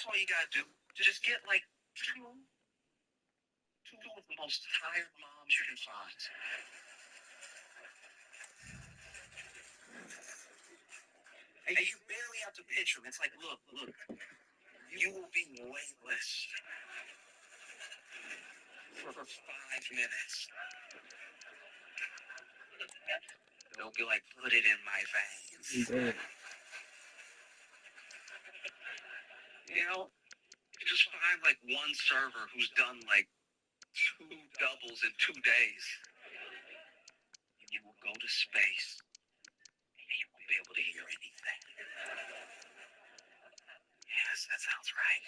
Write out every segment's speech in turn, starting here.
all you gotta do. Just get like two of the most tired moms you can find. And you barely have to pitch them. It's like, look, you will be weightless for 5 minutes. They'll be like, put it in my veins. You know, just find like one server who's done like 2 doubles in 2 days. And you will go to space and you won't be able to hear anything. Yes, that sounds right.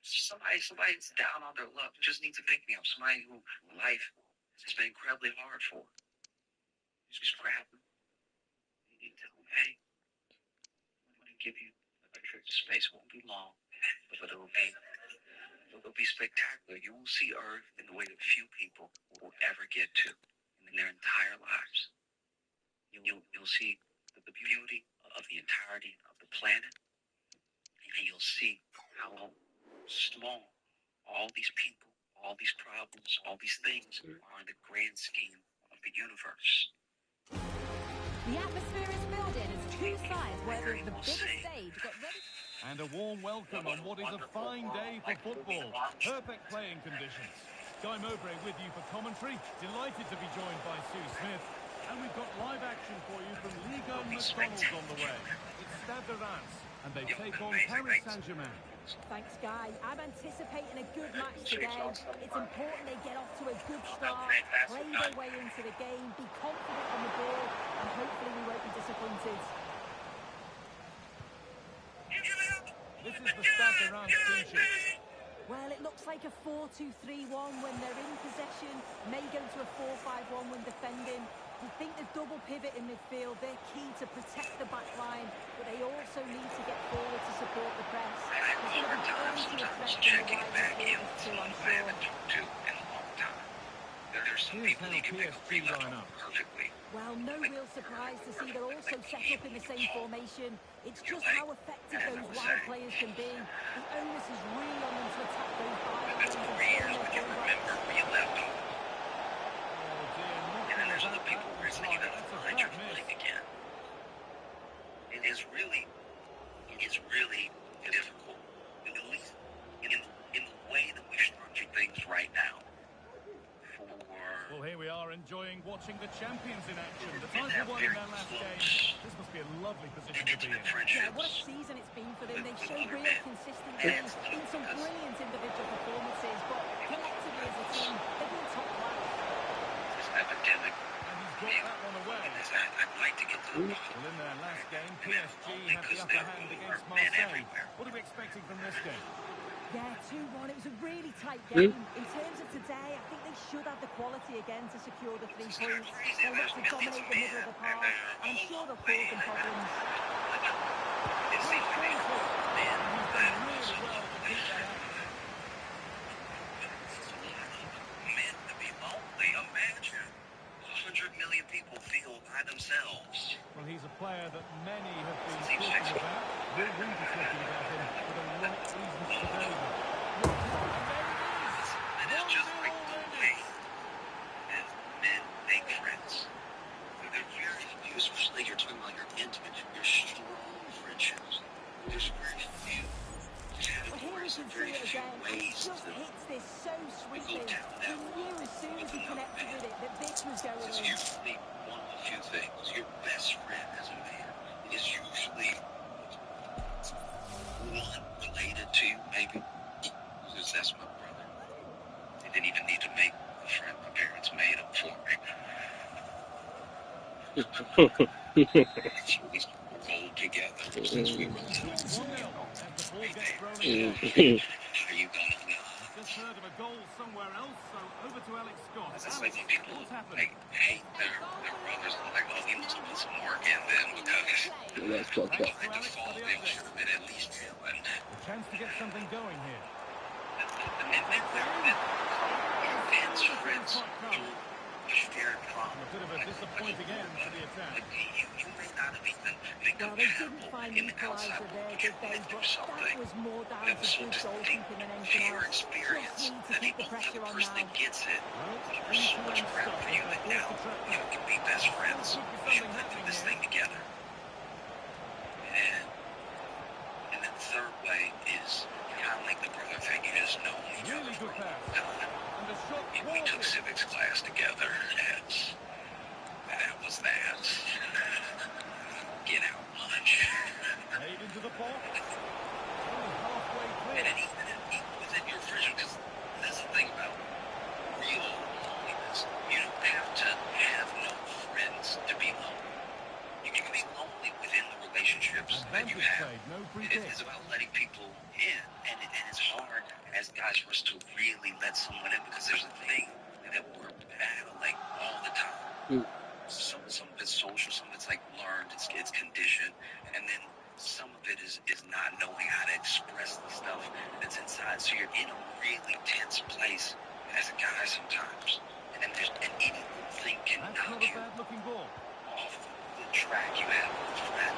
Somebody's down on their luck, just needs to pick me up. Somebody who life has been incredibly hard for. Just grab them. You need to tell them, hey, I'm going to give you a trip to space. It won't be long, but it'll be spectacular. You will see Earth in the way that few people will ever get to in their entire lives. You'll see the beauty of the entirety of the planet, and you'll see how small all these people, all these problems, all these things are in the grand scheme of the universe. The atmosphere is building as two sides work the biggest stage got ready. And a warm welcome on what is a fine day for football. Perfect playing conditions. Guy Mowbray with you for commentary. Delighted to be joined by Sue Smith. And we've got live action for you from Liga and McDonald's on the way. It's Stade de Reims, and they take on Paris Saint-Germain. Thanks, Guy. I'm anticipating a good match today. It's important they get off to a good start, play their way into the game, be confident on the ball, and hopefully we won't be disappointed. This is the Stade de Reims team sheet. Well, it looks like a 4-2-3-1 when they're in possession, may go to a 4-5-1 when defending. I think the double pivot in midfield, they're key to protect the back line, but they also need to get forward to support the press. Sometimes checking back in with someone I haven't talked to in a long time. There's some people you can pick up pretty much perfectly. Well, no real surprise to see they're also set up in the same formation. It's just how effective those wide players can be. The onus is really on them to attack those bylines. That's 4 years when you remember where you left off. And then there's other people where it's like you gotta find your footing again. It is really difficult, at least in the way that we structure things right now. Well, here we are enjoying watching the champions in action. The title won in their last game. This must be a lovely position to be in. Yeah, what a season it's been for them. They've shown real consistency in some brilliant individual performances, but collectively as a team, they've been top class. This epidemic. And he's got that one away. I'd like to get to the bottom. Well, in their last game, PSG had the upper hand against Marseille. What are we expecting from this game? Yeah, 2-1. It was a really tight game. In terms of today, I think they should have the quality again to secure the 3 points. They'll look to dominate the middle of the park, and I'm sure they'll cause them problems. It seems to be meant to be lonely. Imagine 100 million people feel by themselves. Well, he's a player that many have been talking about. We'll be talking about him for the right reasons today. It is just like the way that men make friends. They're very few, especially you're talking about your intimate, your strong friendships. There's very few categories and very few ways just hits this so sweetly. He knew as soon as he connected with it that this was going on. It's usually one of the few things. Your best friend as a man is usually one related to you, maybe. Because that's my brother. They didn't even need to make a friend. My parents made him for me. We rolled together since we were little. How you gonna know? Just heard of a goal somewhere else, so over to Alex Scott. That's like when people hate their brothers. Like, oh, he must have put some work in then because by default they should have been at least chilling. A chance to get something going here. And they're intense friends through shared trauma. A bit of a disappointing end to the attack. You may not have even been Well, they didn't compatible find in the outside equaliser world, there, but you did they? went But through something that was more down that to was so good distinct goalkeeping than to anything your else. Just experience need to that the keep the only pressure other on person now. that gets it. Well, There's so much end-to-end proud stuff for as you they're that forced now to track you back. can be best friends. Could be You something went through happening this here. thing together. And then the third way is kind of like the brother thing. You just know each other Really for good a long pass. time. And the shot We took thwarted. civics class together. That was that. Get out lunch. Played into the box. Only halfway And clear. then even within your friendship, because that's the thing about real loneliness. You don't have to have no friends to be lonely. You can be lonely within the relationships that you Advantage have. played, no free kick. It's about letting people in, and it's hard as guys for us to really let someone in because there's a thing that we're battling all the time. Some of it's social, some of it's like learned, it's conditioned, and then some of it is not knowing how to express the stuff that's inside. So you're in a really tense place as a guy sometimes, and any little thing can That's knock not a you bad-looking ball. off the track you have with a friend.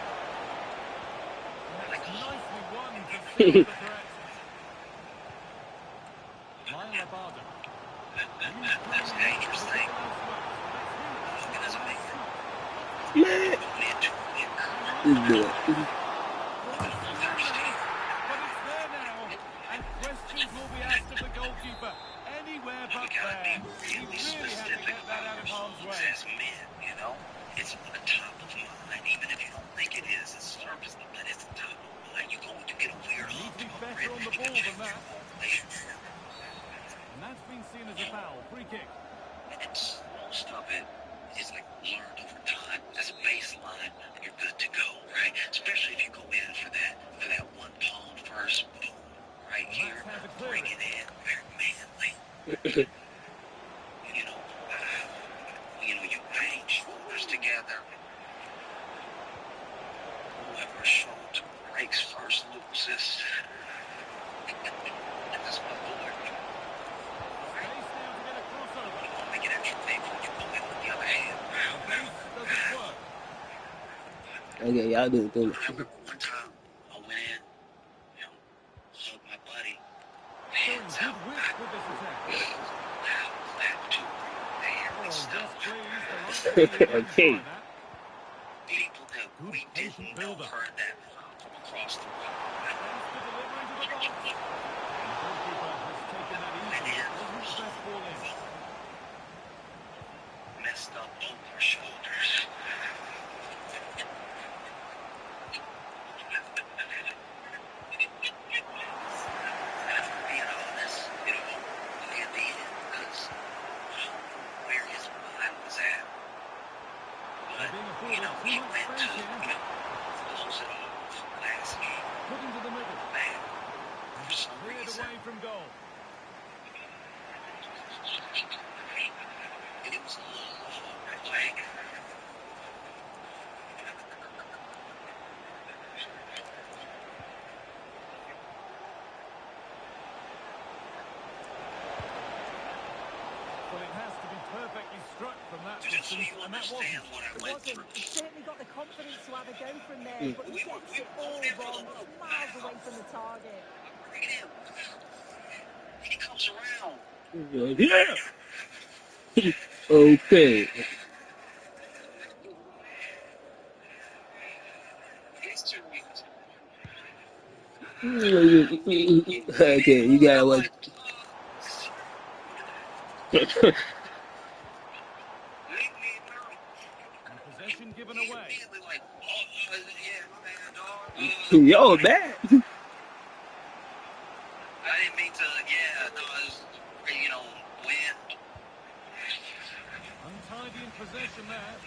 That's nicely won to seal the threat. Lyle Abada. That's a dangerous thing. It doesn't make sense. Man. Going into it, thirsty. But it's there now, and questions will be asked of the goalkeeper. Anywhere We but gotta there. be He really really had to specific get that about out our of harm's songs way. as men, you know? It's on the top of mind, even if you don't think it is. It's surface level, but it's the top of mind. You get a weird You need hug to be from a better friend. on the You can ball change than that. your whole relationship. And that's been seen as a foul. Free kick. And most of it is like learned over time. As a baseline, you're good to go, right? Especially if you go in for that one palm first, boom, right Well, here, that's how to clear bring it. it in, very manly. You know, you bang shoulders together. Whoever shoulder breaks first loses. That's my boy. Space now to get a crossover. You want to make it extra painful, you go in with the other hand. The base does its work. Okay, y'all do it too. I remember one time I went in, hugged my buddy, Showing hands good out. width with this attack. Clap to manly Oh, yes, stuff. please. The right way in. Okay. Try that. People that Good we patient didn't know build-up. heard that from across the room. That's the delivery to the box. And the goalkeeper has taken that easy. Wasn't the best ball in. Messed up both our shoulders. And if we're being honest, only at the end, because I don't know where his mind was at. But, Being afforded too he much went to, space here. close it off last game. Put into the middle. Man, for some Cleared reason, away from goal. it was a little like, Well, it has to be perfectly struck from that just so distance, you and that understand wasn't. what I It went wasn't. through. He certainly got the confidence to have a go from there, Mm. but he gets it all wrong. It's miles away from the target. Bring it in. He comes around. Yeah. Okay. Okay, you gotta watch. And possession given away. Yo, man. I didn't mean to, win. Untidy in possession there.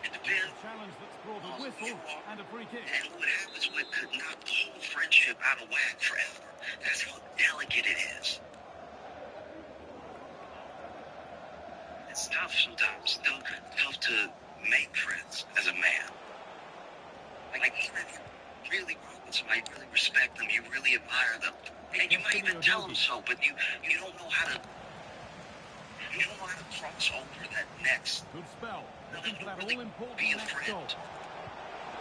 It It's depends a challenge that's brought a on who whistle you are and a free kick. and what happens with could knock the whole friendship out of whack forever. That's how delicate it is. It's tough sometimes. Tough to make friends as a man. Like even if you really rock with somebody, you really respect them, you really admire them, and you might even tell them so, but you don't know how to you don't know how to cross over that next. Good spell. Looking for that Really all-important be a next friend. goal.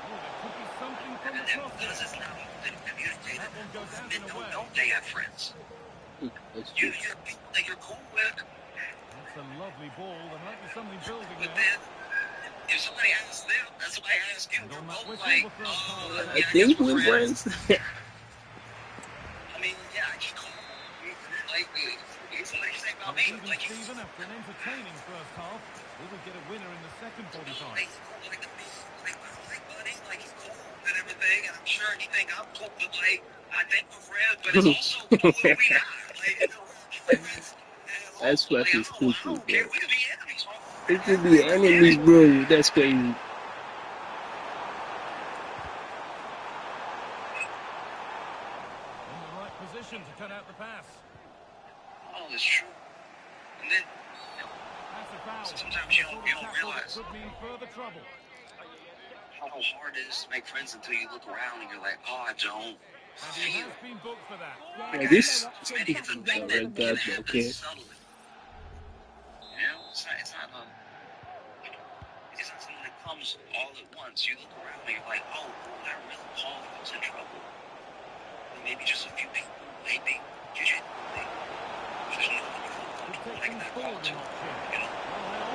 Oh, there could be something from And the then cross because here. it's not often communicated, That one goes out men and don't away. know they have friends. That's You true. have people that you're cool with, That's a lovely ball. There might be something building but there. then if somebody asks them, that's why I ask you. And You're on that both whistle, like, the first half I is yeah, I guess think we're we're friends. friends. I mean, yeah, I just call him. Like, it's what you say about me. even Like, Stephen, after an entertaining first half, will we get a winner in the second 45? like, buddy, like, he's cool and everything, and I'm sure he think I'm cool, but, like, I think we're friends, but it's also cool if we not. Like, you know, we're friends. That's Like, fucking I stupid, don't bro. care. We could be enemies, bro. It could be enemies, bro. That's crazy. In the right position to cut out the pass. Oh, it's true. And then, That's a foul. sometimes you don't Tackle that realize could mean further trouble. how hard it is to make friends until you look around and you're like, oh, I don't And he feel. has been booked for that. Yeah, this Maybe it's a is thing a that red can card, happen okay. subtly. You know, it's not something that comes all at once. You look around and you're like, oh, I really called who's in trouble. And maybe just a few people, maybe you should think. There's nothing you feel Could comfortable take making things that call forward to. a notch here. You know,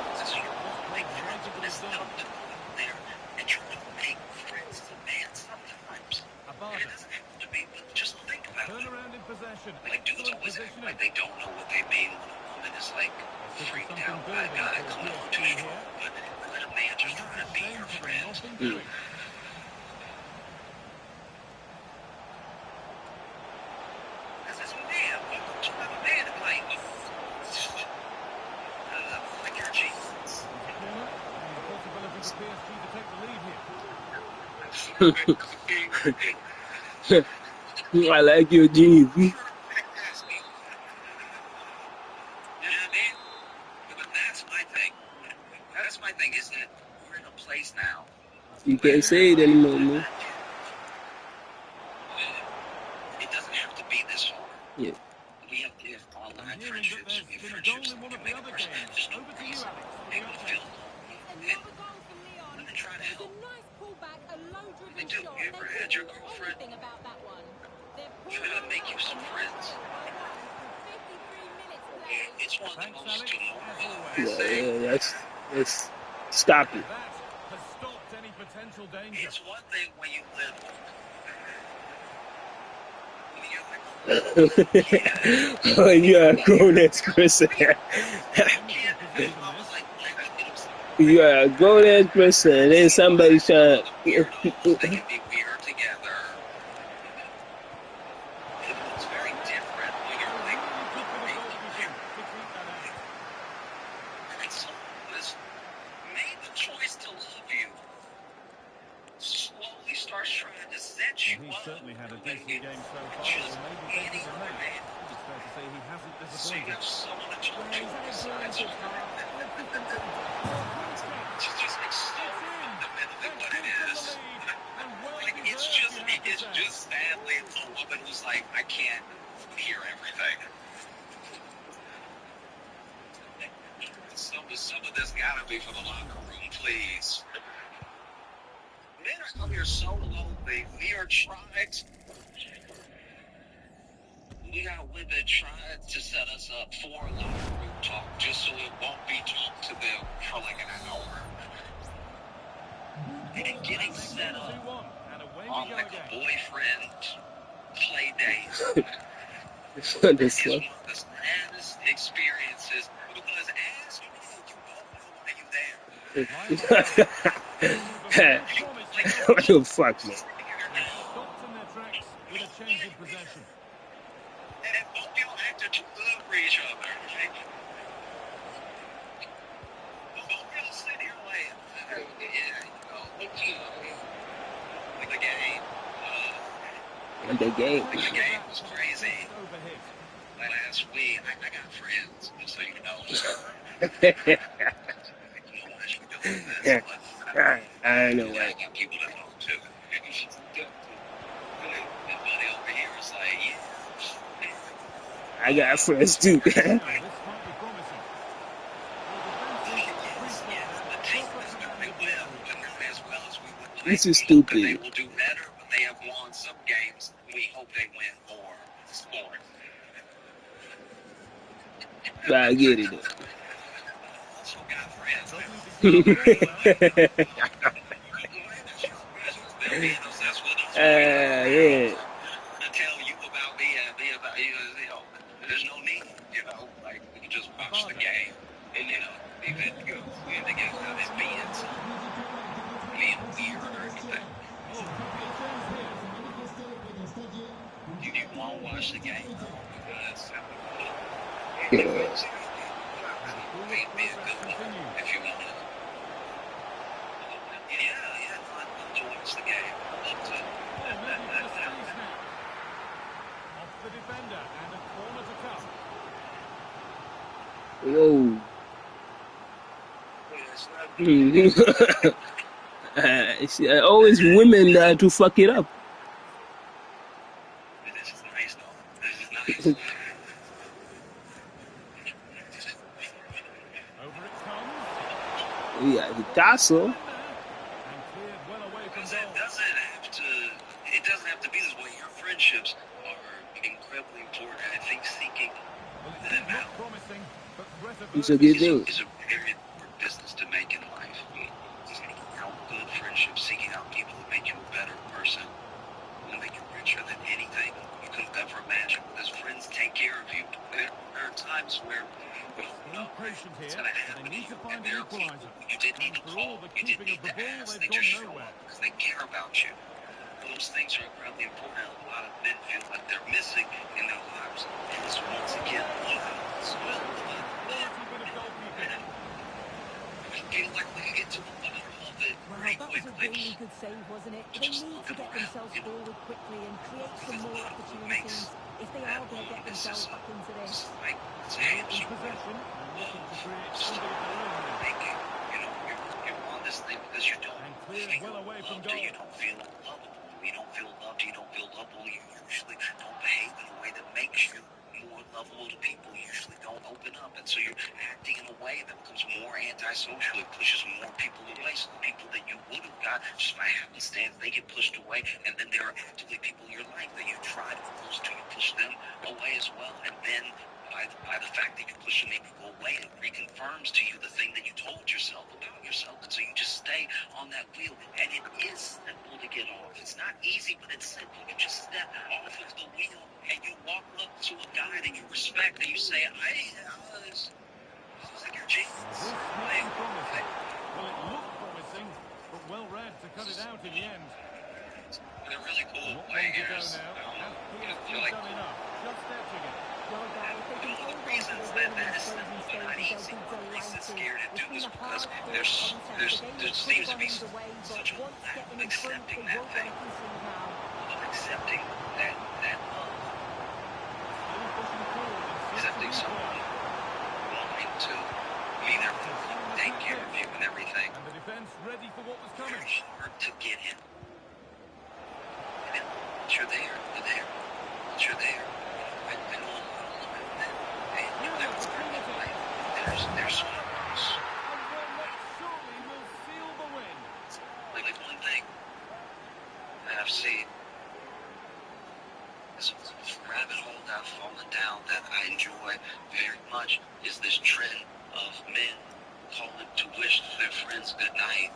Well, it's your make right friends, into but the it's zone. tough to go out there and try to make friends as a man sometimes. And Abada. it doesn't have to be, but just think about Turn it. around in possession. Like, dudes Excellent always act positioning. like they don't know what they mean when a woman is, like, Could be freaked something out by a building guy for coming on PSG too here. strong. But let a man just And try that's to a be shame your for them friend. not in Mm. doing. Because it's a man. Welcome to another man. And like, like your jeans. Corner. And the possibility for PSG to take the lead here. I like your jeans. You know what I mean? But that's my thing. That's my thing is that we're in a place now. You can't say it anymore, man. It doesn't have to be this hard. Yeah. We have online I'm hearing that friendships. there's We have been a goal friendships in one that of can the make a other person. games. There's no Over to you, reason Alex, for the able to update. feel lonely. Another goal from Leon. Women try to It was help. a nice pullback, a low-driven They do. shot. You ever had your They couldn't do girlfriend anything about that one. They're try to pulled make you up some and now friends? trail by one with 53 minutes played. It's one of the Thanks, most Alex, as demoralizing always. things. That's stop it. That has stopped any potential danger. It's one thing when you live when you're like Oh, you are a grown ass person. Innocent position this. You are a grown ass person, and then somebody's trying. They can be weird together. It's very different when you're like, Really good bit of goalkeeping to keep that out. like someone who has made the choice to love you slowly starts trying to set you Well, he's up. certainly had a decent Like, game so far, just or maybe any better than other that. man. It's fair to say he hasn't So you disappointed. have someone to talk to He's had a besides brilliant you. start. It's just like so It's in. fundamentally They're what good it from the is. lead. And well Like deserved, you have to it's say. just sadly a woman who's like, I can't hear everything. Some of this gotta be for the locker room, please. Men are out here so lonely. We are trying to. We got women trying to set us up for a locker room talk just so it won't be talked to them for like an hour. And getting set up 2-1, and away on we go like again. a boyfriend play date This is one. one of the saddest experiences because as you know, you don't know why you're there. What the fuck, man? Stopped in their tracks with a change in possession. And both y'all acted too good for each other. Like, both y'all sit here like, yeah, like the game. And the game. The game was crazy. Last week, I got friends, just so you know. I don't know why she's doing this, but I know I why. got people to talk to. And buddy over here is like, yeah. I got friends too. Now, this might be promising. This is we hope that they stupid. will do better, but they have won some games. We hope they win more. Sport. But I get it. Also got friends. Suddenly became popular. Being obsessed with us. Yeah. To tell you about me and me about you, there's no need, like we can just watch the game and even weird against them and being weird or anything. Oh, could be a chance here. You won't watch the game because Yeah. be a good one if you want to. Yeah, I'd love to watch the game. I'd love to. Oh, maybe for a space now. Off the defender and a corner to come. Whoa. It's always women that to fuck it up. This is nice, though. This is nice. Over it comes. Yeah, the tassel. And cleared well away from Because goal. it doesn't have to be this way. Your friendships are incredibly important. I think seeking Well, it them did look out promising, but threat It's a averted. good thing. is a very important business to make in life. Seeking out good friendships, seeking out people that make you a better person, that make you richer than anything you could have ever imagined. Because friends take care of you. There are times where you don't know Patient what's here, going to but happen they to need you. to find And an there are people equaliser. you didn't need And to for all call, the you didn't keeping need of the to ball, ask. they've They just gone show nowhere. up because they care about you. Those things are incredibly important. A lot of men feel like they're missing in their lives. And this once again, Quality bit of goalkeeping. we feel like we can get to the bottom of it Well, pretty that was a quickly. really good save, wasn't it? They need to get themselves forward quickly and create some more opportunities if they are going to get themselves back into this. Like, it's In hands possession and looking to create something of their own here. thinking, you're on this thing because you don't And cleared feel well away from loved or goal. you don't feel lovable. When you don't feel loved, you don't feel lovable. You usually don't behave in a way that makes you more lovable to people. You usually don't open up. And so you're acting in a way that becomes more antisocial. It pushes more people away. So the people that you would have got just by happenstance, they get pushed away. And then there are actively people in your life that you try to be close to. You push them away as well. And then by the fact that you push them people away, it reconfirms to you the thing that you told yourself about yourself. And so you just stay on that wheel. And it is simple to get off. It's not easy, but it's simple. You just step off of the wheel and you walk up to a guy that you respect and you say, this is like your Jesus. This looking promising. Well, it looked promising, but well read to cut it out in the end. They're really cool Not long to go players. now. Has PSG They're like done enough? Just edging it. Well, guys, they can hold on to reasons the that ball in that the is closing simple, but not stages. easy. They'll be One reason it's delighted. scared to It's do been is a because hard-fought there's contest. The there's game there could have seems to gone be either way, but such a once lack getting of in front, accepting they that won't thing, want to concede now. of accepting that Still pushing forward in search of accepting someone equaliser. wanting to be there for you, take care of you, and everything. And the defence ready for what was coming. Very hard to get in. And once you're there, you're there. Once you're there, I know a lot of women that they're starting in life. There's scars. And one that surely will seal the win. Like one thing that I've seen is a rabbit hole that I've fallen down that I enjoy very much is this trend of men calling to wish their friends good night.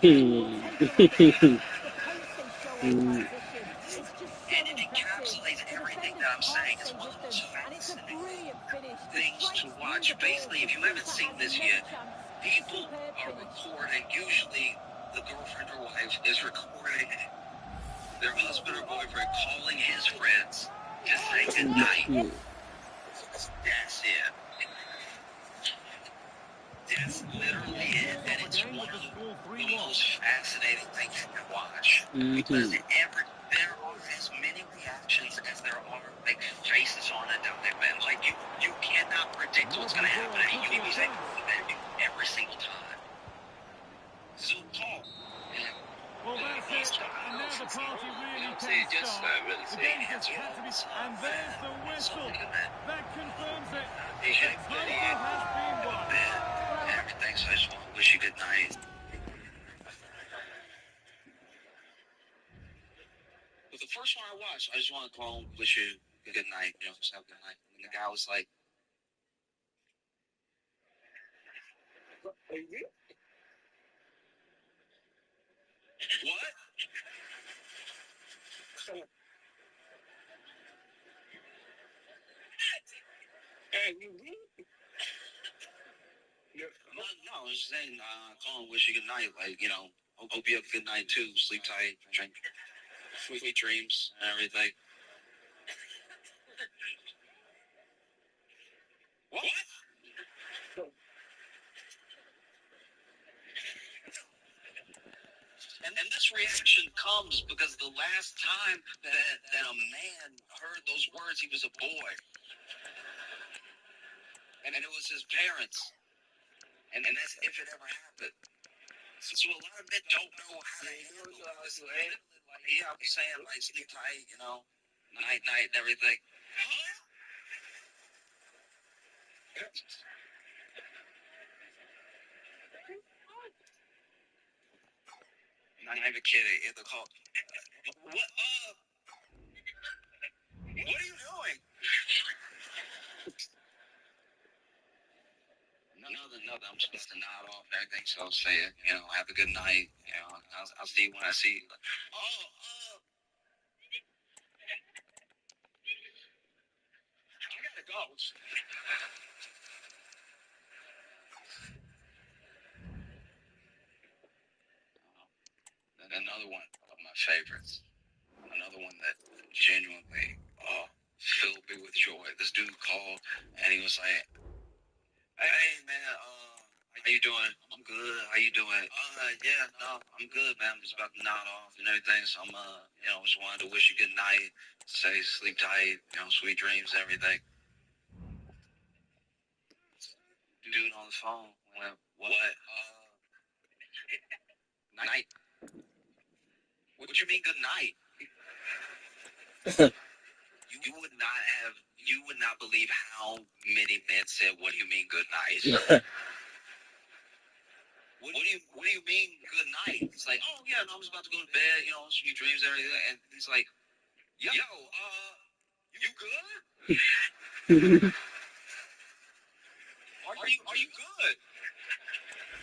Well, take a look at that. The pace they show on transition. It's just so And it impressive. encapsulates The everything defenders that I'm can't saying. It's stay one with of the them, most and it's a fascinating brilliant finish. The things strikes to through watch. the ball. Basically, if The you haven't keeper seen has this no yet, chance. people Superb are finish. recording, usually the girlfriend or wife is recording their husband or boyfriend calling his friends to say goodnight. That's it. That's literally it. And it's Again one with the of score the 3-1. most fascinating things you can watch. Because there are as many reactions as there are like faces on it down there, man. Like you cannot predict what's gonna happen. And you can say every single time. So Paul. Well, that's it. And now the party really can start. The game just had to be... And there's the whistle. That confirms it. The title has been won. Everything, so I just want to wish you good night. the first one I watched, I just want to call him, wish you a good night, you know, just have a good night. And the guy was like, what? No, I was just saying, call him, wish you good night. Like, you know, hope you have a good night too. Sleep tight, drink sweet dreams and everything. What? And this reaction comes because the last time that a man heard those words, he was a boy. And it was his parents. And that's if it ever happened. So a lot of men don't know how to handle this. Like, yeah, I'm saying, like, sleep tight, you know, night, and everything. Not even kidding. In the call. What? What are you doing? Nothing. I'm supposed to nod off and everything. So I'll say it. You know, have a good night. You know, I'll see you when I see you. I gotta go. Another one of my favorites. Another one that genuinely filled me with joy. This dude called and he was like, "Hey man, how you doing? I'm good. How you doing? Yeah, no, I'm good, man. I'm just about to nod off and everything. So I'm you know, just wanted to wish you good night. Say sleep tight, you know, sweet dreams, everything." Dude on the phone went, "What? Night? What you mean good night?" You would not believe how many men said, "What do you mean good night?" What do you mean good night? It's like, "Oh yeah, no, I'm just about to go to bed, you know, sweet dreams, everything." And he's like, yo, you good? Are you good?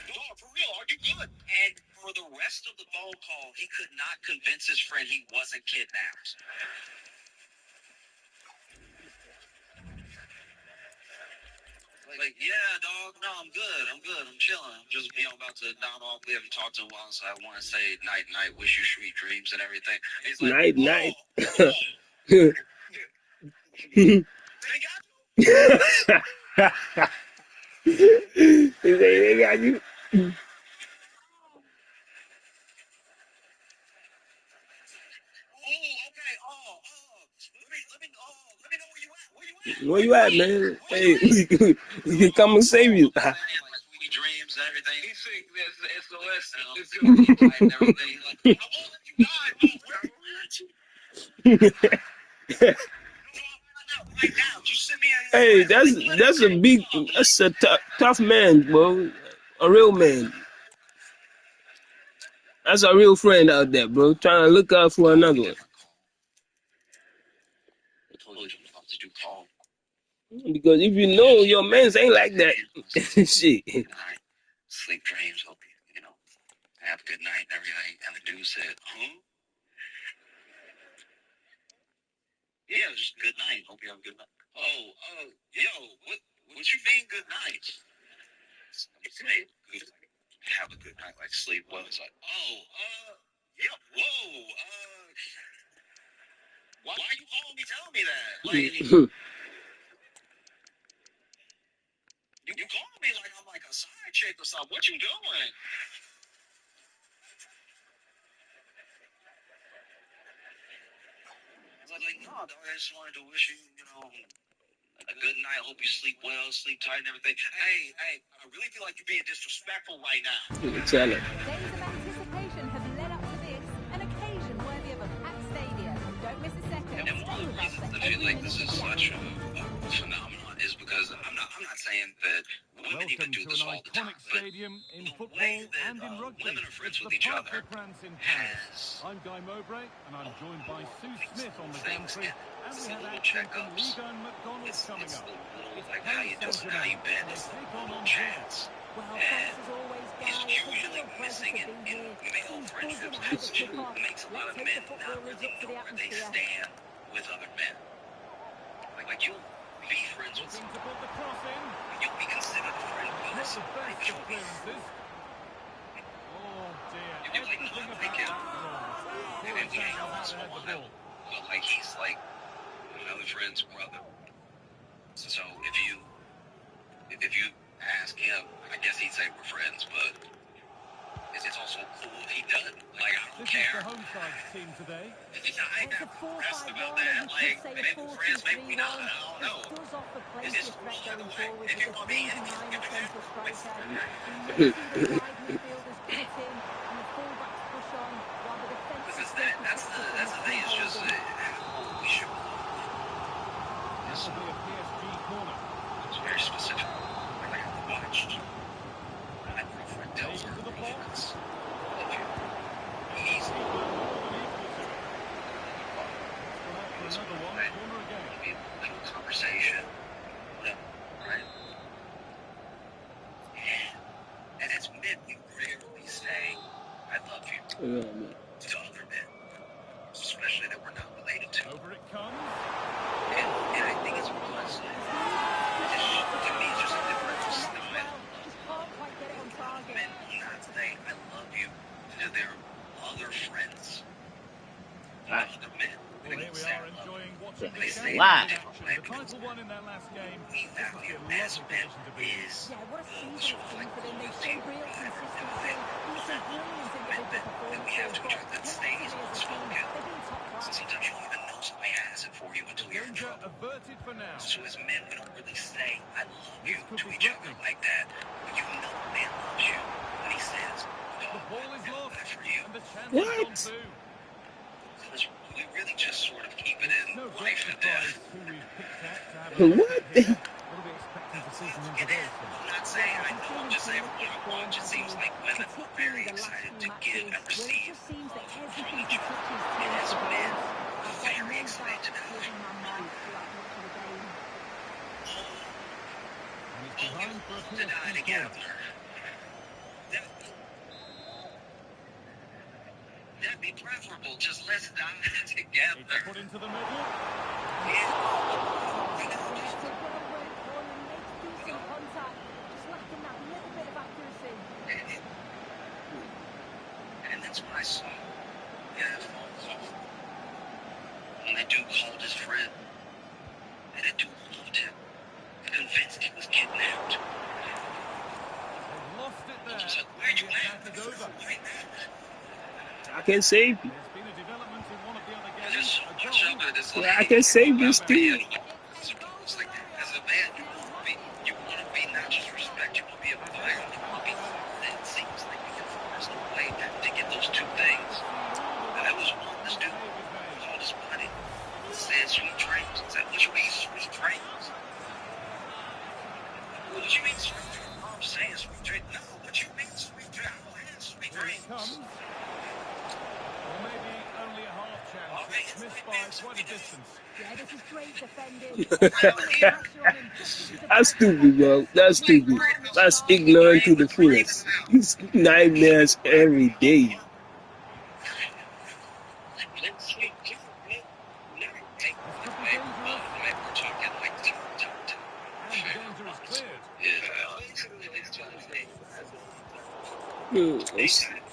Dog, for real, are you good? And for the rest of the phone call, he could not convince his friend he wasn't kidnapped. Like, yeah, dog, no, I'm good, I'm chilling. I'm just, you know, about to nod off. We haven't talked in a while, so I want to say night, wish you sweet dreams and everything. He's like, night. They got you? They got you? Let me know where you at. Where you at, man? Hey, we can come and save you. Like, sweet dreams and everything. He's sick. There's SOS. It's good. And everything. Like, I won't let you die. Right now, just send me hey, that's a big, that's a tough man, bro. A real man. That's a real friend out there, bro. Trying to look out for another one. Because if you know your mans ain't like that, shit. Sleep dreams, hope you know, have a good night and everything. And the dude said, huh? Yeah, just good night. Hope you have a good night. Yo, what you mean good night? Have a good night, like sleep well. It's like, yeah, whoa, why are you calling me telling me that? Like, you calling me like I'm like a side chick or something. What you doing? I was like, no, dog, I just wanted to wish you, you know, a good night. Hope you sleep well, sleep tight and everything. Hey, I really feel like you're being disrespectful right now. Tell it. Days of anticipation have led up to this, an occasion worthy of a packed stadium. Don't miss a second. And one of the reasons I feel like this is such a phenomenon is because I'm not saying that women even do this all the time. Welcome to an iconic stadium in football And in rugby, women are friends it's with the each Parc other des Princes in Paris. has I'm Guy Mowbray, and I'm joined by Sue Smith on the things, gantry. And it's we the have little action from checkups. Liga and McDonald's coming It's up. the little, It's like, how you Paris doing, how you Saint-Germain, been? and they It's the take on little Angers. chats. Well, And thanks as always, it's Guy. It's a usually real pleasure missing to be in here. male Seems buzzing friendships, ahead of which kickoff. makes a lot Let's of take men the not footballers really up to know the where they atmosphere. stand with other men. Like you'll be friends with Looking to someone, put the cross in. you'll be considered a friend Not because the best but of you'll be clearances. Oh dear, you'll be like, everything like about him. that wrong. Poor And we attempt know how this to head the one, ball. but like he's like another friend's brother. So if you ask him, I guess he'd say we're friends, but it's also cool if he doesn't. Like I don't This is care. the home side's team today. I ain't It's a that pressed 4-5-1, about or that. you Like could say a maybe we're friends, maybe we 4-2-3-1. not. I don't know. This does offer It's plenty of cool threat either going way. forward If with you a want me, 3 if behind you the central striker. if You may see the wide midfielders cut in and the fullbacks push on, while the defence because is still that's protected from the the thing. free It's just holding. how we should. This will be a PSG corner. It's very specific. Like I watched my girlfriend tells her Into the box. friends, I love you. He's Keeper more than equal to it. Come out for another one. Corner again. maybe a little conversation, whatever, right? And as men, we rarely say, "I love you" Yeah, man. to other men, especially that we're not related to. Over it comes. And I think it's because to me it's just a different style. Just can't quite get it on target. Men will not say "I love you" to their other friends, not other men. Well, here we are enjoying watching the They say championship it in action. differently The title won in their last game. we This must be value a as lovely men position to be in. is Yeah, what a season sort it's of been like for them. They loyalty show real and consistency. There's some brilliant individual that we have performances, to each but other that stays collectively as a team, unspoken. they've been top So class. sometimes you don't even know somebody has it for you until you're in Danger trouble. averted for now. So as men, we don't really say "I love you" This could to be each other threatening. like that. But you know a man loves you when he says, The "Dog, ball I is feel lost, bad for you." and the chance has gone What? through. Because we really just sort of keep it It's in no great life and surprise death. who we've picked out to have a look What? at here. We'll be expecting to see some And integration. I'm not saying Yeah, I he's know, been I'm in just saying from what terrific I form, watch, it hasn't seems he? like women are Particularly very the last excited few to give matches, and where it receive just seems that love from everything each he other. touches And turns as to men, gold. I've got very no excited doubt to he'll be deny. man marked throughout much of the game. And he's Oh, behind for a to die PSG corner. together. That'd be preferable. Just let's die It's together. put into the middle. Yeah. Yeah, it's a well-run corner. He makes decent contact, just lacking that little bit of accuracy. And that's when I saw phone call. When that dude called his friend. And that dude loved him. Convinced he was kidnapped. They've lost it there. Just like, where And you the attack at? is over. I can save you. There's been a development in one of the other There's games. just so A much goal. of it. It's Yeah, I like, can save this too. it's like, as a man, you want to be not just respect, you want to be admired. You want to be loved. It seems like you can find a way to get those two things. And that was one. This dude called his buddy, said sweet dreams. I said, what you mean sweet dreams? What you mean sweet dreams? Oh, I'm saying sweet dreams. No, what you mean sweet dreams? I don't have sweet Here it dreams. comes. Well, maybe only a half chance. It's missed by quite a distance. Yeah, this is great defending. That's stupid, bro. That's stupid. That's ignorant to the fullest. It's nightmares every day. And the danger is cleared.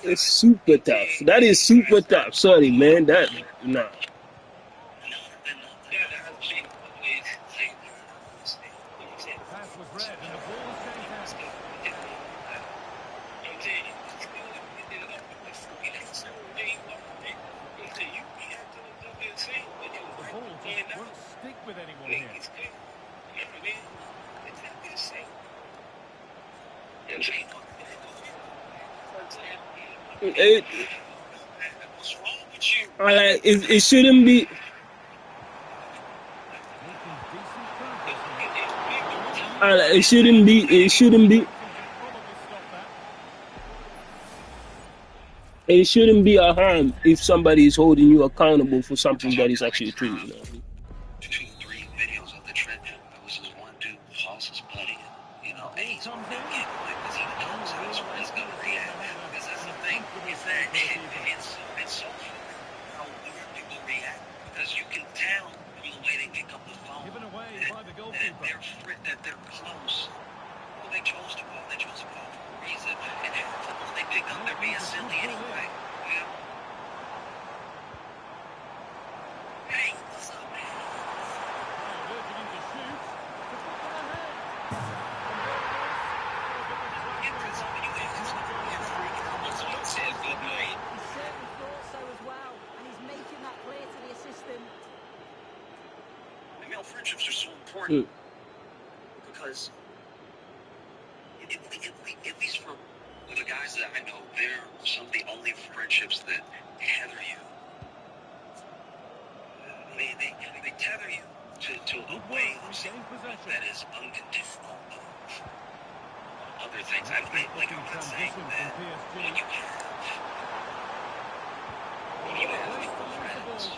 It's super tough. That is super tough. Sorry, man. That nah. The pass was read and the ball has changed hands. The ball just won't stick with anyone here. It shouldn't be. Making decent progress here. It shouldn't be. It shouldn't be. Probably stop that. It shouldn't be a harm if somebody is holding you accountable for something that is actually true. You know what I mean? 2, 3 videos of the trip. There was this one dude who calls his buddy, and and he's on that game because he knows how his friend's gonna react. Because that's the thing, is that it's so funny how weird people react because you can tell from the way they pick up the phone Given away by the goalkeeper. that they're close. Well, they chose to call. They chose to call for a reason, and half the time they pick up, they're being silly anyway. Yeah. Hey, what's up, man? Urging him to shoot. To put them ahead. He certainly thought so as well, and he's making that clear to the assistant. Male friendships are so important because, at least for the guys that I know, they're some of the only friendships that tether you. They tether you to a way that is unconditional of other things. I'm not saying that when you have friends,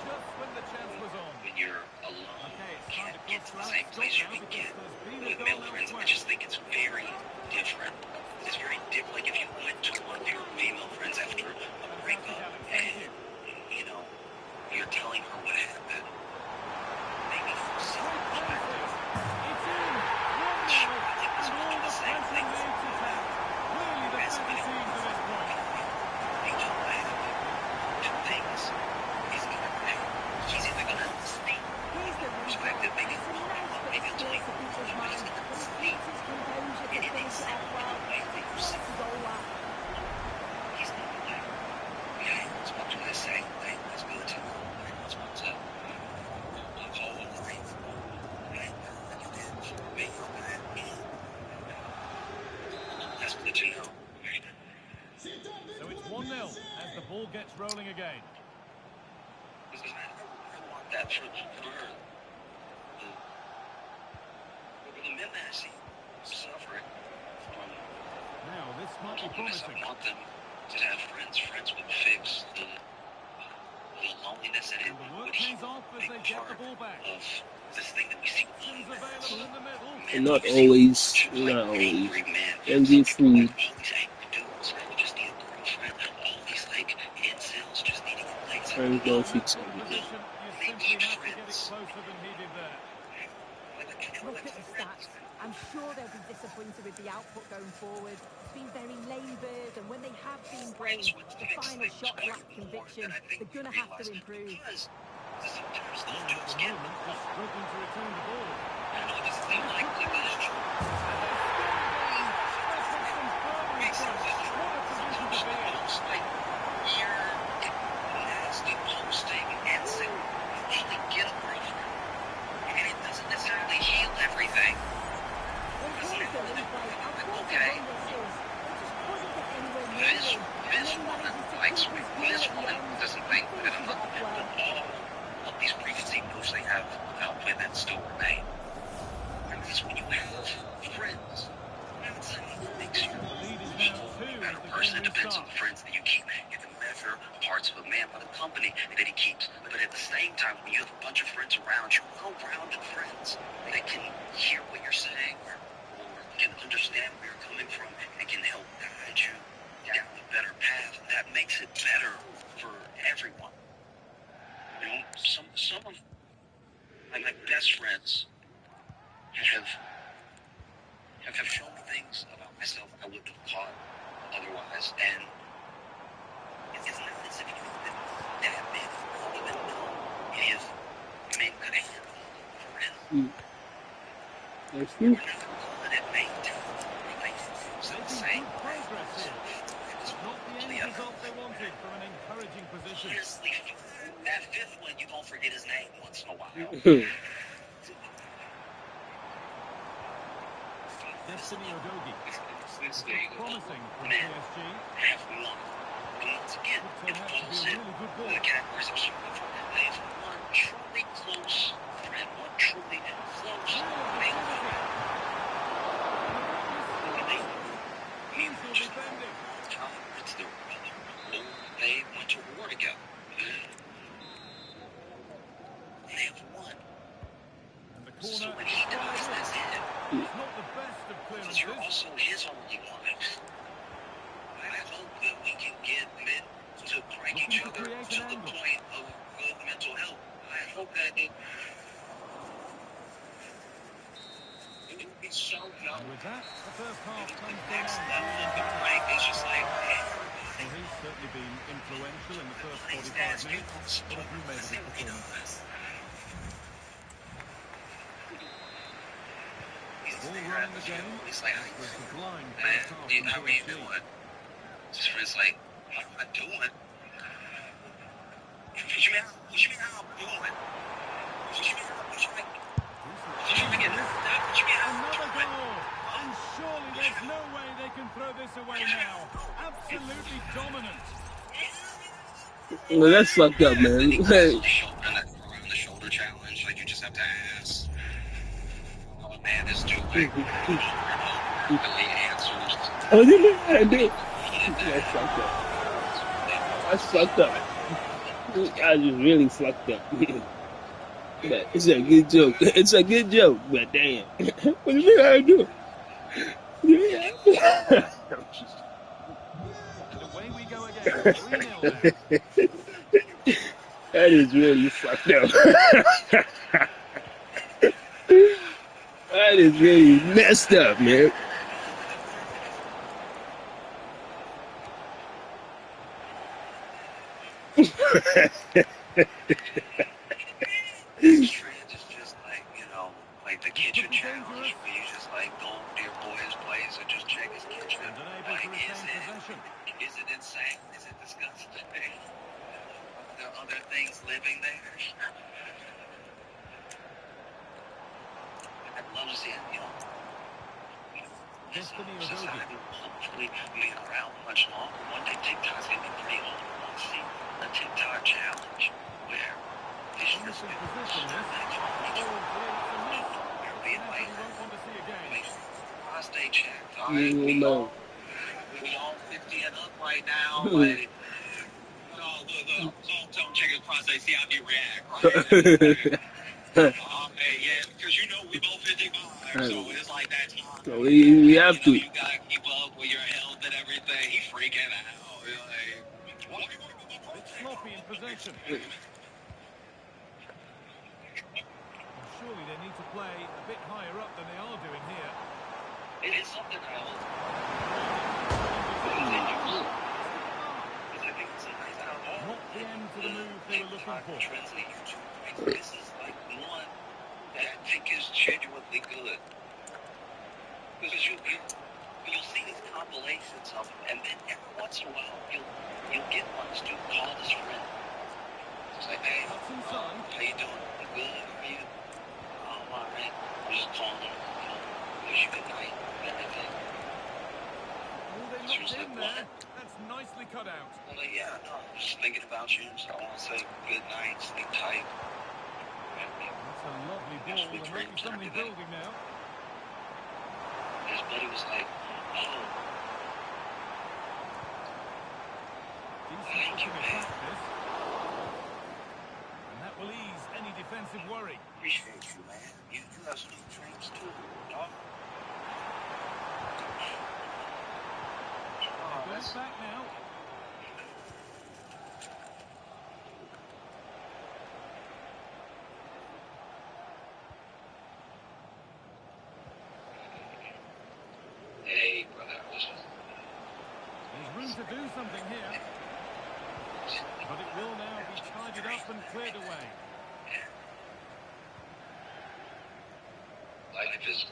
when you're alone, you can't get to the same place you can get with male friends. I just think it's very different. It's very different. Like if you went to one of your female friends after a breakup and, you're telling her what happened, maybe from some perspective, she probably was doing the same thing for you. As you know what happened. Two things. He's either going to sneak perspective, maybe he'll tell you, but he's going to sneak. And in exactly the way that you said, he's going to be like, yeah, what do I say? Let's go to let's go to call the line. That's good to know. So it's 1-0 as the ball gets rolling again. Because I want that for her. The men that I see suffering from Now this might be loneliness, promising. I want them to have friends would fix the loneliness, and it would Pays off as be they get the part ball back. of this thing that we see. Available in the middle. And not always. Angry men. Can be food. All these angry dudes who just need a girlfriend. All these incels just needing a place. Friends don't fix everything. You simply have to get it closer than he did there. Look at the stats. I'm sure they'll be disappointed with the output going forward. It's been very laboured, and when they have been brave, the final shots lack conviction. They're going to have to improve. Sometimes those dudes get Struggling to return the ball. it doesn't seem like this. Makes sense. Sometimes it's like you're nasty posting and saying usually get a girlfriend, and it doesn't necessarily heal everything. Okay, this woman likes me. This woman doesn't think that I'm not. All of these preconceived notions they have about women still remain. Because when you have friends, I'm not saying it makes you a better person. It depends on the friends that you keep. You can measure parts of a man by the company that he keeps. But at the same time, when you have a bunch of friends around you, well-rounded friends that can hear what you're saying or can understand where you're coming from and can help guide you down a better path, that makes it better for everyone. Some of my best friends have shown me things about myself I wouldn't have caught otherwise, and it's not as if you that big even know any of men could handle friends. That's true. We're never good at maintaining relationships the same way. Not the end result they wanted from an encouraging position. Honestly, that fifth one, you don't forget his name once in a while. Destiny Odogi. Promising from Men PSG. have won. And once again, it falls in the categories of super. They've won truly close friend, one truly close male friend. It's their old go. They have won. And the So corner when is he dies, fired in. that's it. It's not the best of Because you're clearances. also his only one. I hope that we can get men to crank each Looking to other create to an the angle. point of good mental health. I hope that it would be so young. And with that, the first half The comes to an next end. level of the prank is just like, hey, Well, he's certainly been influential in the first everybody 45 stands minutes. What have you made of his what he performance? does. He's Ball there running at the the game funeral. He's like, after a sublime man, first half from how are you PSG. doing? His friend's like, how am I doing? What you mean how I'm doing? What you mean how I'm trying? Decent What you mean chance. what you mean how I'm Another doing? goal! And surely there's no way they can throw this away now. Absolutely dominant. Well, that's fucked up, man. Around the shoulder challenge, like you just have to ask. Oh man, this dude like he answers. Oh, you know how to do it. That's fucked up. That's fucked up. I just really fucked up. But it's a good joke. It's a good joke, but damn. What do you mean how to do it? Yeah. And away we go again. 3-0 now. That is really fucked up. That is really messed up, man. This trend is just like, like the kitchen challenge where you just like go to your boy's place and just check his kitchen. And unable Like, to retain possession. is it insane? Is it disgusting? Are there other things living there? I'd love to see it, Destiny of society will hopefully be around much longer. One day TikTok's gonna be pretty old. I want to see a TikTok challenge where it's just Innocent possession this. Oh, it's a miss. being An like, effort he won't want to see again. prostate check. All You right, know. we all 50 and up right now. Like, look, don't check his prostate, see how he react, right? Yeah, because we both 55, so it's like that time. So we have to. You gotta keep up with your health and everything. He freaking out. Like, why you want to go A bit sloppy in possession. Well, surely they need to play a bit higher up than they are doing here. It is something I hope. Not the end to the move they were looking for. This is like one that I think is genuinely good. Because you'll see these compilations of them, and then every once in a while you'll get one that's dude call his friend. It's like, hey, That's inside. how you doing? You good? How are you? I'm alright. I'm just calling, wish you good night and everything. Oh, they looked in there. That's nicely cut out. I'm like, yeah, no, I'm just thinking about you, so I want to say good night, sleep tight. That's a lovely ball, and might be something building now. His buddy was like, oh, Decent looking attack, this. And that will ease any defensive worry. appreciate you, man. You have some dreams too, dog. They've got it back now. Hey, brother, There's room to do something here. But it will now be tidied up and cleared away. life is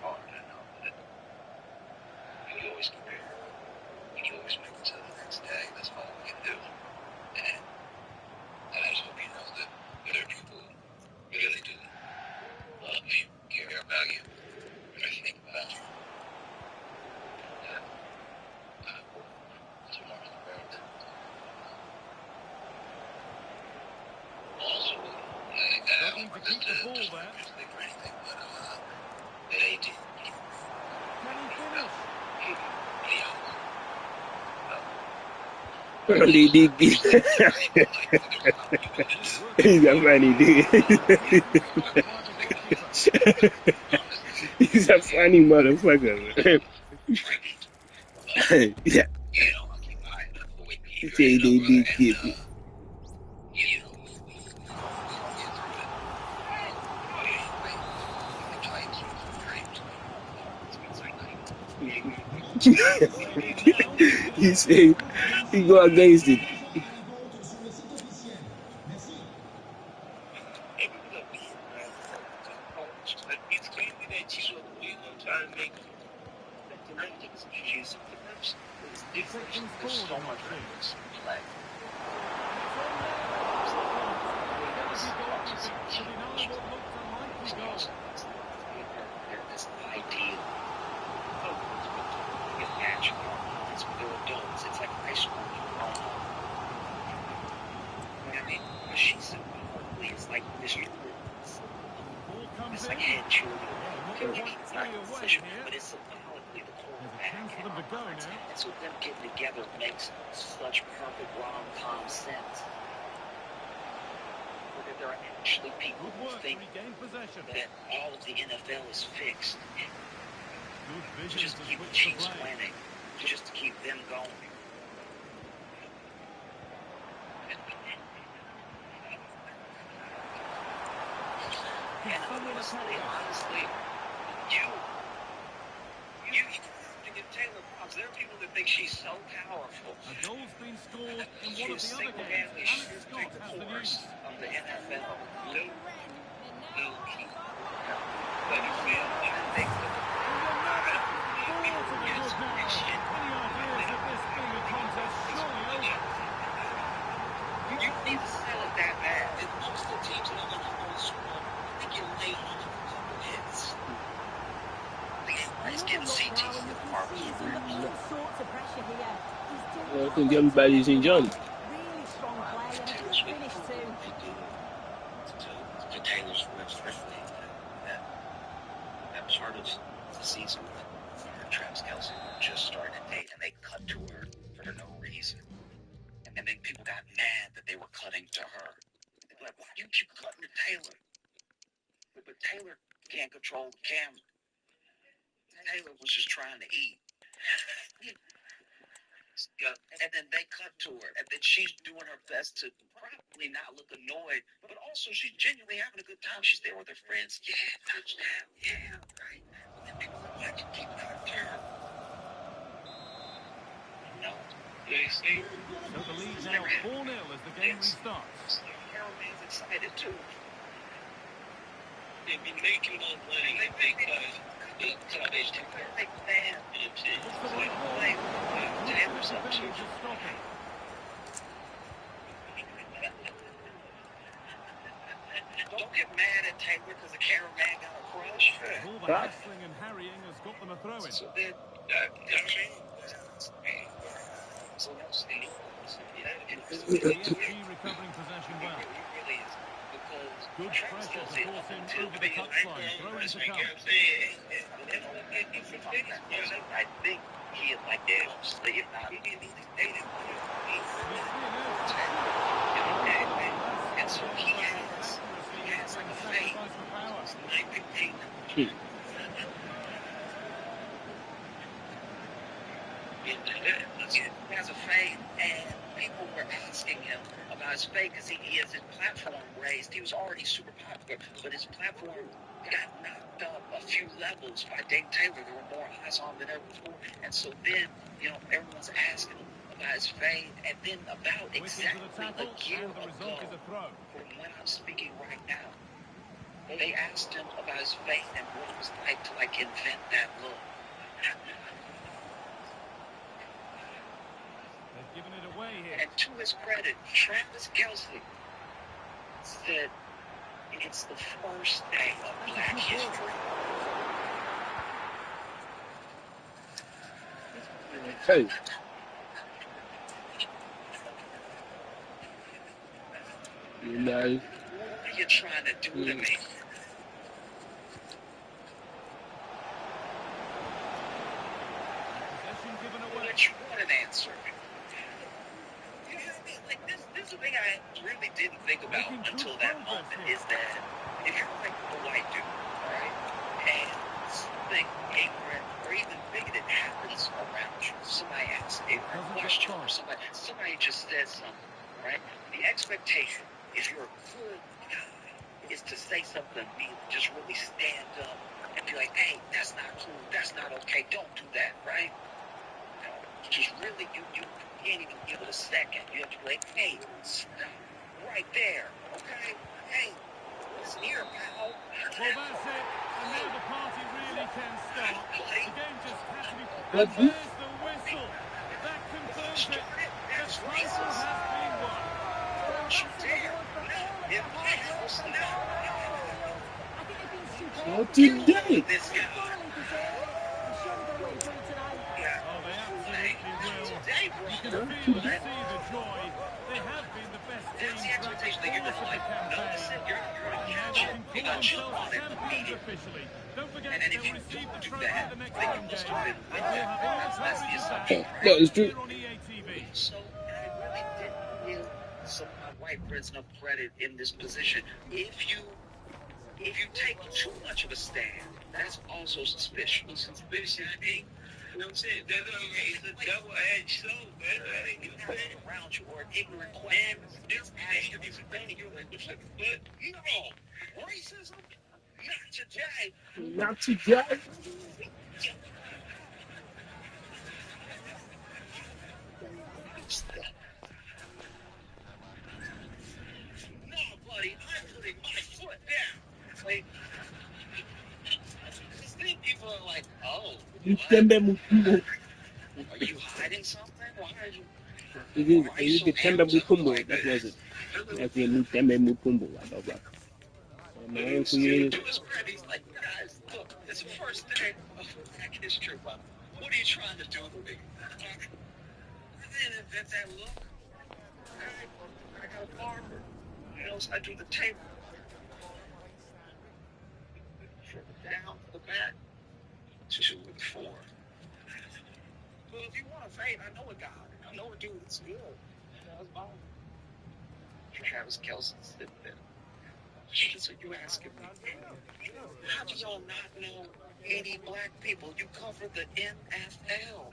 hard, I know, but you always prepare. You always make it to the next day. That's all we can do. And I just hope you know that other people really do love you, care about you, and think about you. I hope tomorrow the world also I don't want this to disrespect or anything, but they did. Can he finish? They did get. He's a funny dude. Stopped by the goalkeeper. He's a funny motherfucker, man. Yeah, You know, I'll keep my eye on the way he behavior said they did get and me. you know, I'll get through it. Oh yeah, wait. The Giants use the dreams. It's like night. Played in now. This He is the said he go against it. It's crazy that you know, trying to make the connections. She's it's different. Things There's forward so in much that scene. reference to play. It's on there. To deny what looked a likely goal. They're this ideal. Oh, it's magical. It's they're adults. It's like high school. I mean, but she's symbolically, it's like Mr. Ball comes It's in. like head shoulder. Not quite It's fully not away position, here. but it's symbolically the There's a quarterback. chance for them to go now. And so them getting together makes such perfect rom-com sense. Where there are actually people Good who work to think regain possession. that all of the NFL is fixed. Good vision Just to to keep the switch the Chiefs play. winning. Just to keep them going. And honestly, you give Taylor props. There are people that think she's so powerful. A goal's been scored in She one of is the other games. single-handedly Alex shooting Scott the has the course news. of the NFL. No key. But you feel, I think that Ball to the good now. Any ideas of this being a contest surely over? you need to sell it that bad. And most of the teams that are going to go Super Bowl, I think you're late on a couple hits. It's getting CT He's under all sorts of pressure here. He's doing I think everybody's enjoying it. really strong play and a good finish too. To Taylor's especially that part of the season when her and Travis Kelce just started to date and they cut to her for no reason. And then people got mad that they were cutting to her. They're like, why do you keep cutting to Taylor? But Taylor can't control the camera. Taylor was just trying to eat. And then they cut to her, and then she's doing her best to probably not look annoyed, but also she's genuinely having a good time. She's there with her friends. Yeah, touchdown. Yeah, right. But then people are like, keep cutting to her. No. They see. So the lead now 4-0 as the game restarts. Everybody's excited too. They be making more money because they college to Big fan. It's the right ball. Taylor's up too. Defenders are stopping. Don't get mad at Taylor because the cameraman got a crush. All the hassling and harrying has got them a throw-in. So then, so no see. PFG recovering possession well. Really is because Good pressure to force him over the touchline. Throw-in to come. I think he had like sleep. And so he has like a fate. He has a fade, and people were asking him about his fade because he has his platform raised. He was already super popular, but his platform got knocked up a few levels by Dave Taylor. There were more eyes on than ever before, and so then everyone's asking him about his fade, and then about exactly a year And the result is ago, a throw. from when I'm speaking right now, they asked him about his fade and what it was like to invent that look. They've given it away here. And to his credit, Travis Kelce said it's the first day of Black History. Hey, you know, What are you trying to do to me? Possession given away. But you want an answer. really didn't think about until that moment is that if you're like a white dude, right, and something ignorant or even bigoted happens around you, somebody asks an ignorant question or somebody just says something, right? The expectation, if you're a good guy, is to say something mean, just really stand up and be like, hey, that's not cool, that's not okay, don't do that, right? Just really, you can't even give it a second. You have to be like, hey, stop right there, okay? Hey, listen here, pal. Well, that's it. And now the party really can start. The game just has to be... And there's the whistle. That confirms it. The title has been won. Well, that's an award for all of the hard work they've put on the field. I think they've been superb. Not today. This They guy. thoroughly deserve it. I'm sure they're going to enjoy tonight. Oh, they absolutely will. Today, bro. You can feel and see the joy. They have been the best team That's the throughout the expectation. They give course them of the like, no, campaign. listen, you're gonna And now catch they it. can You call got jump themselves on it champions immediately. officially. Don't forget, And then if they'll you receive the do trophy that, at the next they home must game. have been And winning. we'll have all That's the coverage of that assumption, That is right true. here on EA TV. So I really didn't give some of my white friends enough credit in this position. If you take too much of a stand, that's also suspicious. Suspicious, I mean. You know what I'm saying? It's a double-edged sword, man. That ain't even fair. Around you or ignorant questions. It's asking you something. You're like, but no, racism, not today. Not today. No, buddy, I'm putting my foot down. Like, then people are like, oh, what? Are you hiding something? Why are you? You get Tembe Mukumbo. That was it. That's the new Tembe Mukumbo. Man, To his credit, he's like, guys, look, it's the first day of Black History Month. What are you trying to do with me? I didn't invent that look. Okay? I got a barber. You know, so I do the tape from down to the back to the four. Well, if you want to fade, I know a guy. I know a dude that's good. That's fine. Travis Kelce's sitting there. So you asking me, how do y'all not know any black people? You cover the NFL.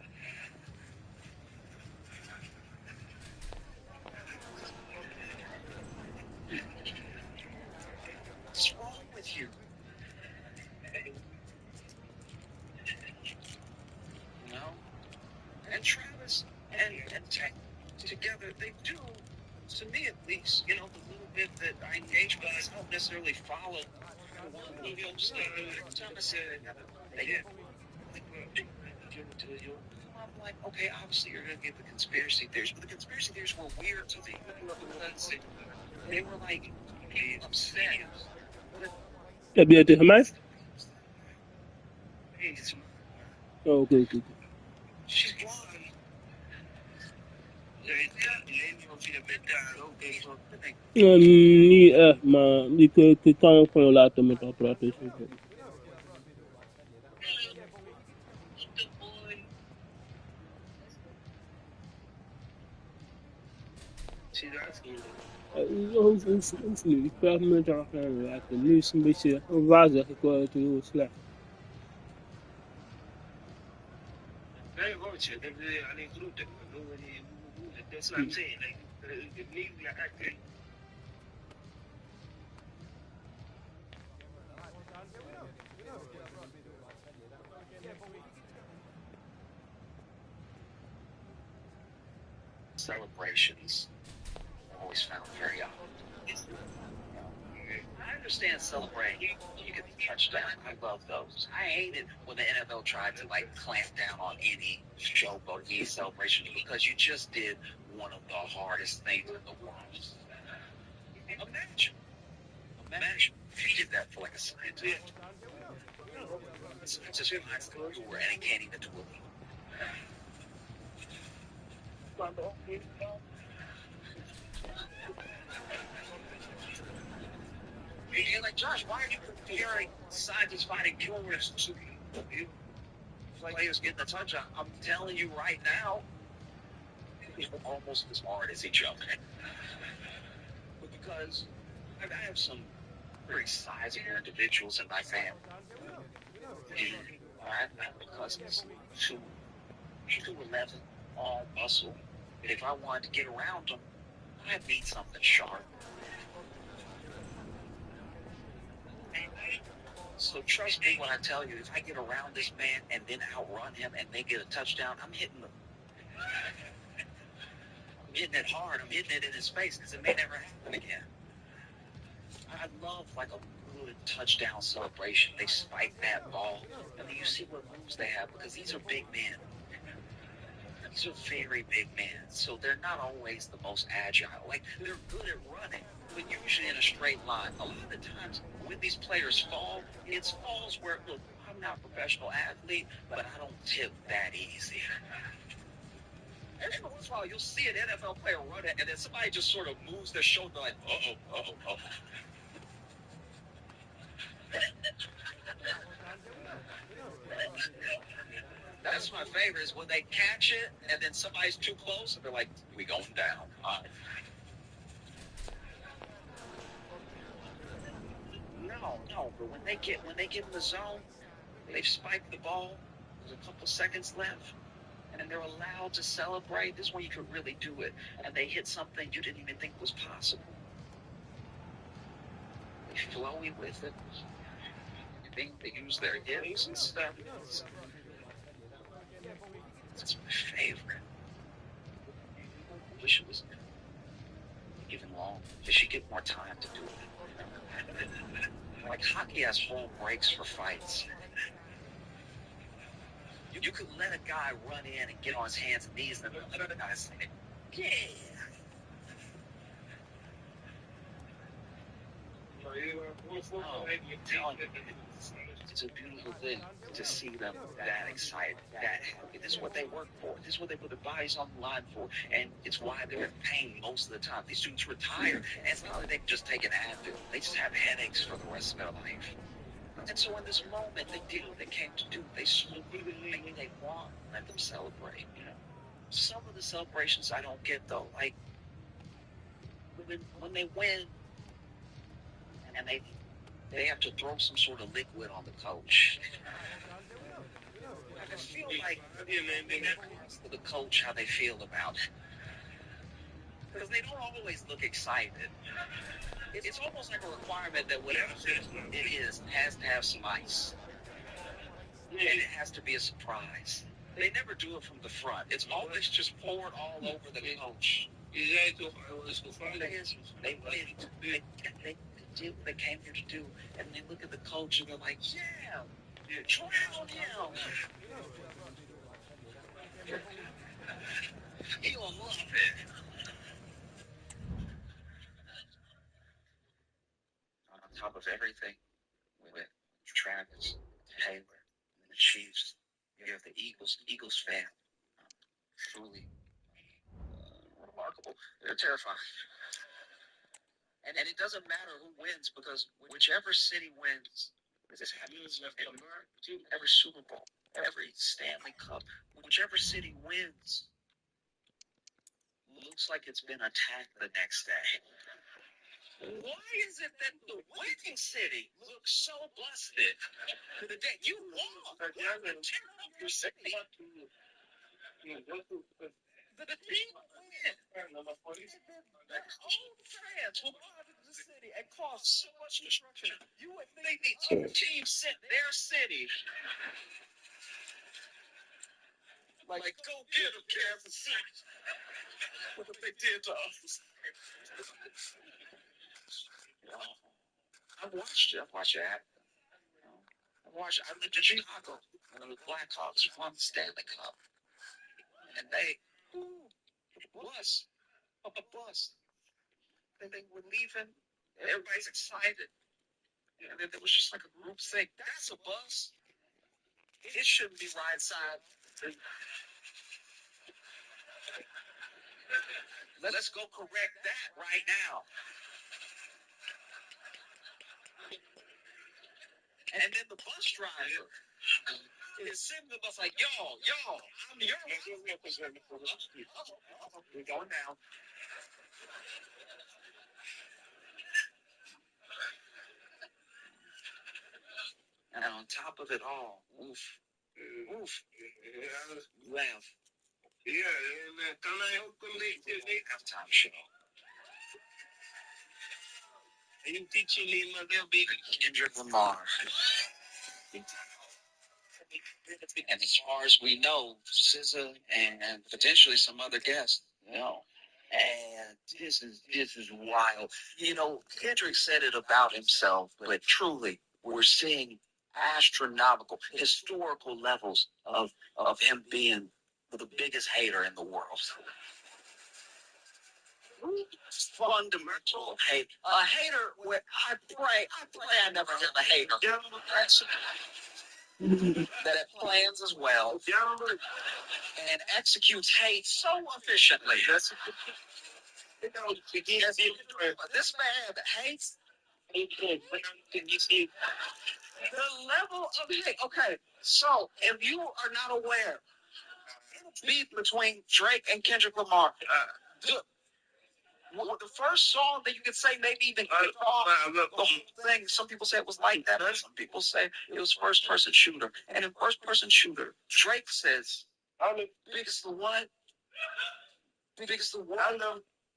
What's wrong with you? You know? And Travis and Tech together, they do, to me at least, you know, the little bit that I engage with, I don't necessarily follow one video stuff. Every time I say they did. I'm like, okay, obviously you're going to get the conspiracy theories, but the conspiracy theories were weird to me because they were like upset. That'd be at the Hamas? Oh, okay. She's blonde. Di kan kon la to meta protection. Hopefully, government are at the news and beetje wazen gekomen to slecht. That's what I'm saying. Like, the media acting. Celebrations I've always found very odd. I understand celebrating. You get the touchdown. I love those. I hate it when the NFL tried to like clamp down on any joke or any celebration because you just did one of the hardest things in the world. Imagine if you did that for like a scientist. It's just reminds me of where and he can't even do it. You're like, Josh, why are you comparing scientists finding cures to players getting the touchdown? I'm telling you right now, it's almost as hard as each other. because I have some pretty sizable individuals in my family. And I have cousins, 2'11", all muscle. If I wanted to get around them, I'd need something sharp. So trust me when I tell you, if I get around this man and then outrun him and they get a touchdown, I'm hitting them. I'm hitting it hard. I'm hitting it in his face because it may never happen again. I love like a good touchdown celebration. They spike that ball. I mean, you see what moves they have because these are big men. These are very big men, so they're not always the most agile. Like, they're good at running, but usually in a straight line. A lot of the times when these players fall, it's falls where, look, I'm not a professional athlete, but I don't tip that easy. Every once in a while, you'll see an NFL player run it, and then somebody just sort of moves their shoulder like, uh-oh, uh-oh, uh-oh. That's my favorite is when they catch it, and then somebody's too close, and they're like, we going down. No, but when they get in the zone, they've spiked the ball. There's a couple seconds left, and they're allowed to celebrate. This is when you could really do it, and they hit something you didn't even think was possible. They flowy with it. They use their hips and stuff. It's my favorite. I wish it was even longer. They should get more time to do it. Like hockey has whole breaks for fights. You could let a guy run in and get on his hands and knees, and the other guy say, "Yeah." Oh, I'm telling you, it's a beautiful thing to see them that excited, that happy. This is what they work for. This is what they put their bodies on the line for, and it's why they're in pain most of the time. These students retire, and it's not like they can just take an Advil. They just have headaches for the rest of their life. And so in this moment, they did what they came to do. They swooped. Maybe they won. Let them celebrate. Some of the celebrations I don't get though, like when they win and they have to throw some sort of liquid on the coach. I feel like they never ask the coach how they feel about it because they don't always look excited. It's almost like a requirement that whatever it is has to have some ice. And it has to be a surprise. They never do it from the front. It's always just poured all over the coach. They win. They did what they came here to do. And they look at the coach and they're like, yeah, drown him. He'll love it. On top of everything, with Travis, Taylor, and the Chiefs, you have the Eagles fan. Truly remarkable. They're terrifying. And it doesn't matter who wins because whichever city wins, this happens every Super Bowl, every Stanley Cup, whichever city wins, looks like it's been attacked the next day. Why is it that the winning city looks so busted? The day you won, tear up your city. The team win. Their own fans will go out into the city and cause so much destruction. You would think the other team sent their city. Like go get them, Kansas City. What they did to us. I've watched it. I lived in Chicago when the Blackhawks won the Stanley Cup. And they, a bus. And they were leaving. Everybody's excited. And then there was just like a group saying, that's a bus. It shouldn't be right side. Let's go correct that right now. And then the bus driver is sitting the bus like, y'all, I'm your We're going down. top of it all, oof, oof, Yeah, laugh. and can I help them? They Halftime show. you teaching him they'll be Kendrick Lamar. And as far as we know, SZA and potentially some other guests. No. And this is wild. You know, Kendrick said it about himself, but truly, we're seeing astronomical, historical levels of him being the biggest hater in the world. Fundamental hate. A hater where I pray I never had a hater. That plans as well and executes hate so efficiently. This man hates the level of hate. Okay, so if you are not aware, beef between Drake and Kendrick Lamar. The first song that you could say maybe even kicked off the whole thing. Some people say it was like that. Some people say it was first person shooter. And in first person shooter, Drake says, biggest the what? Biggest the what?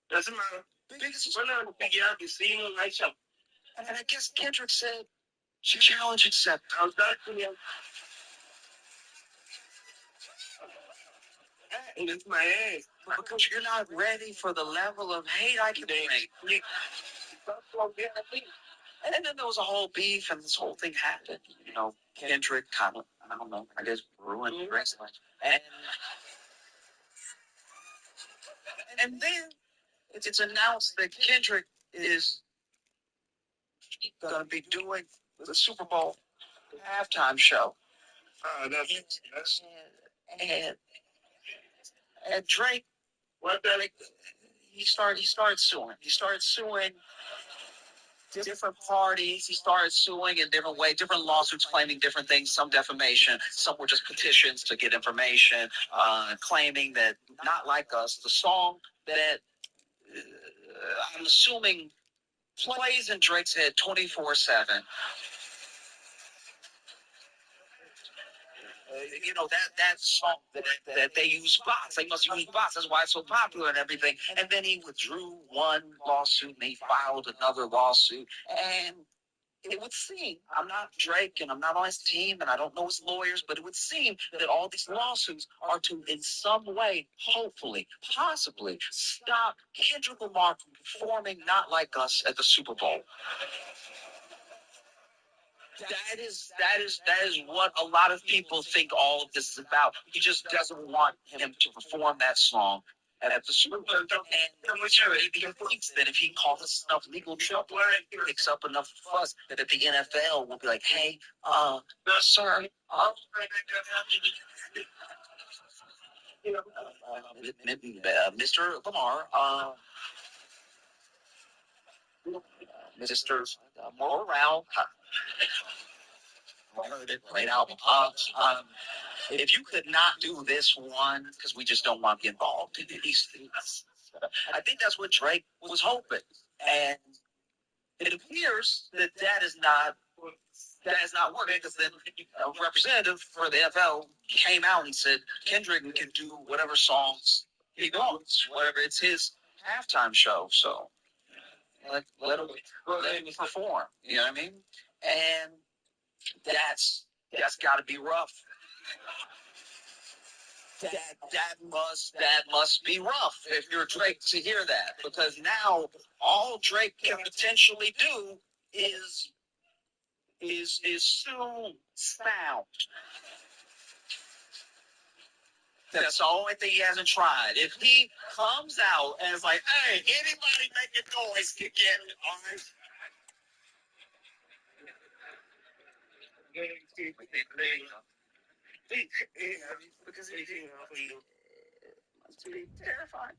doesn't matter. Biggest We're not figure out the scene like something. and I guess Kendrick said, challenge accepted. How's that for you? And it's my ass. Because you're not ready for the level of hate I can bring. And then there was a whole beef, and this whole thing happened. You know, Kendrick kind of, I don't know, I guess ruined wrestling. And then it's announced that Kendrick is going to be doing the Super Bowl halftime show. And Drake, he started suing. He started suing different parties. He started suing in different ways, different lawsuits claiming different things. Some defamation, some were just petitions to get information, claiming that Not Like Us, the song that I'm assuming plays in Drake's head 24/7. You know, that song that they use bots. They must use bots. That's why it's so popular and everything. And then he withdrew one lawsuit and he filed another lawsuit. And it would seem, I'm not Drake and I'm not on his team and I don't know his lawyers, but it would seem that all these lawsuits are to, in some way, hopefully, possibly, stop Kendrick Lamar from performing Not Like Us at the Super Bowl. That is what a lot of people think all of this is about. He just doesn't want him to perform that song at the Super Bowl. And maybe he thinks that if he causes enough legal trouble, picks up enough fuss, that the NFL will be like, hey, sir, Mr. Lamar, Mr. Morale, I heard it right out. If you could not do this one, because we just don't want to be involved in these things. I think that's what Drake was hoping. And it appears that is not working, because then a representative for the NFL came out and said Kendrick can do whatever songs he wants, whatever, it's his halftime show. So let him perform. You know what I mean? And that's got to be rough. That must be rough if you're Drake to hear that, because now all Drake can potentially do is sue sound. That's the only thing he hasn't tried. If he comes out and is like, hey, anybody make a noise can get it, all right? Because it's terrifying.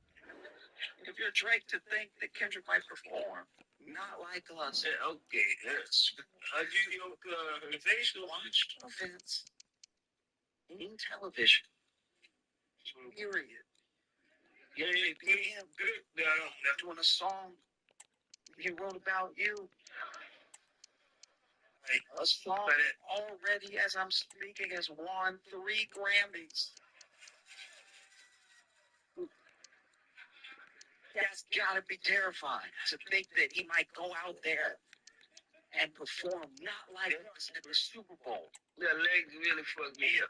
If you're Drake to think that Kendrick might perform Not Like Us, okay, yes. Watch events in television. Period. Yeah, good. Doing a song he wrote about you. Us already, as I'm speaking, has won 3 Grammys. That's gotta be terrifying to think that he might go out there and perform not like us at the Super Bowl. That leg really fucked me up.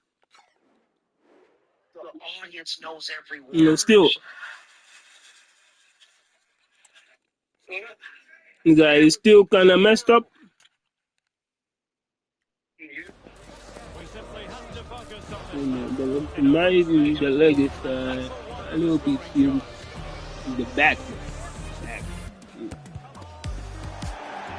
The audience knows every word. You know, still, you guys, it's still kind of messed up. We simply have to focus on You know, this. the leg is a little bit in the back.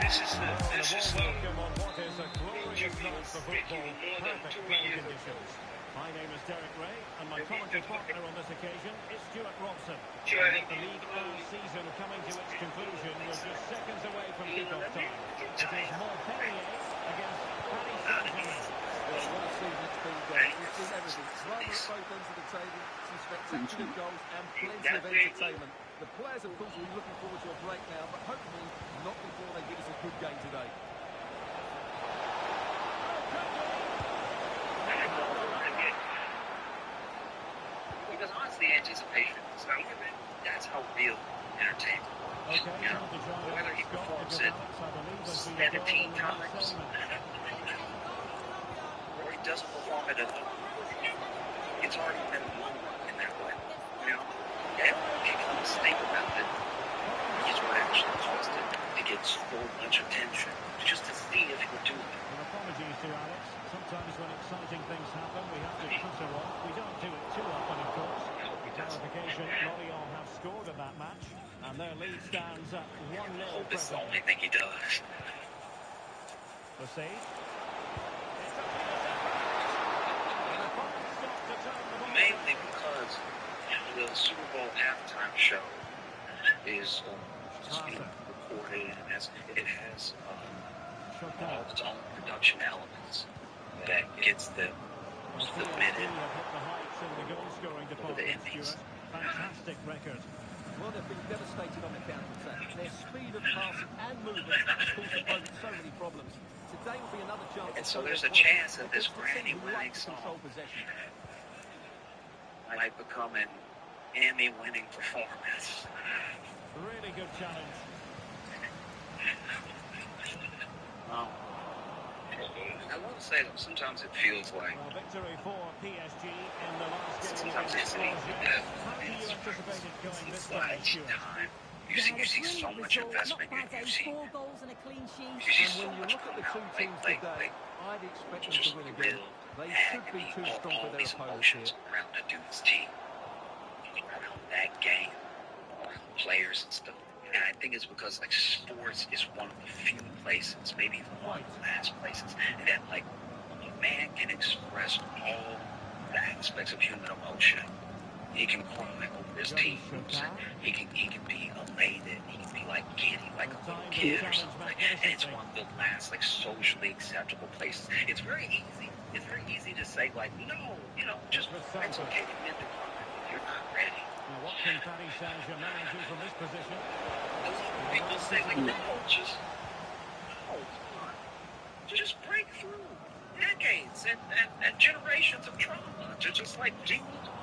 This is Welcome on what is a glorious night for football. more than Perfect 2 playing years. conditions. My name is Derek Ray, and my commentary partner on this occasion is Stuart Robson. Sure. With the League One season coming to its conclusion, we're just seconds away from kickoff time. It is Montpellier against Paris Saint-Germain. Well, what a season it's been, Derek. We've seen everything. Drama at both ends of the table, some spectacular goals and plenty of entertainment. The players, of course, will be looking forward to a break now, but hopefully not before they give us a good game today. Because honestly, anticipation is that's how real entertainment. Okay, You know, whether he performs it 17 times or he doesn't perform it at all, it's already been won in that way. You know, making a mistake about it is what actually caused it to get so much attention, just to see if he would do it. Well, apologies to Alex. Sometimes when exciting things happen, we have to cut her off. We don't do it too often, of course. Clarification, Lorient have scored in that match, and their lead stands at 1-0 This is the presently. only thing he does. The save. Mainly because the Super Bowl halftime show is recorded and it has all its own production elements that gets them submitted for the Indies. Fantastic record. Well, they've been devastated on the counter-attack. Their speed of passing and movement has caused opponents so many problems. Today will be another chance. And so there's a chance that this Granny winning song might become an Emmy-winning performance. Really good challenge. I want to say that sometimes it feels like Well, victory for PSG in the last game. sometimes it's How do you anticipate it going this time, Stuart? time. You see so much investment. You see 4 goals and a clean sheet. And when you look at the two teams today, I'd expect them to win again. They should be too strong for their opponents here. Around the dude's team, around that game, around players and stuff. And I think it's because like sports is one of the few places, maybe even one of the last places, that like a man can express all the aspects of human emotion. He can cry over his team. He can be elated. He can be like giddy, like a little kid or something. And it's one of the last like socially acceptable places. It's very easy. It's very easy to say like, no, just it's okay to admit the crime if you're not ready. Now, what can Paris Saint-Germain do from this position? People say like, no, just break through decades and generations of trauma to just like do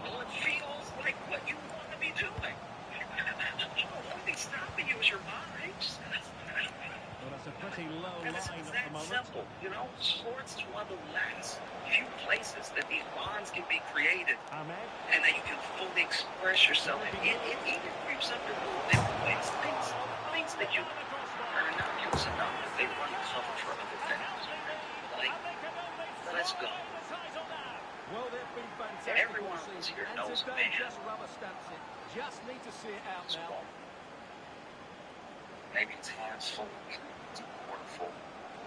what feels like what you want to be doing. The only thing stopping you is your mind. Well, that's a pretty low line It's at the that moment. simple. Sports is one of the last few places that these bonds can be created Ahmed. and that you can fully express yourself. And it even creeps up in little different ways. Things that you are not using up. They run cover for other things. Like, let's go. Well, they've been fantastic. Everyone all who's season, here and knows, today man. just rubber stamps it. Just need to see it out now. Maybe it's hands full, it's full,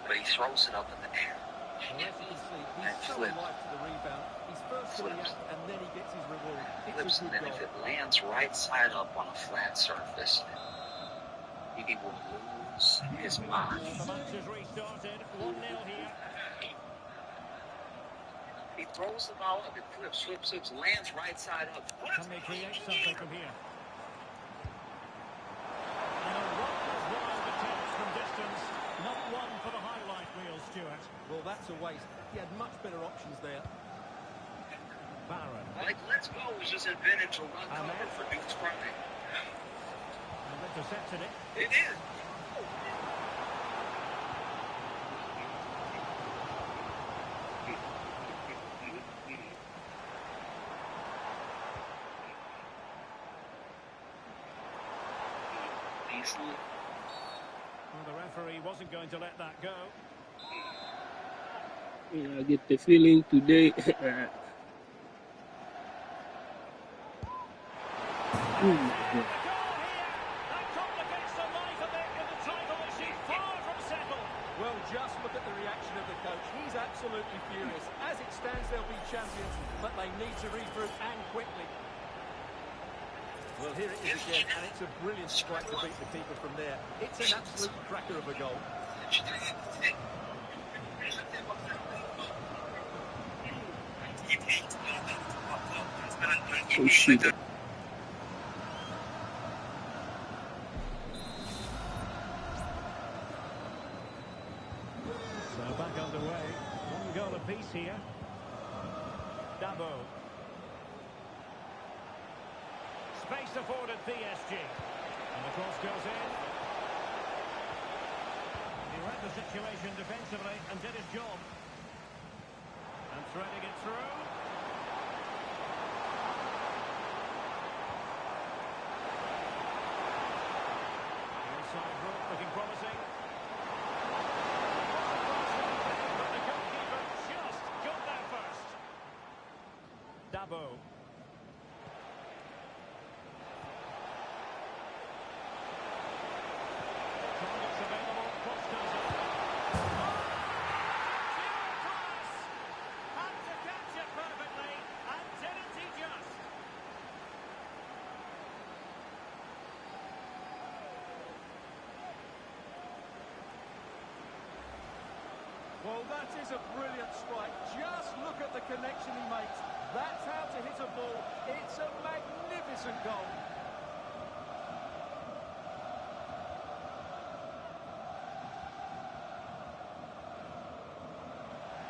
but he throws it up in the air. Well, as you can see, And he's so flips. alive to the rebound. He's first to react, and then he gets his reward. It's Flips, a and good then if goal. it lands right side up on a flat surface, he will lose his mind. The match is restarted. 1-0 here. He throws the ball up, it flips, lands right side up. Can they create something from here? And a wild attempt from distance. Not one for the highlight reel, Stuart. a waste. He had much better options there. Barron. Like, let's go was just invented to run cover for dudes crying. And intercepted it. It is. Well, the referee wasn't going to let that go. Yeah, I get the feeling today. The goal here. That complicates the life a bit in the title issue. Far from settled. Well, just look at the reaction of the coach. He's absolutely furious. As it stands, they'll be champions, but they need to read through and quickly. Well, here it is again, and it's a brilliant strike to beat the keeper from there. It's an absolute cracker of a goal. Oh, shit. So back underway. One goal apiece here. Dabo. Space afforded PSG. And the cross goes in. He read the situation defensively and did his job. And threading it through. Inside route looking promising. But the goalkeeper just got there first. Dabo. Targets available. Cross goes in. Pure class! Had to catch it perfectly, and didn't he just? Well, that is a brilliant strike. Just look at the connection he makes. That's how to hit a ball. It's a magnificent goal.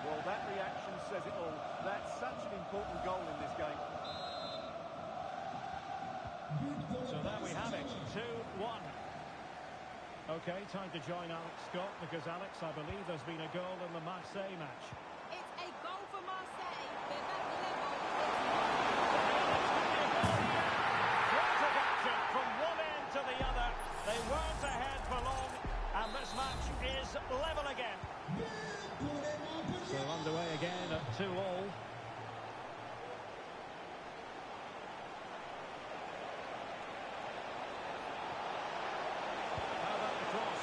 Well, that reaction says it all. That's such an important goal in this game. So there we have it, 2-1. Okay, time to join Alex Scott, because Alex, I believe there's been a goal in the Marseille match. It's a goal for Marseille. They're at the level. Terrific action from one end to the other. They weren't ahead for long, and this match is level again. So underway again at 2-2. How about the cross?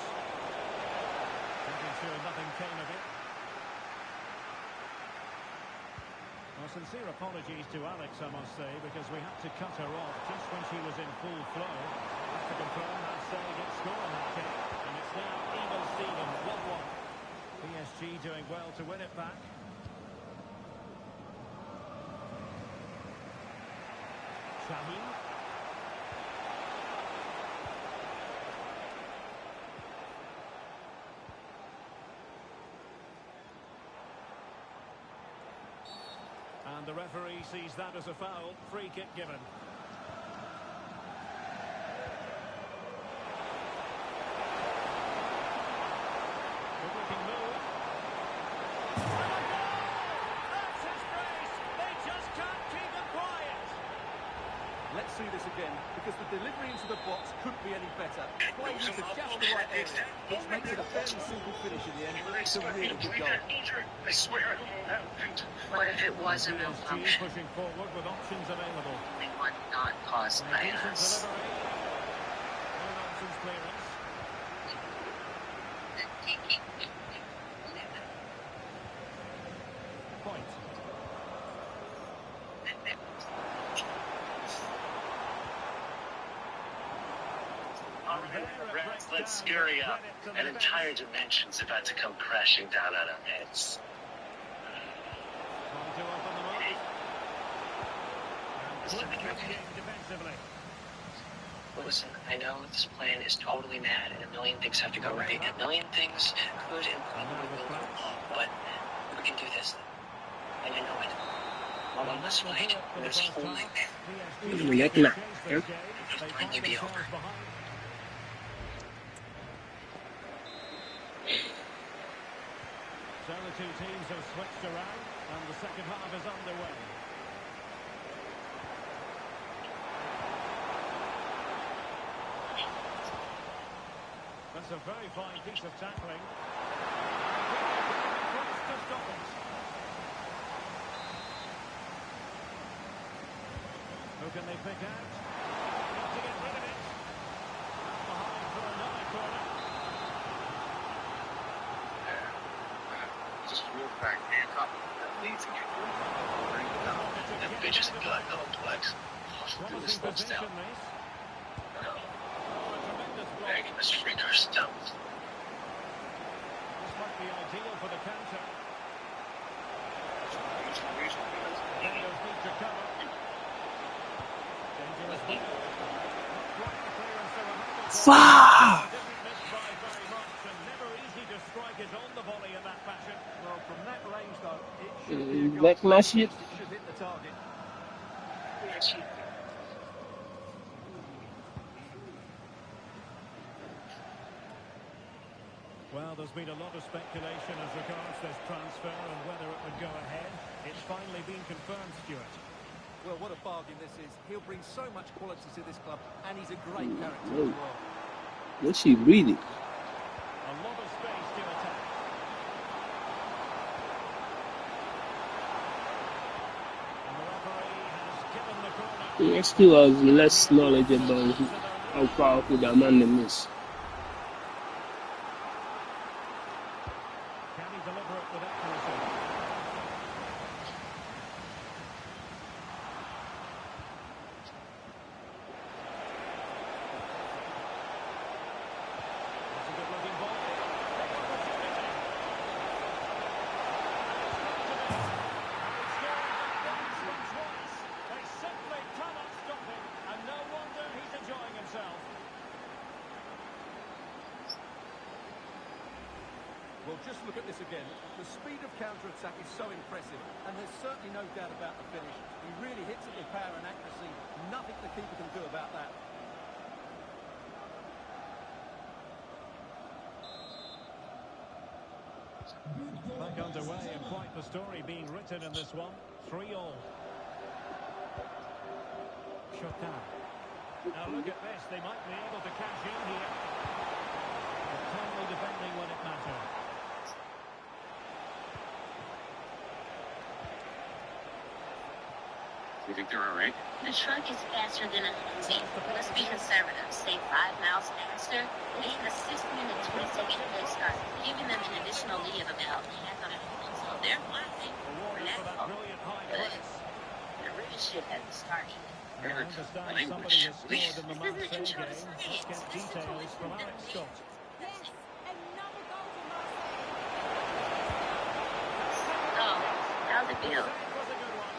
Making sure nothing came of it. Well, sincere apologies to Alex, I must say, because we had to cut her off just when she was in full flow. Have to confirm Marseille gets score in that game, and it's now even Steven, 1-1. PSG doing well to win it back. Shaheen. And the referee sees that as a foul. Free kick given. Good looking move. That's his brace. They just can't keep him quiet. Let's see this again, because the delivery into the box couldn't be any better. Played into just the right area, which makes it a fairly simple finish in the end. It's a really good goal. I swear I don't have it. What if it was a PSG malfunction? pushing forward with options available. Only one not caused And a by decent us. delivery. No nonsense clearance. Point. Let's scurry up. An entire dimension's about to come crashing down on our heads. Trying to open them up. And clinching defensively. Listen, I know this plan is totally mad and a million things have to go right. A million things could and probably will go wrong, but We can do this. And I know it. One less fight, and this whole nightmare Nhắc nặng. will finally be over. So the two teams have switched around, and the second half is underway. That's a very fine piece of tackling. Close to stop it. Who can they pick out? Got to get rid of it. Behind for another corner. Just real back, hands up. That leads to get That bitch is got no flex. Do this Promising slopes position, down. this. No. Oh, a tremendous block. Making us freak our stomachs. This might be ideal for the counter. Defenders need to cover. Dangerous ball. Quite the clearance to Ronaldo. Fuck! Didn't miss by very much, and never easy to strike it on the volley in that fashion. Well, from that range, though, it should be a goal. Black my shit. It should hit the target. Well, there's been a lot of speculation as regards this transfer and whether it would go ahead. It's finally been confirmed, Stuart. Well, what a bargain this is. He'll bring so much quality to this club, and he's a great character as well. What's she reading? A lot of space to attack. And the referee has given the corner. I still have less knowledge about how powerful that man is. Can he deliver it with accuracy? That's a good-looking ball. Opportunity. They simply cannot stop him, and no wonder he's enjoying himself. Well, just look at this again. The speed of counter-attack is so impressive, and there's certainly no doubt about the finish. He really hits it with power and accuracy. Nothing the keeper can do about that. Back underway, and quite the story being written in this one. 3-all. Shota. Now look at this. They might be able to cash in here. But calmly defending when it matters. You think they're alright? The truck is faster than a Humvee. Let's be conservative. Say 5 miles faster. Gain a 6-minute 20-second head start, giving them an additional lead of about half of a minute. So they're flying for that For that ball. brilliant high But press. the real shit hasn't started. I understand somebody has scored in the Marseille game. Let's get details from Alex Scott. Yes, another goal for Marseille. So, how's it feel? That was a good one.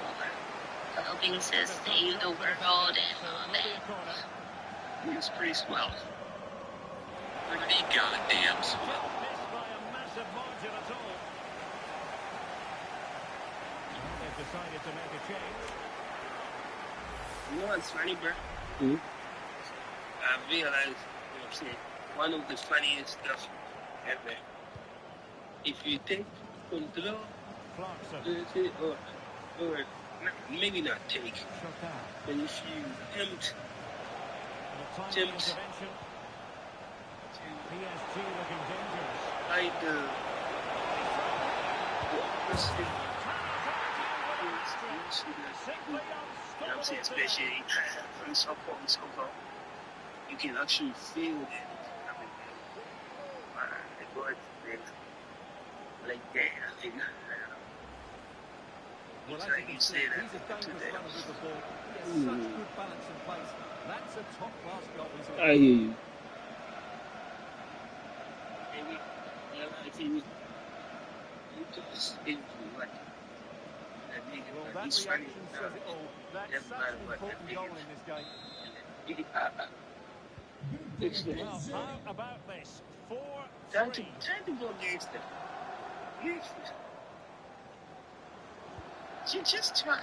Hoping to save the world and all that. It's pretty swell. Pretty goddamn swell. Missed by a massive margin at all. Well, they've decided to make a change. You know what's funny, bro? I realized, you know what I'm saying, one of the funniest stuff ever. If you take control, Clarkson. or maybe not take, Shota. but if you attempt And a timely Tim's. intervention. to PSG looking dangerous. hide the Simply you know what I'm saying, unstoppable. especially from so-called, you can actually feel that. I mean, the words like that, I think. Well, as So you can you see, say that he's a to dangerous them. runner with the ball. He has such good balance and pace. That's a top-class goal. He's I hear you. Maybe, you know, I think you just into like that nigga, Well, like, that he's funny. reaction says it all. That's Doesn't such matter an what that important goal nigga in this game. is. Well, how about this? Trying 4-3. to go against them. Yes. Just try.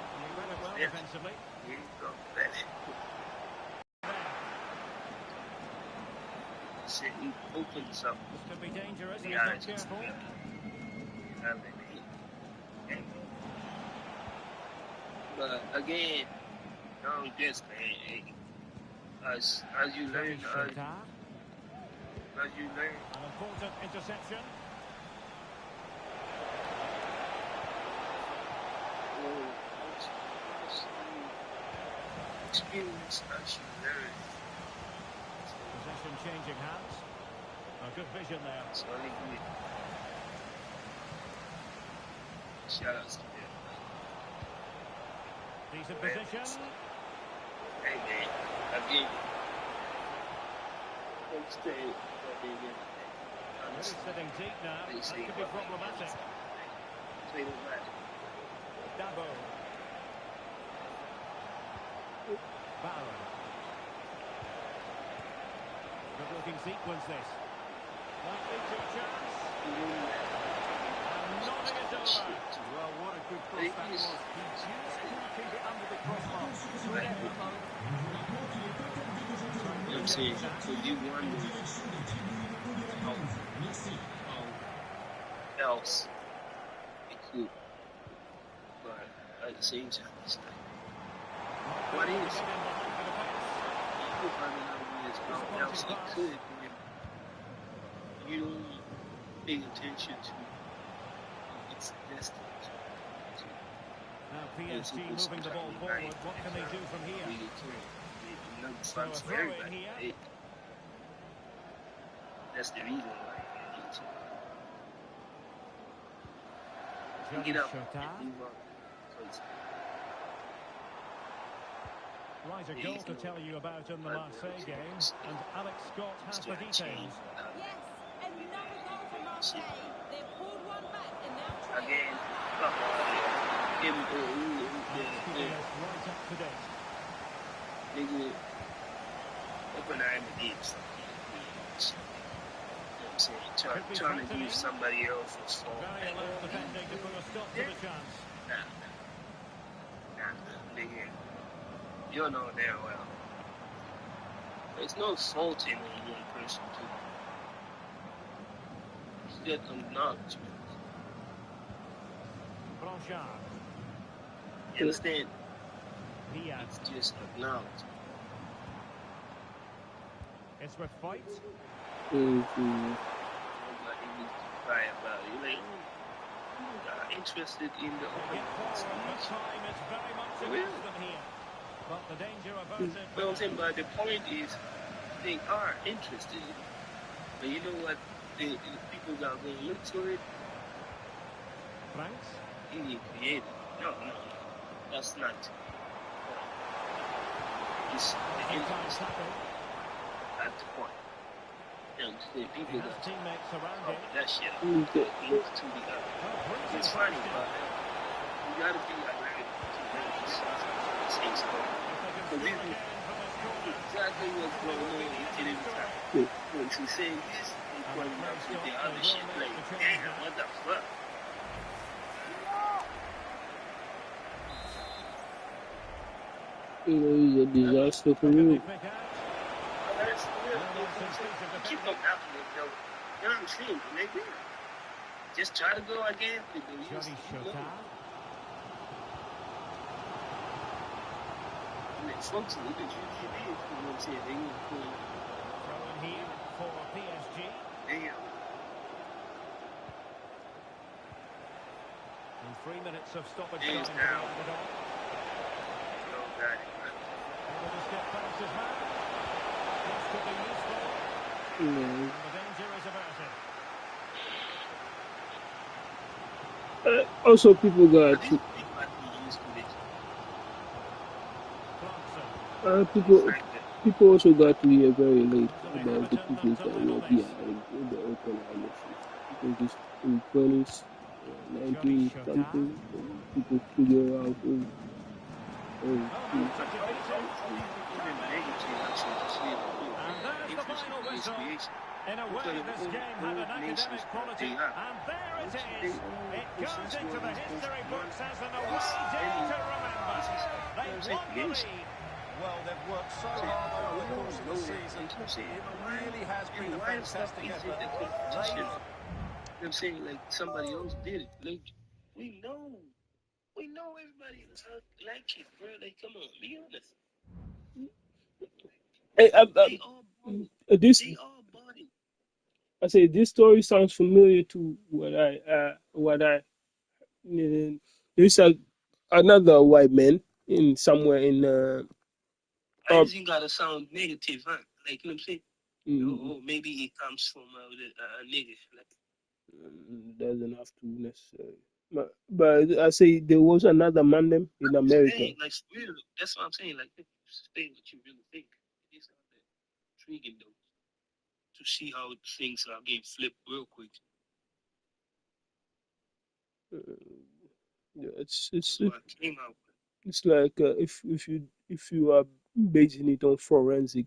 He read it well Yeah. defensively. Here you go. That's it. He opens up. This could be dangerous if he's Yeah, not it's careful. But again, no regrets, man. Hey, as you learn, Shota. as you learn, An important interception. experience as you learn. Possession changing hands. A good vision there. It's only good. Shout outs to them. Decent position. Hey man, again, don't stay. Really sitting deep now. That could be problematic. Dabo. Barron. Good looking sequence this. Likely to a chance. And nodding it over. Well, what a good cross that was. He just couldn't keep it under the crossbar. Good effort, though. You know what I'm saying? So you wonder how else it could. But at the same time, it's like, what is? You find out how else it could when you don't pay attention to its destiny. Now PSG moving the ball forward. What can they do from here? So a throw in here. That's the reason why you need to get up and move on. Right, a goal to tell you about in the Marseille game, and Alex Scott has the details. Yes, another goal for Marseille. They've pulled one back and now trying. Again, come on. Keeping us right up to date. Nigga, open eye and did something. You know what I'm saying? Trying to give somebody else a fault. Very alert defending to put a stop to the chance. Nah, nigga. You know damn well. There's no fault in any one person too. It's just acknowledgement. Blanchard. You understand? Diaz. It's just acknowledgement. It's with fight. Nobody needs to cry about it. Like, you're not interested in the Get forward, but time is very much against them here. But the danger averted. You know what I'm saying? But the point is, they are interested. But you know what? The people that are going to look for it, Franks. you need creative. No. That's not. It's the interest at the point. You know, the people that Teammates around him. that shit look to the other. It's funny, but you got to be alert to things. Because exactly what's going on in the time. When she saying this, they pointing out to the other shit. Like, damn, what the fuck? You know, he's a disaster for you. That's real. Keep them happening, though. You know what I'm saying, nigga? Just try to go again. Johnny Shota. Folks, look at you, you know what I'm saying? They need to Throw in here for PSG. damn. And 3 minutes of stoppage Hands time. down. Rounded off. No, got it. Able to step past his man. This could be useful. You know, And the danger is averted. also, people got These people have to be used to it. Clarkson. people also got to hear very late about the people that were behind in the open IFC. People just in 20s, 19 something, people figure out And there's the final whistle. In a Look way, at this the game had an nations academic that quality, they are. and there it They is. all It goes possess into what the is most history one. books as an This away day any to remember. this is They won the creation. league. Well, they've worked so See, hard over we the don't course of the know that. season. You know what I'm saying? It But why really has been and a why the fuck fantastic is it effort. the competition? They You know what I'm saying? Like somebody else did it. Like we know. We know everybody like it, bro. Like come on, be honest. Hey, They all bought it. this They all bought it. I say this story sounds familiar to what I there's another white man in somewhere in I um just gotta sound negative, huh? Like you know what I'm saying? mm, Maybe it comes from a nigga. Like doesn't have to necessarily. But I say there was another man them in America. saying, like real. That's what I'm saying. Like say what you really think. It is not that intriguing though to see how things are getting flipped real quick. Uh, yeah, Was what came out. it's like if you are basing it on forensic,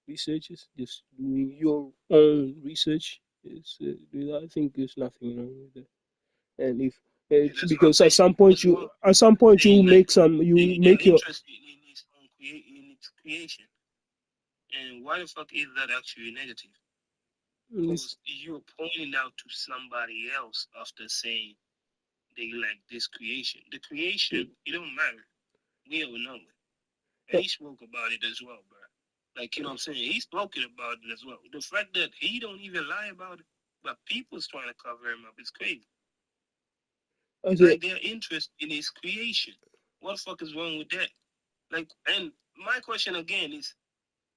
researches, just doing your own research. I think there's nothing wrong with that. And if Yeah, it's that's what I'm because saying. What's wrong? at some point Saying like you they're make your interested in its own in its creation. And why the fuck is that actually negative? it's, Because you're pointing out to somebody else after saying they like this creation. The creation, it don't matter. We all know it. And he spoke about it as well, bro. Like, you know what I'm saying? He spoke about it as well. The fact that he don't even lie about it, but people's trying to cover him up is crazy. I said, Like, their interest in his creation. What the fuck is wrong with that? Like, and my question again is,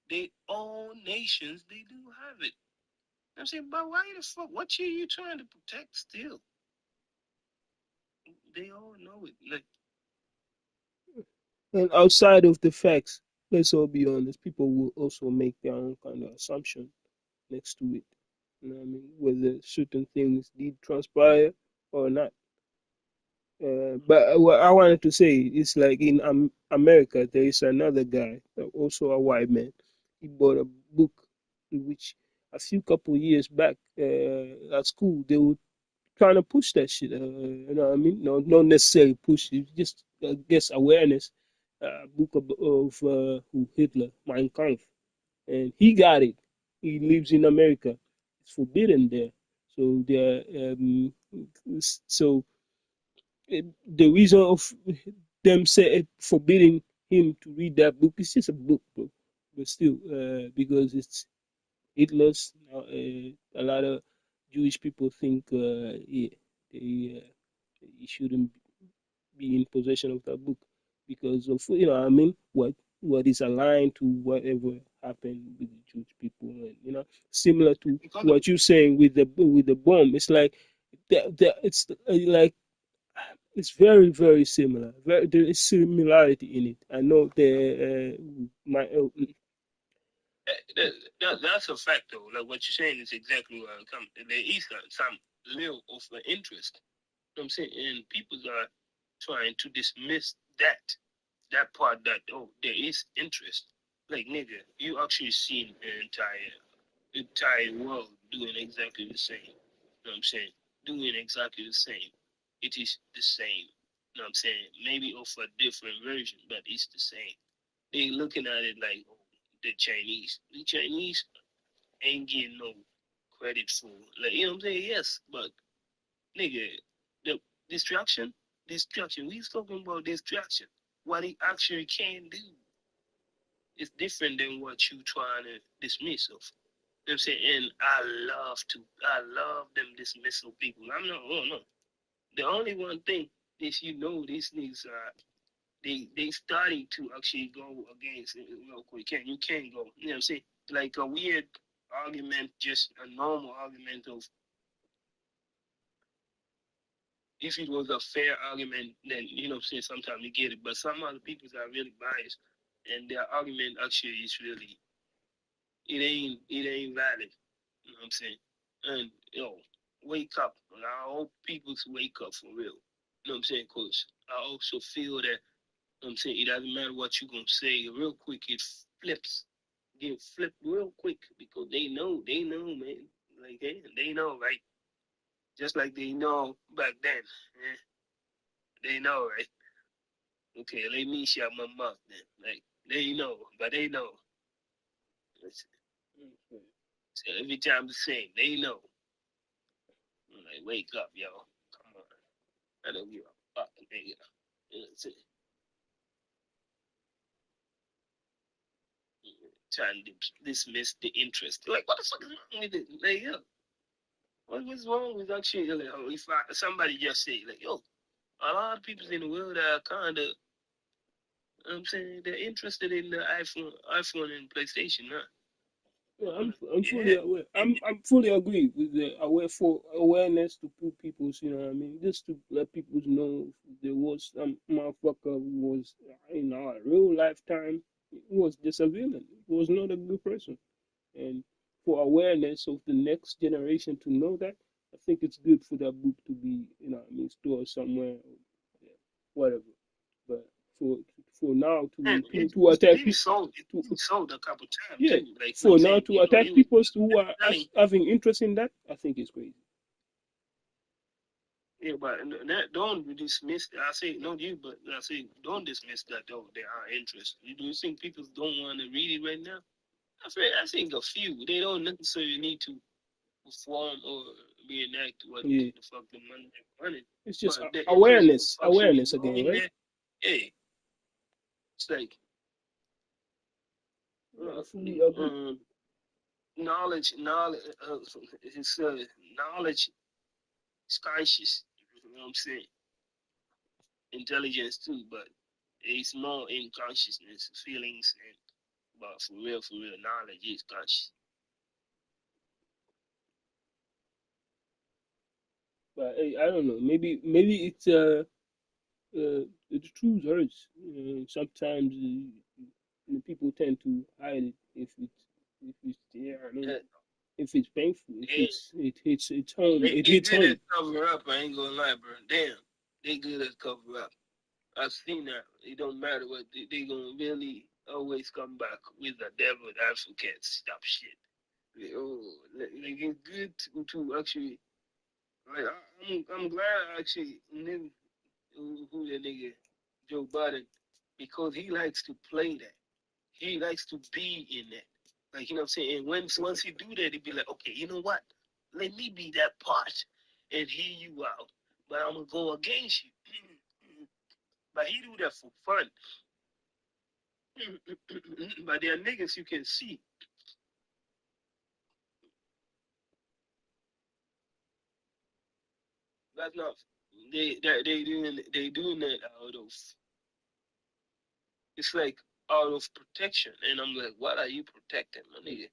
they all nations, they do have it. I'm saying, but why the fuck? What are you trying to protect still? They all know it. Like, and outside of the facts, let's all be honest, people will also make their own kind of assumption next to it. You know what I mean? Whether certain things did transpire or not. But what I wanted to say is like in America, there is another guy, also a white man. He bought a book in which a few couple years back at school, they were trying to push that shit. You know what I mean? No, not necessarily push it, just I guess awareness. Book of who Hitler, Mein Kampf, and he got it. He lives in America. It's forbidden there. So there, so the reason of them say forbidding him to read that book is just a book, bro. But still, because it's Hitler's, a lot of Jewish people think yeah, he shouldn't be in possession of that book because of I mean what is aligned to whatever happened with the Jewish people, and similar to what you're saying with the bomb. It's like it's like it's very, very similar. There is similarity in it. I know that's a fact, though. Like, what you're saying is exactly where it comes. There is some little of an interest. You know what I'm saying? And people are trying to dismiss that part that, there is interest. Like, nigga, you actually seen the entire world doing exactly the same. You know what I'm saying? Doing exactly the same. It is the same. You know what I'm saying? Maybe of a different version, but it's the same. They looking at it like, the Chinese. The Chinese ain't getting no credit for, like, you know what I'm saying? Yes, but nigga, the distraction. We talking about distraction. What it actually can do is different than what you trying to dismiss of. You know what I'm saying? And I love them dismissal people. I'm not, oh no. The only one thing is, these niggas are, they starting to actually go against it real quick. You can't go. You know what I'm saying? Like a weird argument, just a normal argument of, if it was a fair argument, then what I'm saying, sometimes you get it. But some other people are really biased, and their argument actually is really, it ain't valid. You know what I'm saying? And wake up. And I hope people wake up for real. You know what I'm saying? Cause I also feel that, you know what I'm saying, it doesn't matter what you're gonna say. Real quick, it flips. get flipped real quick because they know, man. Like they know, right? Just like they know back then. eh, They know, right? Okay, let me shut my mouth then. Like they know, but they know. Listen, so every time the same, they know. I'm like, wake up, yo. Come on. I don't give a fuck, nigga. You know, so, trying to dismiss the interest. Like, what the fuck is wrong with it? Like, yo, what's wrong with actually, like, if somebody just say, like, yo, a lot of people in the world are kind of, I'm saying, they're interested in the iPhone and PlayStation, huh? Yeah, I'm like, I'm fully yeah. aware. I'm fully agree with the aware for awareness to put people's, you know what I mean, just to let people know there was some motherfucker who was in our real lifetime. He was just a villain. He was not a good person. And for awareness of the next generation to know that, I think it's good for that book to be, you know what I mean, stored somewhere, yeah, whatever. But for for now And to it's attack been people. sold. It's been sold a couple times Yeah, too. Like, you know what for I'm now saying? to attack It was people who are selling. having interest in that, I think it's crazy. Yeah, but that, don't dismiss. I say not you, but I say don't dismiss that though. There are interests. You do think people don't want to read it right now? I think a few. They don't necessarily need to perform or reenact what Yeah, the fuck the money they're running. it's just But the interest of awareness, actually awareness again, knowing right? that, hey, it's like I uh, fully agree. um, knowledge, it's knowledge is conscious. You know what I'm saying? Intelligence too, but it's more in consciousness, feelings, and but for real, knowledge is conscious. But hey, I don't know. Maybe it's the truth hurts. Sometimes people tend to hide it if it's yeah. I mean, Uh, if it's painful, They, it hits it's home. It they hits good home. at cover up. I ain't gonna lie, bro. Damn, they good at cover up. I've seen that. It don't matter what they gonna really always come back with the devil advocate stop shit. Like it's good to actually. Like I'm glad I actually knew who that nigga Joe Biden because he likes to play that. He likes to be in that. Like, you know what I'm saying? And once he do that, he'd be like, okay, you know what? Let me be that part and hear you out. But I'm gonna go against you. But he do that for fun. But there are niggas you can see. That's not they doing that out of it's like out of protection. And I'm like, what are you protecting, my nigga?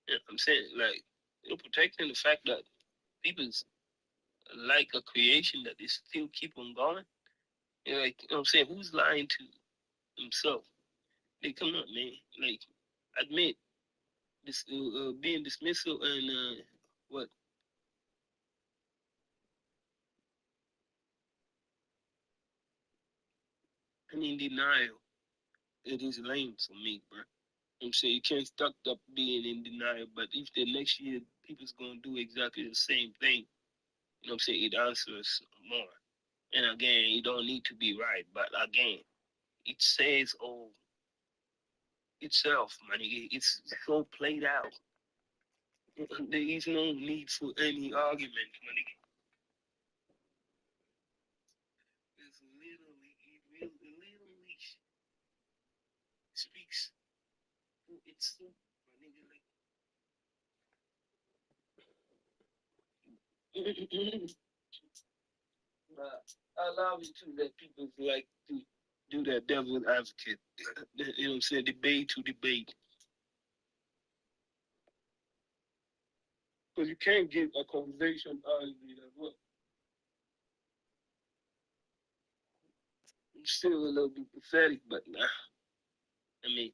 You know what I'm saying? Like, you're protecting the fact that people's like a creation that they still keep on going. You're like, you know what I'm saying? Who's lying to himself? Like, come on, man. Like, admit this being dismissal and what? And in denial. It is lame for me, bro. I'm saying you can't stuck up being in denial, but if the next year people's gonna do exactly the same thing, you know what I'm saying, it answers more. And again, you don't need to be right, but again, it says all itself, man. It's so played out. There is no need for any argument, man. It's literally, it literally speaks for itself, my nigga. Like, I love it too that people like to do that devil advocate. You know what I'm saying? Debate to debate. Because you can't get a conversation out of it as well. I'm still a little bit pathetic, but nah. I mean,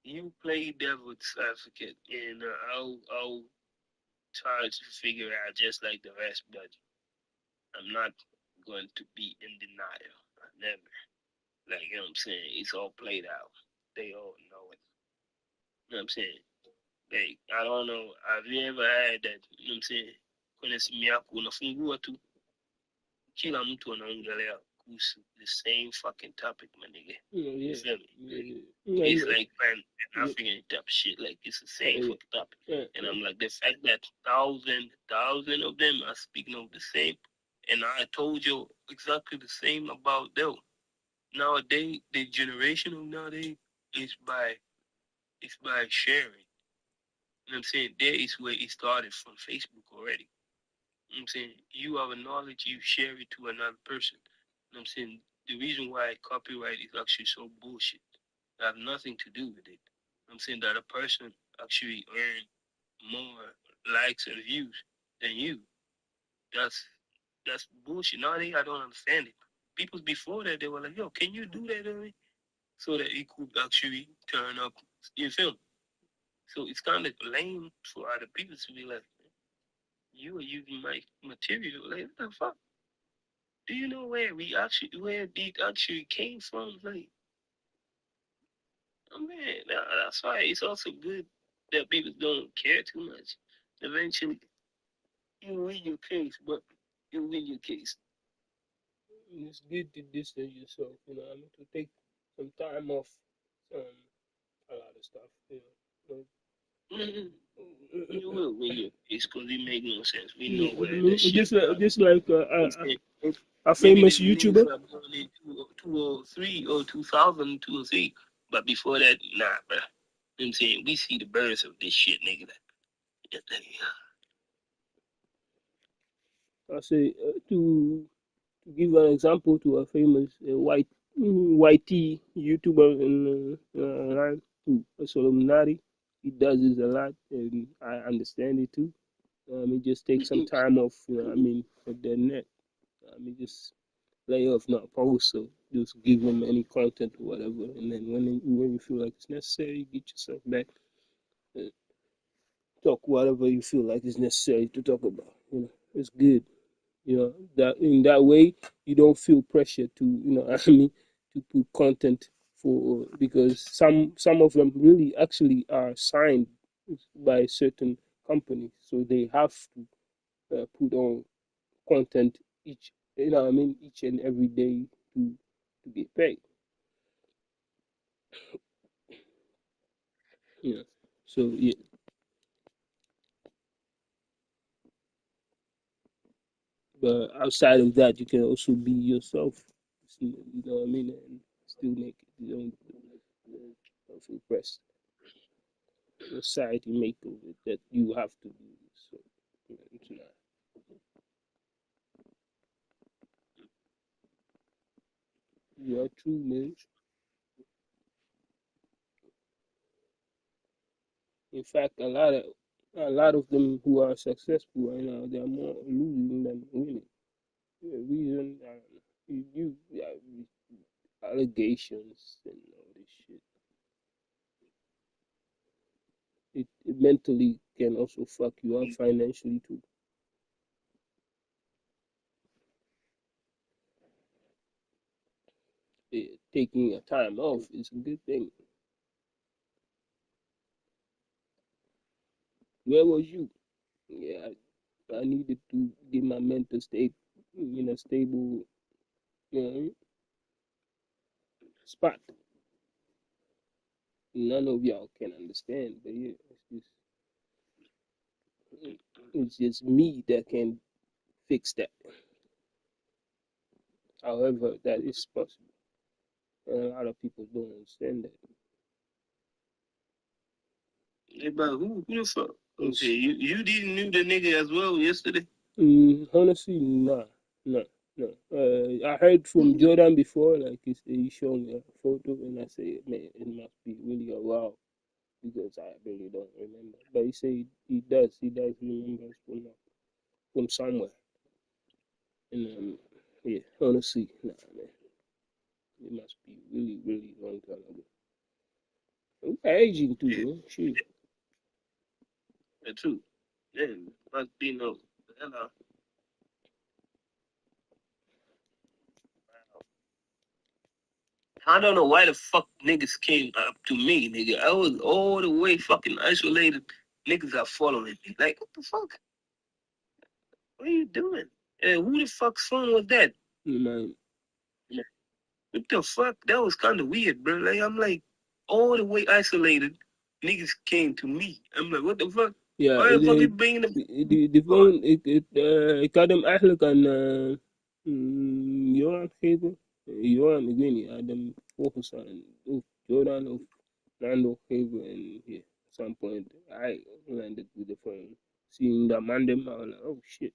you play devil's advocate, and I'll try to figure out just like the rest, but I'm not going to be in denial. Never. Like, you know what I'm saying? It's all played out. They all know it. You know what I'm saying? Like, I don't know. Have you ever had that? You know what I'm saying? Kwenye simu yako unafungua tu kila mtu anaongelea kuhusu the same fucking topic, my nigga. Yeah, You yeah, feel me? yeah, It's yeah, like pan yeah, African type of shit. Like it's the same yeah, fucking topic. yeah, And I'm like, the fact that thousand of them are speaking of the same, and I told you exactly the same about them. Nowadays, the generation of nowadays is by sharing. You know what I'm saying? There is where it started from Facebook already. You know what I'm saying? You have a knowledge, you share it to another person. You know what I'm saying? The reason why copyright is actually so bullshit, it have nothing to do with it. You know what I'm saying that a person actually earn more likes and views than you. That's that's bullshit. Nowadays I don't understand it. People before that they were like, yo, can you do that to me? So that it could actually turn up your film. So it's kind of lame for other people to be like, you are using my material. Like, what the fuck? Do you know where it actually came from? Like, oh man, that's why it's also good that people don't care too much. Eventually, you win your case, but you win your case. it's good to distance yourself, you know. I mean, to take some time off a lot of stuff, you know. Mhm. You will win your case because it make no sense. We know Yeah, where that shit started. just like It's, a maybe famous the millions YouTuber. were born in 2003 or 2000, 203. But before that, nah, bruh. You know what I'm saying? We see the birds of this shit, nigga. I say to give an example to a famous YT YouTuber in line to Solomnari. He does this a lot, and I understand it too. I mean, just take some time off. You know, I mean, at the net. I mean, just lay off, not post. So just give them any content or whatever, and then when you feel like it's necessary, get yourself back. uh, Talk whatever you feel like is necessary to talk about. You know, it's good. You know that in that way you don't feel pressure to I mean to put content for because some of them really actually are signed by certain companies, so they have to put on content each I mean each and every day to get paid. You know, so yeah, but outside of that you can also be yourself. You know what I mean, and still make it. Don't feel pressed. Society make of it that you have to do this. So it's not. You are true, man. In fact, a lot of them who are successful right now, they are more losing than winning. The reason yeah, allegations and all this shit. It mentally can also fuck you up financially too. Taking a time off is a good thing. Where was you? Yeah, I needed to get my mental state in a stable, you know, spot. None of y'all can understand, but yeah, it's just me that can fix that. However, that is possible, and a lot of people don't understand that. Hey, bro, who the fuck? Okay, It's you didn't knew the nigga as well yesterday. honestly, nah, no, no. I heard from Jordan before, like he showed me a photo, and I say, man, it must be really a wow because I really don't remember. But he said he does remember from somewhere. And yeah, honestly, nah, man, it must be really, really long time ago. I'm aging too, Yeah, man. Shit. the two. Then must be no. Hello. I don't know why the fuck niggas came up to me, nigga. I was all the way fucking isolated. Niggas are following me. Like, what the fuck? What are you doing? Who the fuck's phone was that? Man. What the fuck? That was kind of weird, bro. Like, I'm like, all the way isolated. Niggas came to me. I'm like, what the fuck? Ja, Why the fuck you bringing the... die phone, ik had hem eigenlijk aan Johan gegeven. Johan, ik weet niet, hij had hem volgens aan of Jordan of Nando gegeven. En yeah, at some point, I landed with the phone. Seeing that man them, I was like, oh shit.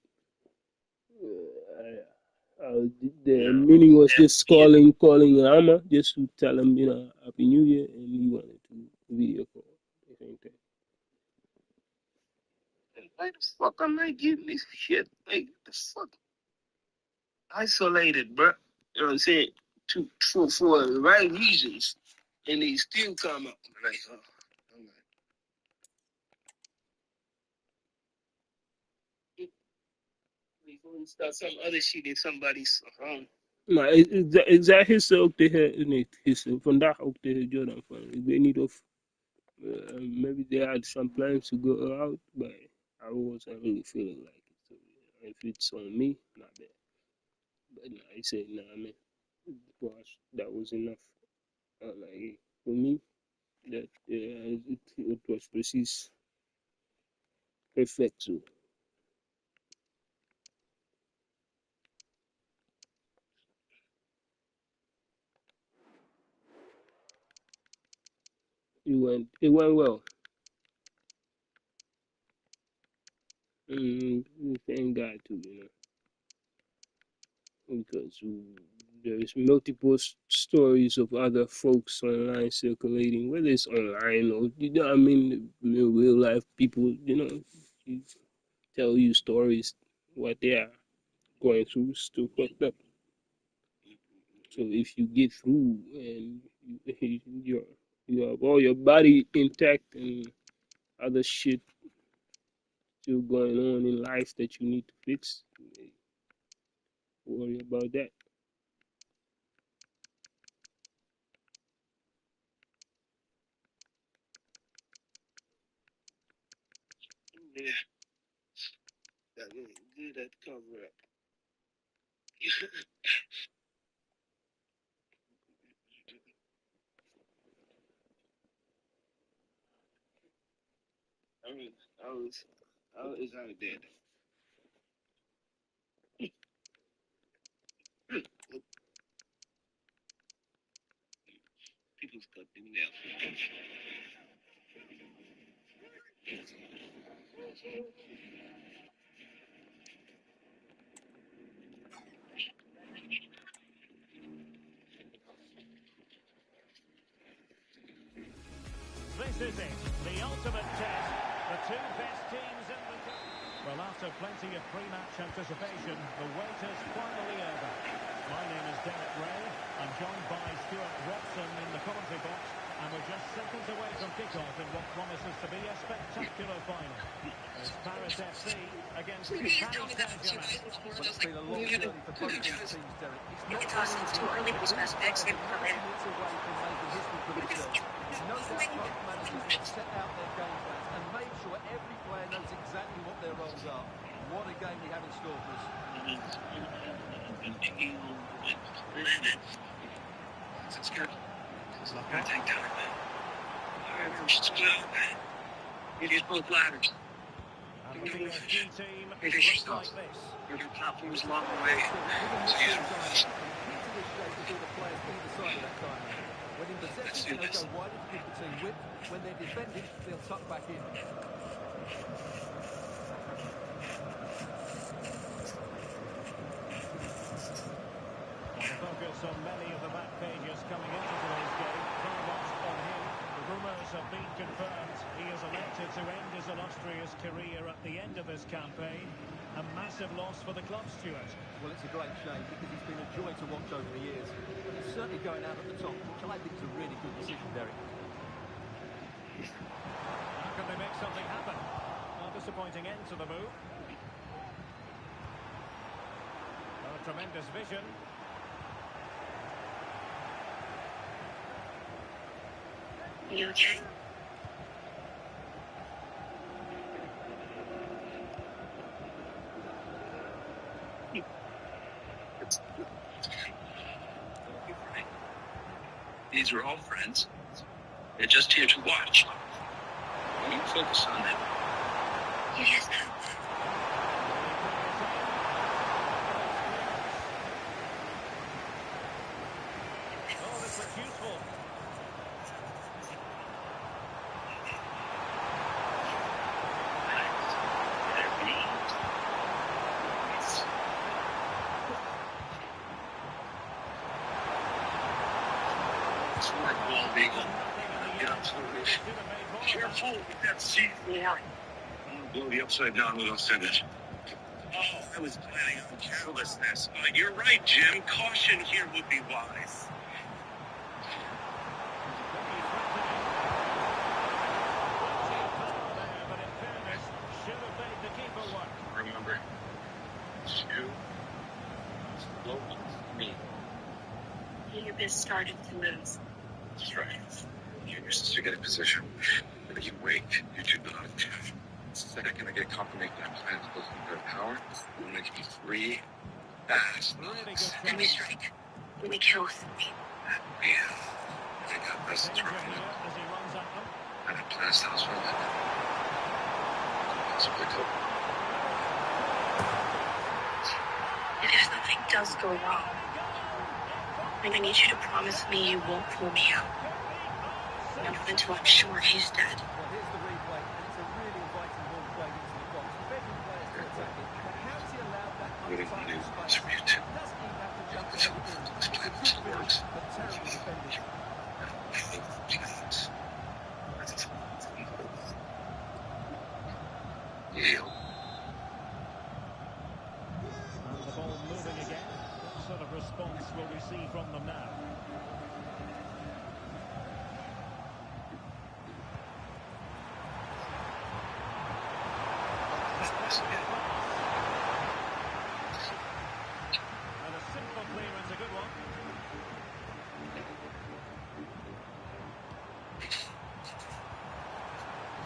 The meaning was just calling Rama just to tell him, you know, Happy New Year, and he wanted to video call. Why the fuck am I getting this shit? Like, the fuck? Isolated, bro. You know what I'm saying? For the right reasons. And they still come up. Like, oh, I'm like, start some other shit in somebody's phone. Maar ik zei gisteren ook tegen, nee, gisteren, vandaag ook tegen Jordan van, ik weet niet of, maybe they had some plans to go out, but I wasn't really feeling like it. So if it's on me, not bad. But no, I said, nah, man, that was enough. Like, for me, that it was precies perfect. So it went well. Thank God too, you know, because there's multiple stories of other folks online circulating, whether it's online or, you know, I mean, in real life, people, you know, tell you stories, what they are going through, still fucked up. So if you get through and you have all your body intact and other shit still going on in life that you need to fix, worry about that. Yeah. That really good at cover up. I was out of dead. People's cut them down. This is it, the ultimate test. The two best teams in the... Well, after plenty of pre-match anticipation, the wait is finally over. My name is Derek Ray. I'm joined by Stuart Watson in the commentary box, and we're just seconds away from kickoff in what promises to be a spectacular final. It's Paris FC against Paris Saint-Germain. Well, it's been a long journey for both these teams, Derek. It's too early to discuss next game. Minutes away from making history for themselves. No doubt both managers have set out their game plans and made sure every player knows exactly what their roles are. What a game we have in store for us. It's good. It's not gonna take time, man. Alright, it's good, man. It is both ladders. And the PSG team Finish looks yourself. like this. Your platform's along the way. So use it. When in possession, they'll go wide to give the team width. When they're defending, they'll tuck back in. The focus on many of the back pages coming into today's game. No loss on him. The rumours have been confirmed. He has elected to end his illustrious career at the end of this campaign. A massive loss for the club, Stuart. Well, it's a great shame because he's been a joy to watch over the years. But he's certainly going out at the top, which I think is a really good decision, Derek. How can they make something happen? A disappointing end to the move. A tremendous vision. You okay? These are all friends. They're just here to watch. You focus on them. Yes. Oh, this looks useful. Smart ball, Beagle. Get up to the roof. Careful with that C4. I'm gonna blow the upside down with I'll send it. Oh, I was planning on carelessness, but you're right, Jim. Caution here would be wise. Remember, you float me. You've been starting to lose. That's right. Your sister get in position. But you wait. You do not attack. The second I get confirmation that plan is losing their power, I'm going to give you 3 fast knocks. When we strike, when we kill. Yeah. I got this trophy. And I plan styles for that. Possibly cool. If something does go wrong, I need you to promise me you won't pull me out. Not until I'm sure he's dead. Well, here's the replay, and it's a really inviting ball played into the box. Bedroom players to attack it, but how's he allowed that untidy space? For you too. Doesn't he have to jump ahead of him? It's a good finish, but terribly defended. Yeah. And the ball moving again. What sort of response will we see from them now? And a simple clearance, a good one.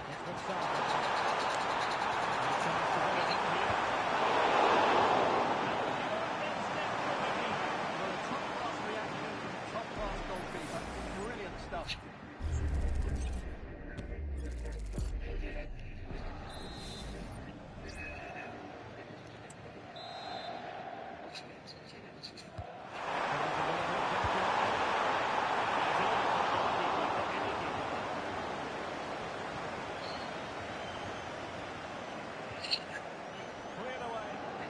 It's good start. Chance to win it in here. Well, a top-class reaction from a top-class goalkeeper. Brilliant stuff. Cleared away. And he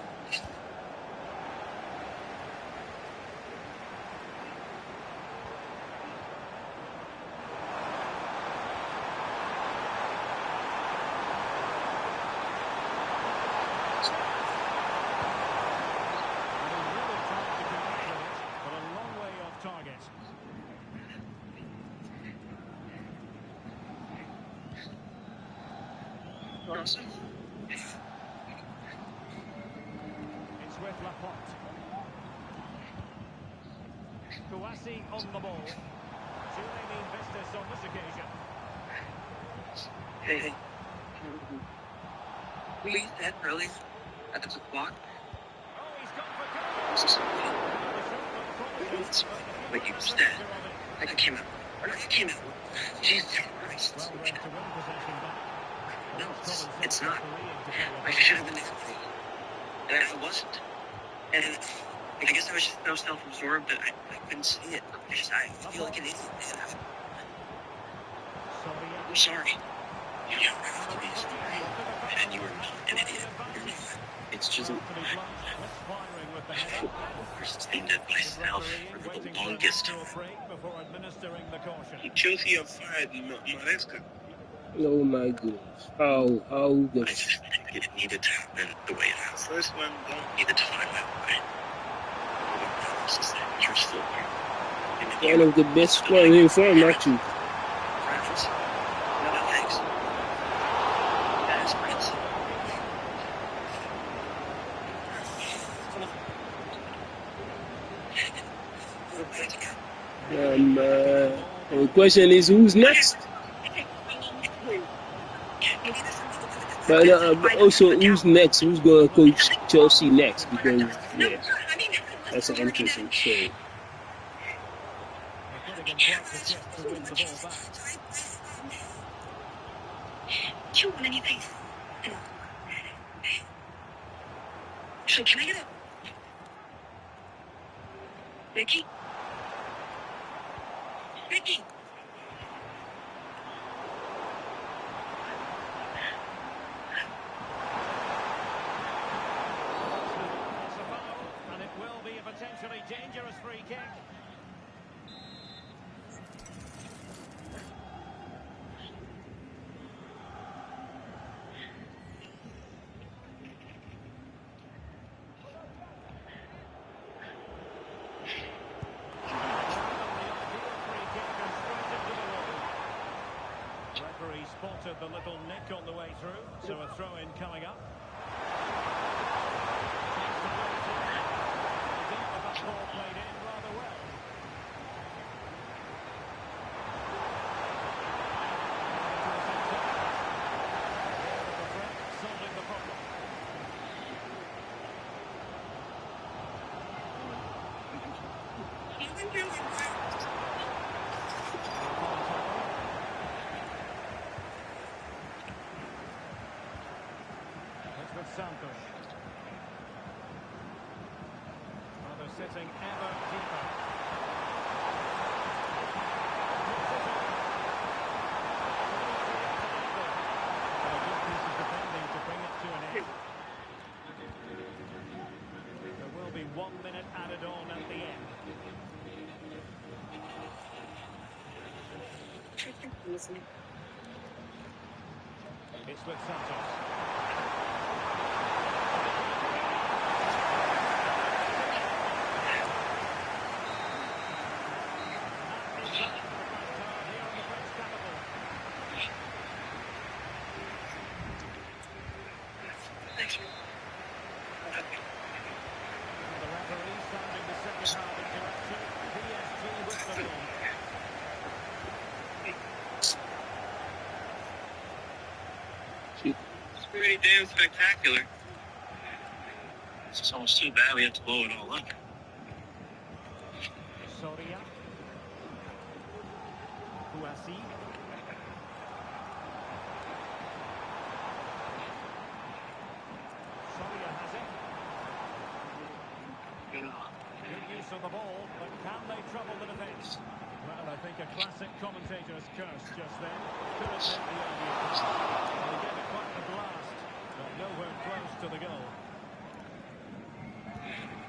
really tried to connect with it, but a long way off target. Awesome. It's with Laporte. Kouassi on the ball. Surely mean business on this occasion. Hey. Please, that really? That's a block. Oh, he's gone for goal. Like you said, I came out. Jesus Christ. Well read to win possession back. No, it's not. I should have been there. And I wasn't. And I guess I was just so self-absorbed that I couldn't see it. I feel like an idiot. I'm sorry. Yeah, please. And you were not an idiot. You're not. It's just I sustained it myself for the longest time. Chelsea are fired, Maresca. Oh my goodness. How the I just think it needed to happen the way it happened. First one done. Needed to find that way. You're still here. one of the best squads in form, not you. Francis? No, thanks. That is Prince. The question is, who's next? But also, who's next? Who's going to coach Chelsea next? Because, yeah, that's an interesting story. They're putting in quite the shift to win the ball back. Do you want anything? So can I get a... Vicky? Vicky? It's a foul, and it will be a potentially dangerous free kick. Referee spotted the little nick on the way through, so a throw-in coming up. That ball played in rather well. Solving the problem. It's with Santos. Rather sitting ever deeper. A good piece of defending to bring it to an end. There will be 1 minute added on at the end. It's with Santos. The referee standing the second half in direction. PSG with the ball. It's pretty damn spectacular. It's almost too bad we have to blow it all up. Soria. Kouassi. Soria has it. Good use of the ball, but can they trouble the defence? Well, I think a classic commentator's curse just then. Could have been the idea. They gave it quite the blast, but nowhere close to the goal.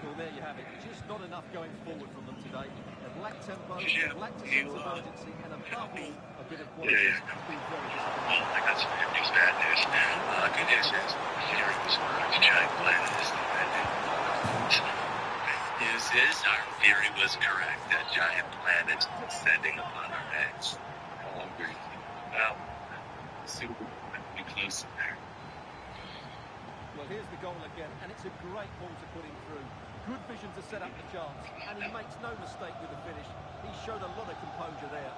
Well, there you have it. Just not enough going forward from them today. They've lacked tempo, they've lacked a sense of urgency, and above all, a bit of quality. It's been very disappointing. I got some good news, bad news. Good news is Fury was correct. Giant Planet is the bad news. News is our theory was correct. That giant planet is descending upon our heads. No longer. Well, super be close in there. Well, here's the goal again, and it's a great ball to put him through. Good vision to set up the chance, and he makes no mistake with the finish. He showed a lot of composure there.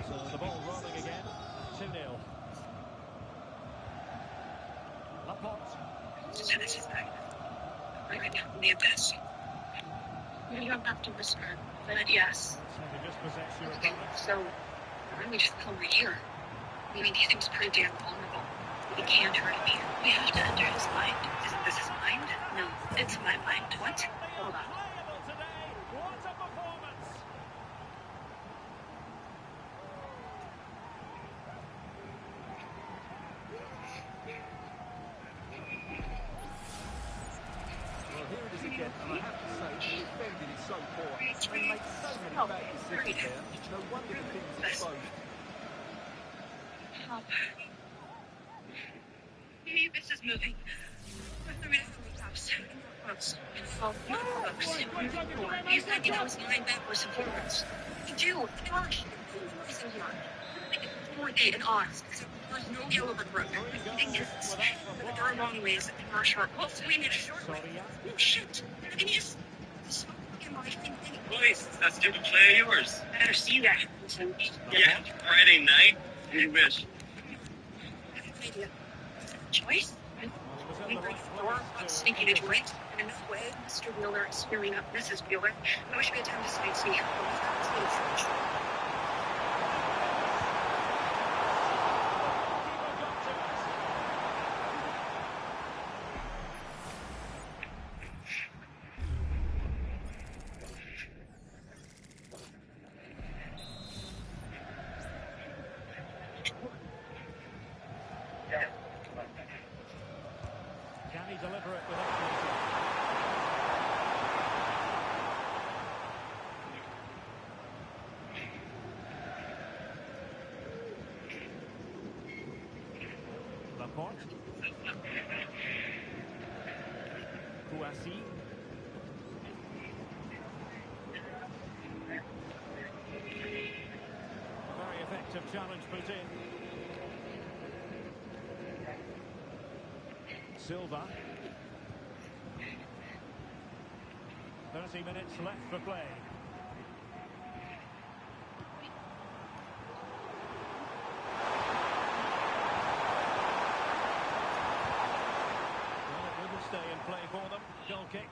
So the ball rolling again. 2-0. Laporte. So this is like, right now, the best. You don't have to whisper, but yes. So you just possess your opponent. So, why don't we just come over here? I mean, he seems pretty damn vulnerable. He can't hurt me. We have to enter his mind. Isn't this his mind? No, it's my mind. What? Hold on. Unplayable today. What a performance! Well, here it is again, and I have to say, the defending is so poor. They make so many bad decisions there. No wonder the thing's exposed. Help. This is moving. Oh, close. You said you know it's line backwards and forwards. You do. Gosh. Listen here. Make it 4-8 and odds. There's no yellow brick road. Three The thing goals is, without that there are reply. long ways and there are short. Well, we need a short way. Soria. Oh, shit. Can you just stop fucking my thing? Boys, that's a stupid play of yours. Better see that. Listen. Yeah, Friday night. You wish. Idea. Choice? Well, he was in We the break right the door, place to sneaking into intercept. it, and in this way, Mr. Wheeler is screwing up Mrs. Wheeler. I wish we had time to sightsee. But we've got to leave. Can he deliver it with accuracy? Laporte. Kouassi. Very effective challenge put in. Silva. 30 minutes left for play. Well, it wouldn't stay in play for them. Goal kick.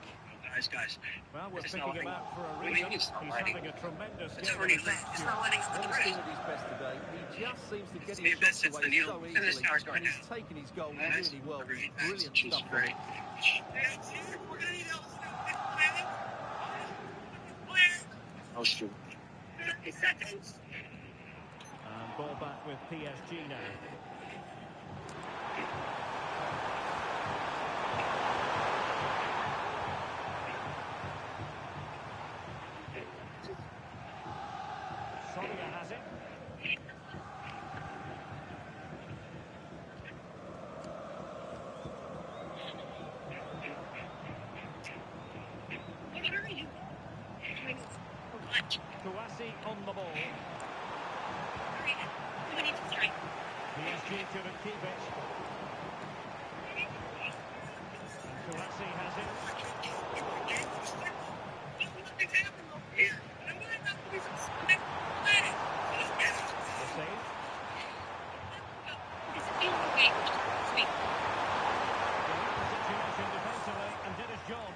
Guys. Well, we're It's picking not him letting- out for a What do you reason. mean it's not He's letting? having a tremendous It's game already of lit. attack It's here. not letting up the Hasn't red. been at his best today. He just seems to get Maybe his that shots sets the away needle. so And this easily, tower's going and he's down. taken his goals Nice. really well. Nice. Brilliant She's stuff. great. Oh, shoot. 30 seconds. And ball back with PSG now. Soria has it. What are you doing? What? Kouassi on the ball. Hurry up. We need to strike. PSG couldn't keep it. And Kouassi has it. Nothing's happened over here. And why not? We've The save. Is it the only way we're just sweet? He read the situation defensively and did his job.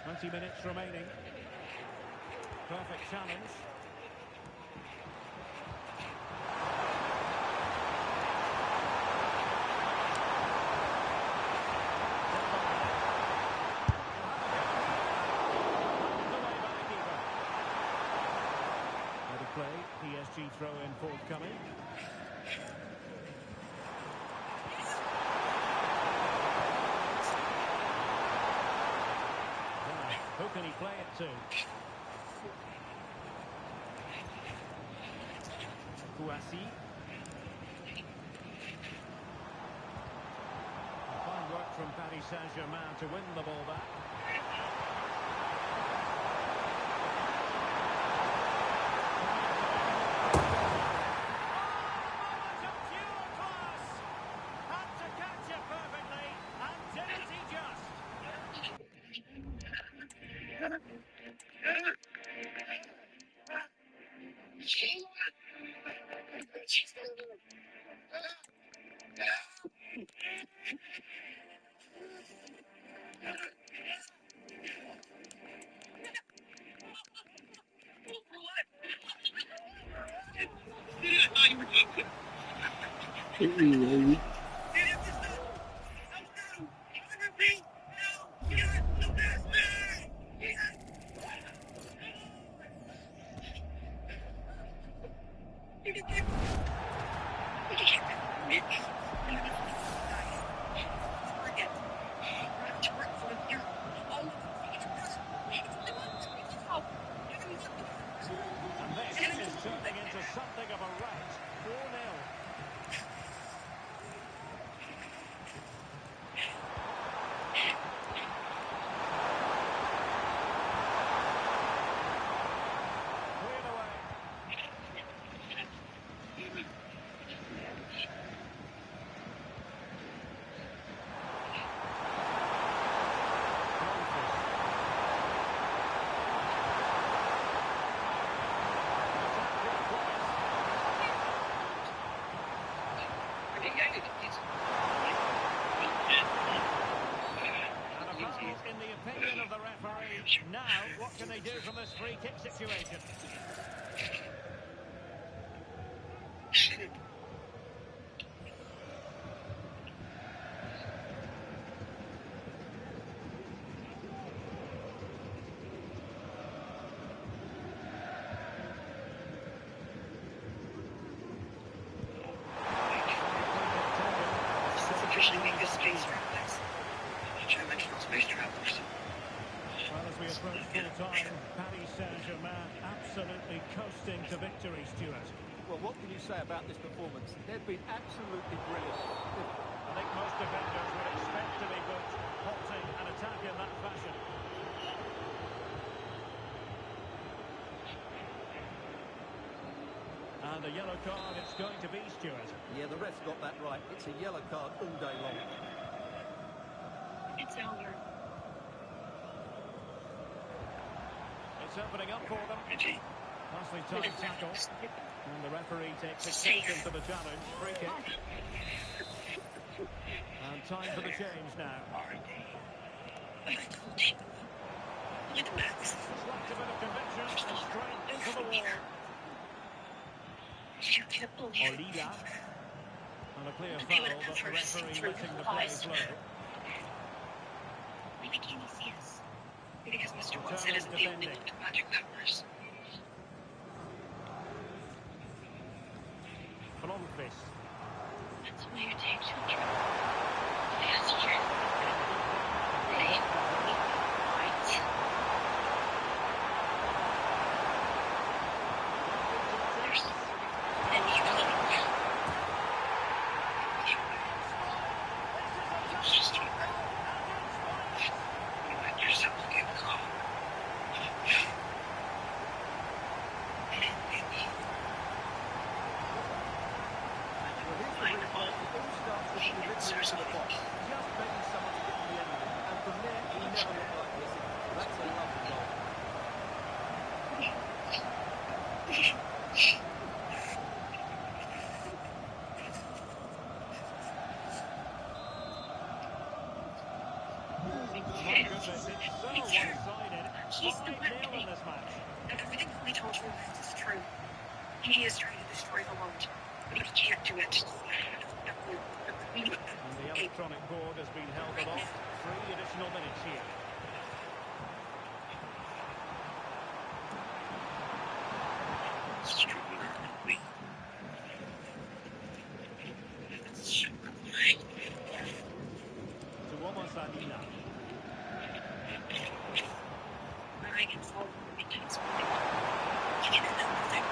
Twenty minutes remaining. Perfect challenge. Out of play, PSG throw in forthcoming. Who can he play it to? Kouassi. Fine work from Paris Saint-Germain to win the ball back. Had to catch it perfectly, and didn't he just? Baby. And this is turning into something of a rout. 4-0. Now, what can they do from this free kick situation? Let's officially make this space for us. Dimensional space travelers. Well, as we approach full-time, Paris Saint-Germain absolutely coasting to victory, Stuart. Well, what can you say about this performance? They've been absolutely brilliant. I think most defenders would expect to be booked, halting an attack in that fashion. And a yellow card it's going to be, Stuart. Yeah, the ref's got that right. It's a yellow card all day long. It's over. It's opening up for them. Reggie. Nicely timed tackle. And the referee takes exception to the challenge. Free kick. And time for the change now. What I told you. Look at that. Lacked a bit of conviction and straight into the wall. You can't believe it. Olida. And a clear But they would foul, have but the preferred to see referee through letting the the play lies. flow. Why can't he see us? Because Mr. Turner Watson isn't the only defending. one with magic powers. Blomqvist. That's why you take children. Faster. Right. Right. There's... And you just you let yourself get caught. Well, here's the replay. It all starts with the delivery into the box. Just begging someone to get to the end of it. And from there, he never looked like this. That's a lovely goal. My goodness, it's so one-sided. He's the 5-0 in this match. Everything we told you is true. He is trying to destroy the world, but he can't do it. And the electronic board has been held aloft. 3 additional minutes here. Stronger than we. To almost Adina. I can fall because you can end nothing.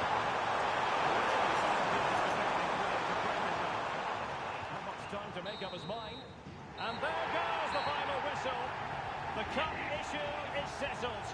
Not much time to make up his mind. And there goes the final whistle. The cup issue is settled.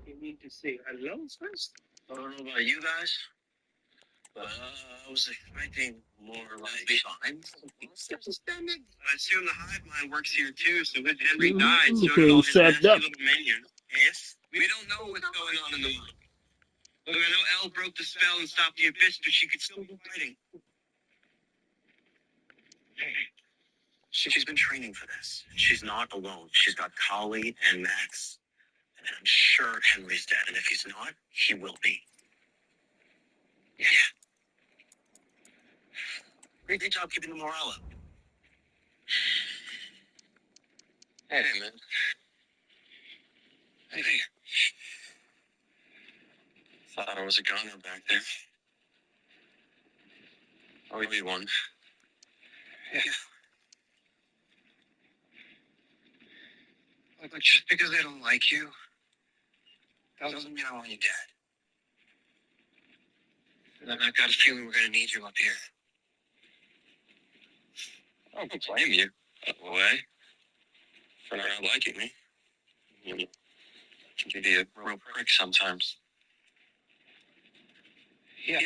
You need to say hello first. I don't know about you guys, but I was expecting more signs. I assume the hive mind works here too, so when Henry died, so did all his Strapped nasty up. little minions. Yes? We don't know what's going on in the mind. Look, I know Elle broke the spell and stopped the abyss, but she could still be fighting. She's been training for this. She's not alone. She's got Kali and Max. And I'm sure Henry's dead, and if he's not, he will be. Yeah. Great job keeping the morale up. Hey, man. Hey, thought I was a goner back there. I'll give you one. Yeah. Look, just because they don't like you, that doesn't mean I want you dead. And I've got a feeling we're going to need you up here. I don't blame you. Away. for not liking me. You know, can be a real prick sometimes. Yeah.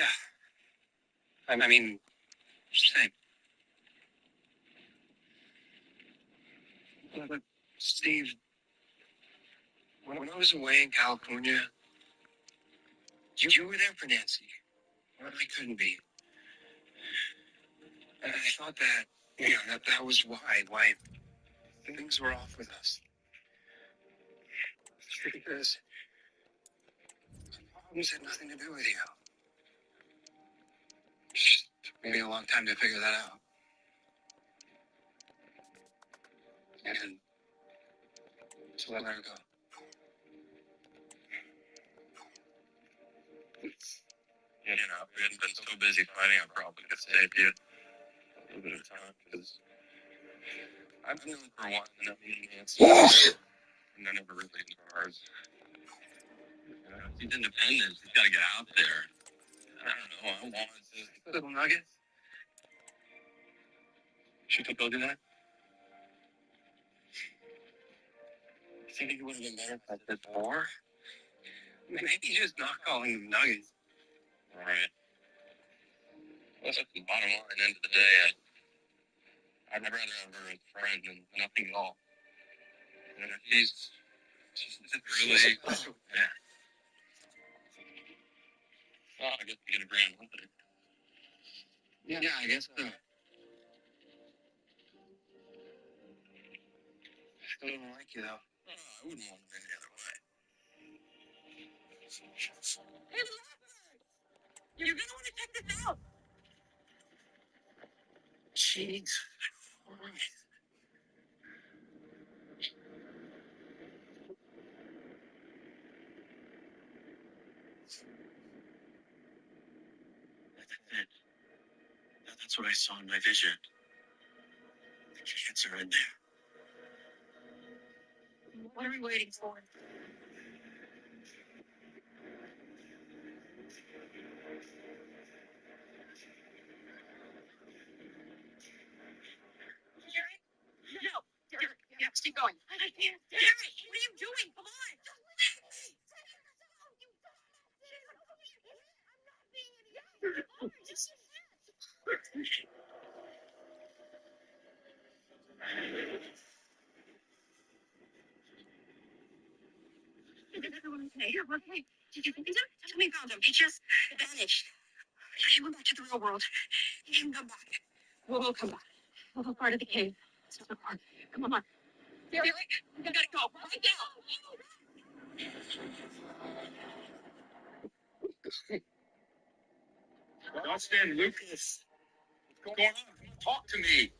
I mean, same. But Steve, when I was away in California, you were there for Nancy. Well, I couldn't be. And I thought that, that was why things were off with us. Because problems had nothing to do with you. It just took me a long time to figure that out. And to let her go. We hadn't been so busy fighting, I probably could save you a little bit of time, because I've been known for a while and I'm meeting Nancy, and I never really into ours. She's independent, she's got to get out there. I don't know, I wanted to little nuggets. She could go do that. You think it would have been better if I did more? Maybe just not calling them nuggets. Right. Well, that's the bottom line. End of the day, I'd rather have her as a friend than nothing at all. And if she's really, yeah. Well, I guess you get a grand one thing. Yeah, I guess so. I still don't like you, though. Oh, I wouldn't want it any other way. Hey, Blackbird! You're gonna want to check this out. Jeez. That's what I saw in my vision. The kids are in there. What are we waiting for? Derek? No. Derek, yeah, keep going. I can't. Derek, what are you doing? Come on. Just leave me. You I'm not being an idiot. All right, just okay. Did you think him? Tell me about him. He just vanished. He went back to the real world. He can come back. We'll come back. We'll go part of the cave. It's not hard. Come on. Derek, we gotta go. Right now. Dustin, Lucas, what's going on? Talk to me.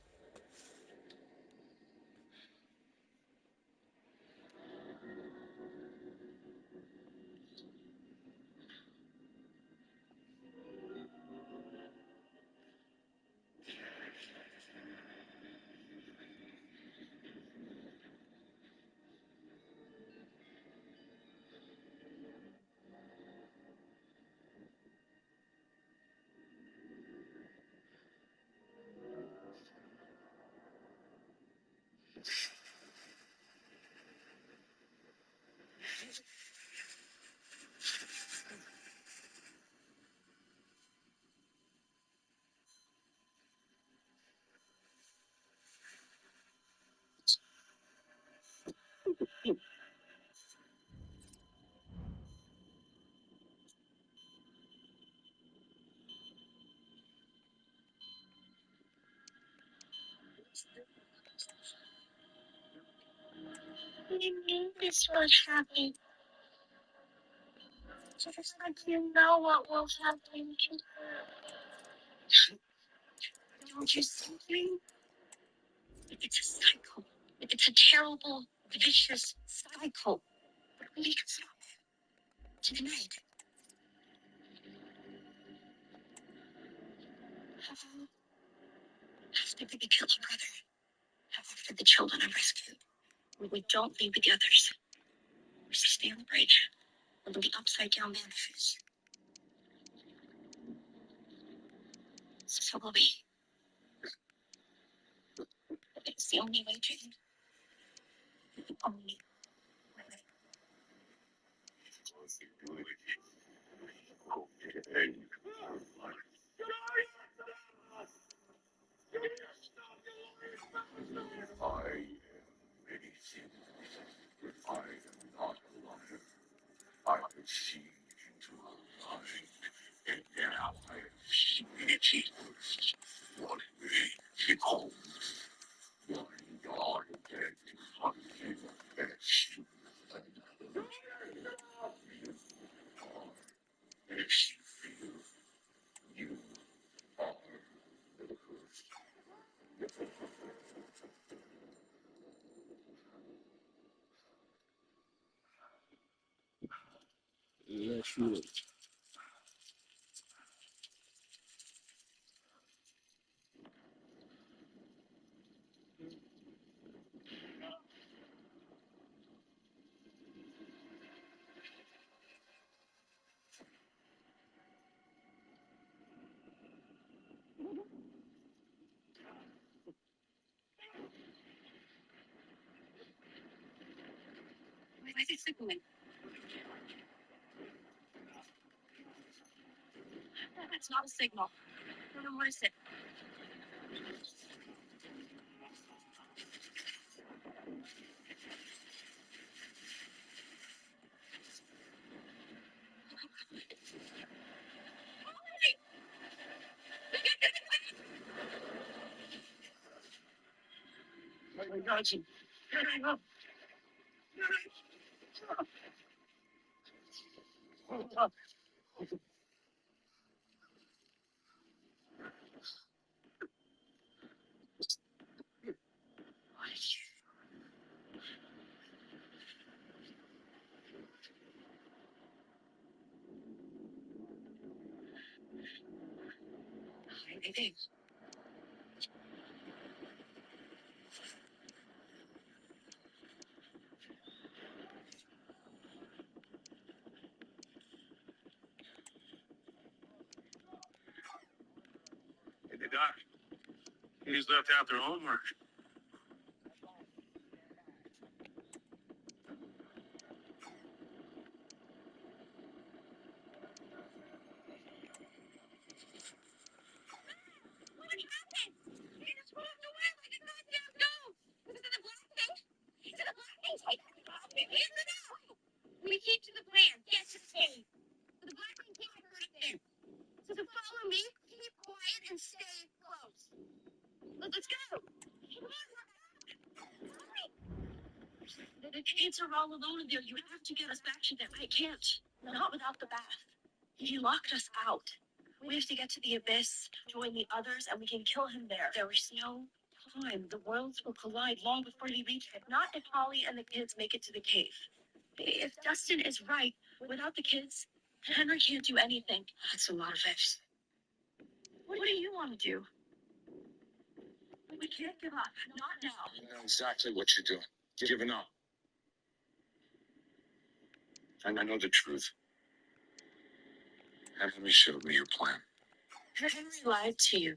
You knew this was happening. Just like you know what will happen to her. Don't you see? It's a cycle. It's a terrible, vicious cycle. But we can stop it. Tonight. After we kill your brother. After the children are rescued. We don't leave with the others. We stay on the bridge. With the upside down vanishes. So will we. It's the only way, Jane. Yeah, sure. Why is it signaling? That's not a signal. I don't know what is it. I got you. Hang up. Hold up. Anything. Hey, the doc. He's left out their homework. What happened? He just walked away like a goddamn dog. Was it the black thing? Is it the black thing? Is it out? We keep to the plan. Get to stay. The black thing can't hurt a thing. So follow me, keep quiet, and stay close. Let's go. Come on, hurry. The kids are all alone in there. You have to get us back to them. I can't. Not without the bath. He locked us out. We have to get to the abyss, join the others, and we can kill him there. There is no time. The worlds will collide long before he reaches it. Not if Holly and the kids make it to the cave. If Dustin is right, without the kids, Henry can't do anything. That's a lot of ifs. What do you want to do? We can't give up. Not now. You know exactly what you're doing. Giving up. And I know the truth. Henry showed me your plan. Henry lied to you.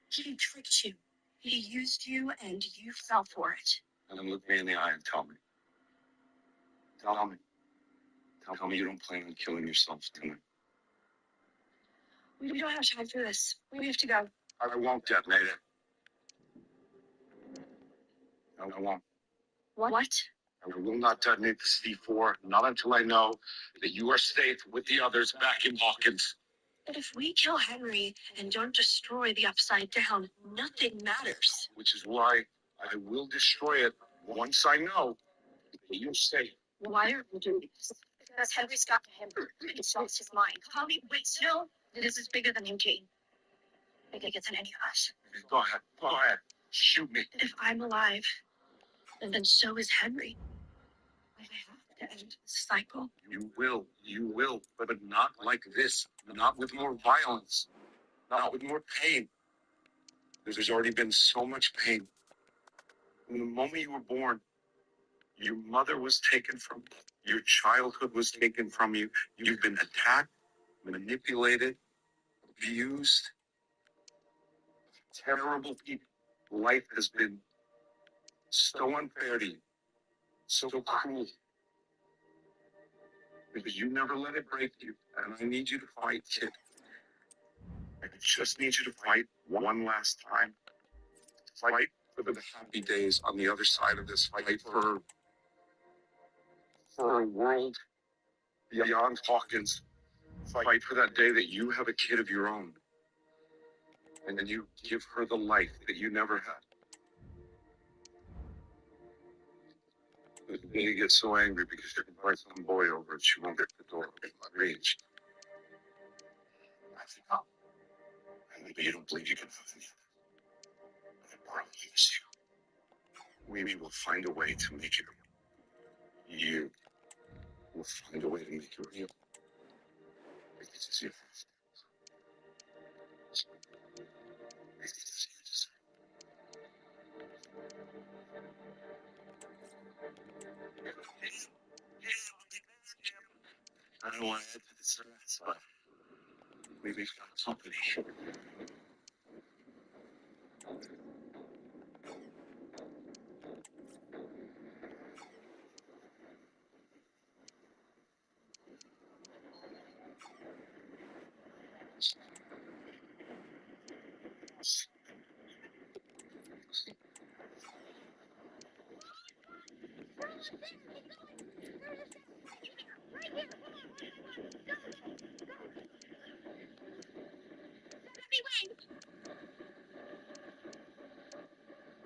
He tricked you. He used you, and you fell for it. And then look me in the eye and tell me. Tell me. Tell me you don't plan on killing yourself tonight. We don't have time for this. We have to go. I won't detonate it. I won't. What? I will not detonate the C4, not until I know that you are safe with the others back in Hawkins. But if we kill Henry and don't destroy the Upside Down, nothing matters. Which is why I will destroy it once I know that you're safe. Why are we doing this? Because Henry's got to him. It's lost his mind. Holly, wait, no. This is bigger than Eugene. Bigger than any of us. Go ahead. Go ahead. Shoot me. If I'm alive, then so is Henry. I have to end this cycle. You will, but not like this. Not with more violence. Not with more pain. There's already been so much pain. From the moment you were born, your mother was taken from you. Your childhood was taken from you. You've been attacked, manipulated, abused. Terrible people. Life has been so unfair to you. so cruel. Because you never let it break you. And I need you to fight, kid. I just need you to fight one last time. Fight for the happy days on the other side of this. Fight for a world beyond Hawkins. Fight for that day that you have a kid of your own. And then you give her the life that you never had. Then you get so angry because you invite some boy over and she won't get the door in my range. I think, oh, maybe you don't believe you can have me. But it believes you. We will find a way to make it real. You will find a way to make it real. Because it's your first. Because you deserve. I don't want to add to the stress, but we've got company.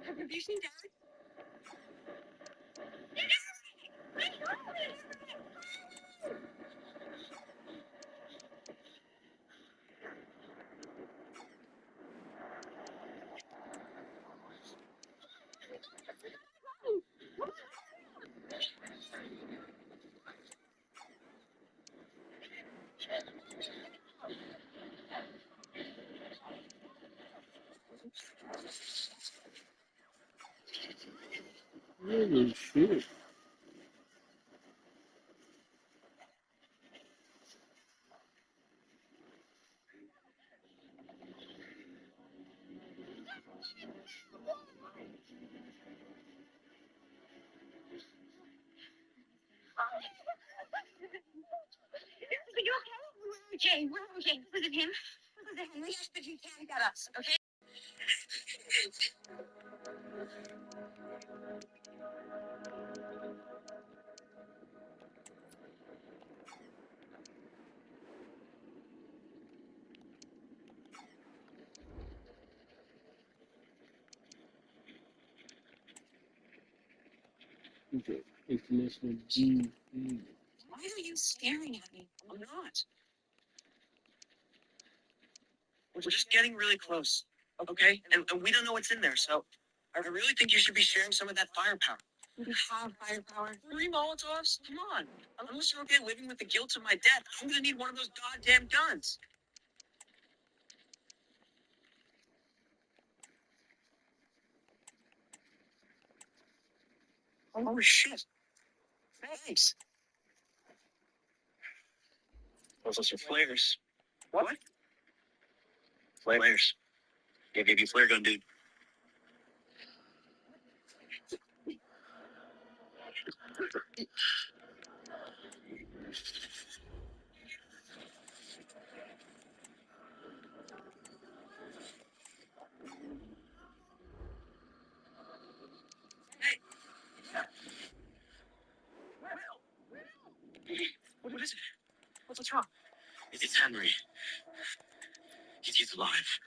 Have you seen Dad? Holy shit. Okay, we're okay. Was it him? Was it Henry? Yes, but you can't get us, okay? Okay. International G. Why are you staring at me? I'm not. We're just getting really close, okay? And we don't know what's in there, so I really think you should be sharing some of that firepower. We have firepower. 3 Molotovs? Come on. Unless you're okay living with the guilt of my death, I'm gonna need one of those goddamn guns. Oh shit. Thanks. Those are flares. What? Flares. Yeah, gave you flare gun, dude. Hey. What is it? What's wrong? It's Henry. He's alive.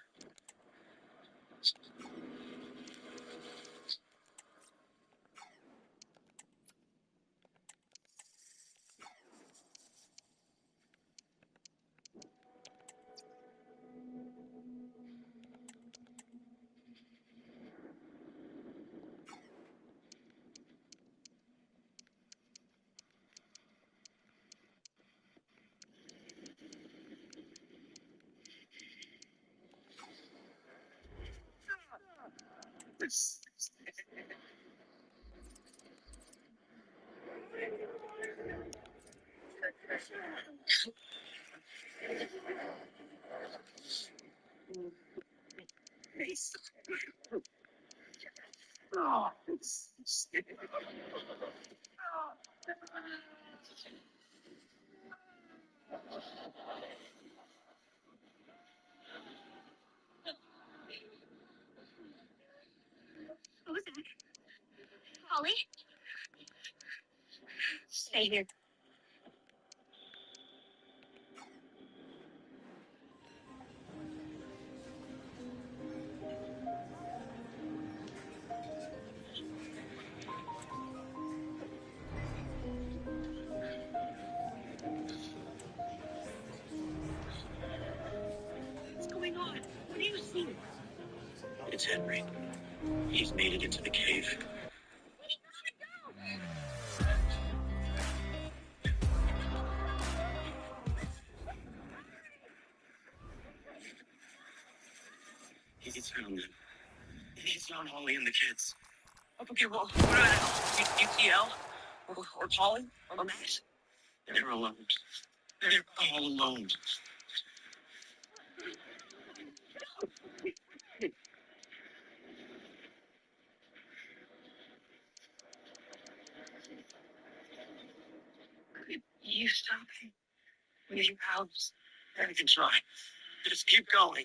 Who's that? Holly? Stay here. What's going on? What do you see? It's Henry. He's made it into the cave. He's found them. He's found Holly and the kids. Okay, well, what do I know? UTL? Or Polly? Or Max? They're alone. They're all alone. You stop it. With your pals. I can try. Just keep going.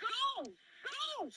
Go! Go!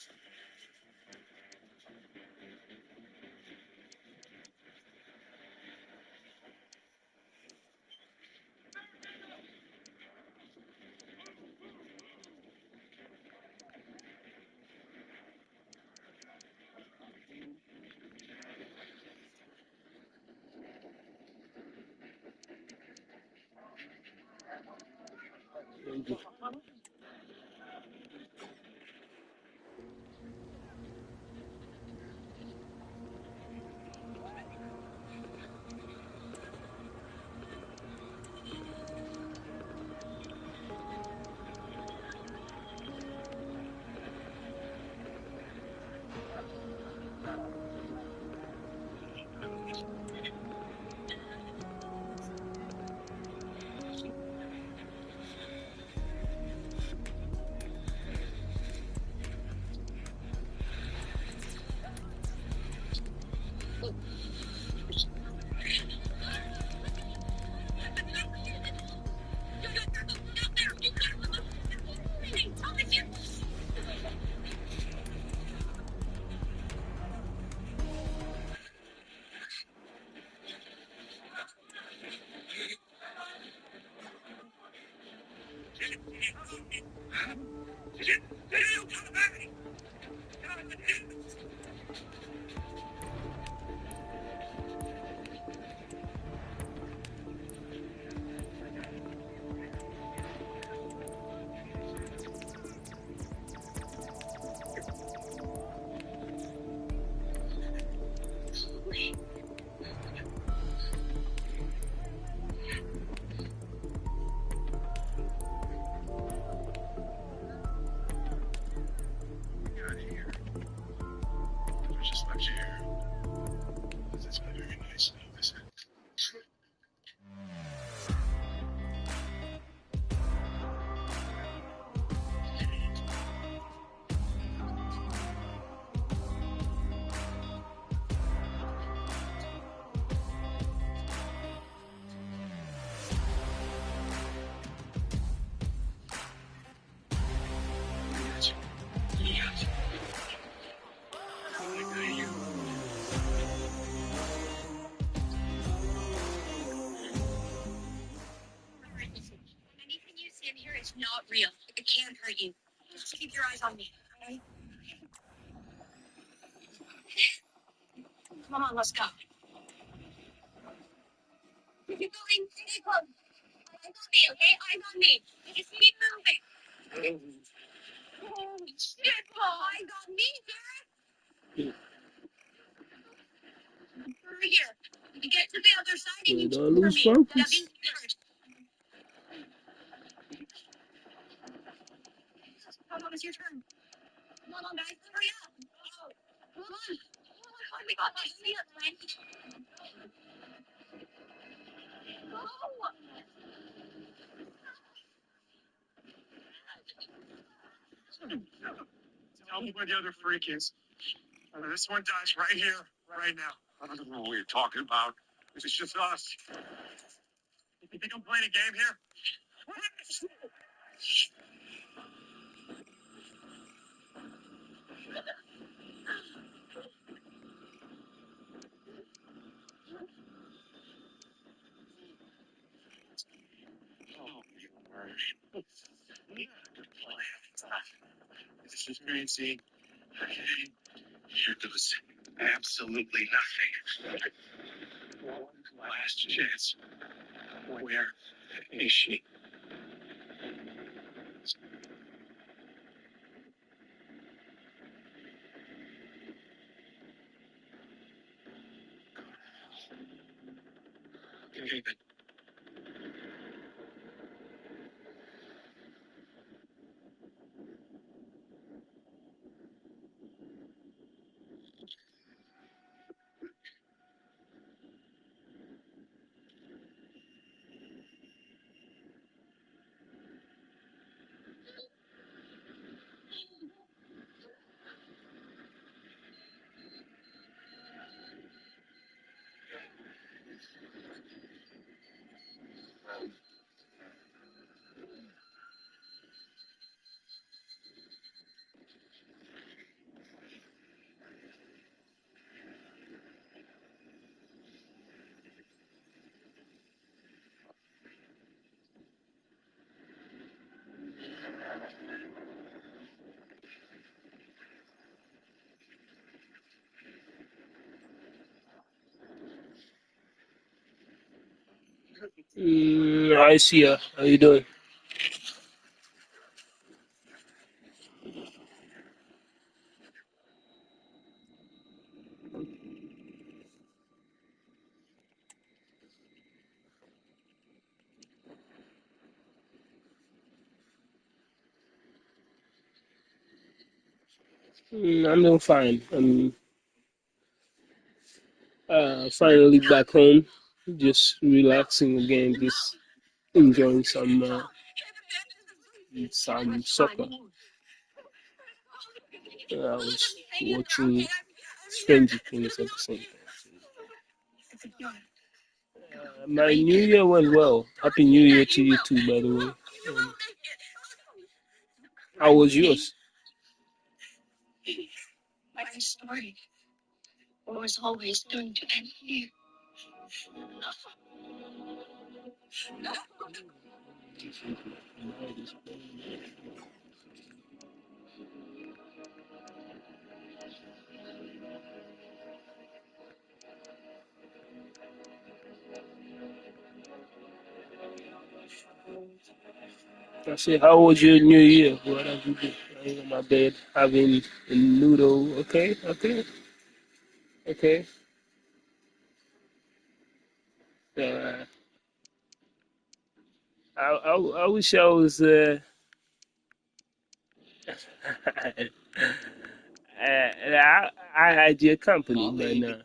Out of here. I just left you here. It's not very nice now, is it? Yes. You. Anything you see in here is not real. It can't hurt you. Just keep your eyes on me, okay? Come on, let's go. Keep going. Stay close. Eyes on me, okay? Eyes on me. Just keep moving. Holy shit, Paul. Eyes on me, Derek. Over here. You get to the other side and you Don't turn for lose me. focus. Debbie, first. Come on, it's your turn. Come on, guys. Hurry up. Oh, come on. Come on, we got this. See it, man. Go. Tell me where the other freak is. This one dies right here, right now. I don't know what you're talking about. It's just us. You think I'm playing a game here? Oh, you word. Good plan. This is Nancy. Here does absolutely nothing. One last chance. Where is she? David. I see ya. How you doing? I'm doing fine. I'm finally back home, just relaxing again, just enjoying some soccer. I was watching Stranger Things at the same time. My New Year went well. Happy New Year to you too, by the way. Um, how was yours? My story was always going to end here. I said, how was your New Year? What have you been? Lying on my bed having a noodle. Okay, okay, okay. Uh, I wish I was. I had your company, but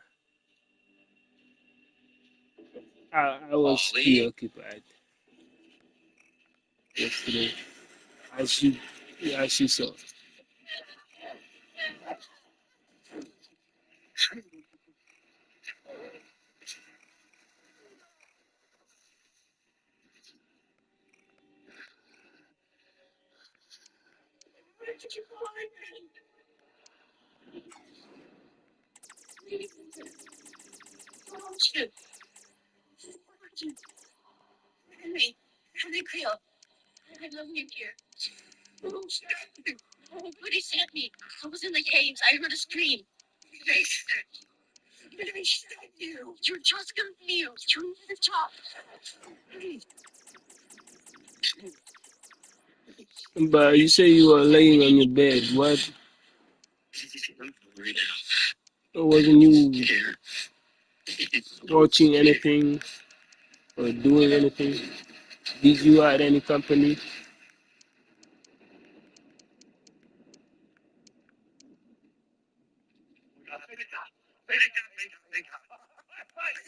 I was preoccupied yesterday, as you, as you saw. Henry Creel, I love you, dear. Nobody sent me. I was in the caves. I heard a scream. You're just confused. You need to talk. But you say you were laying on your bed. What wasn't you watching anything or doing anything? Did you have any company?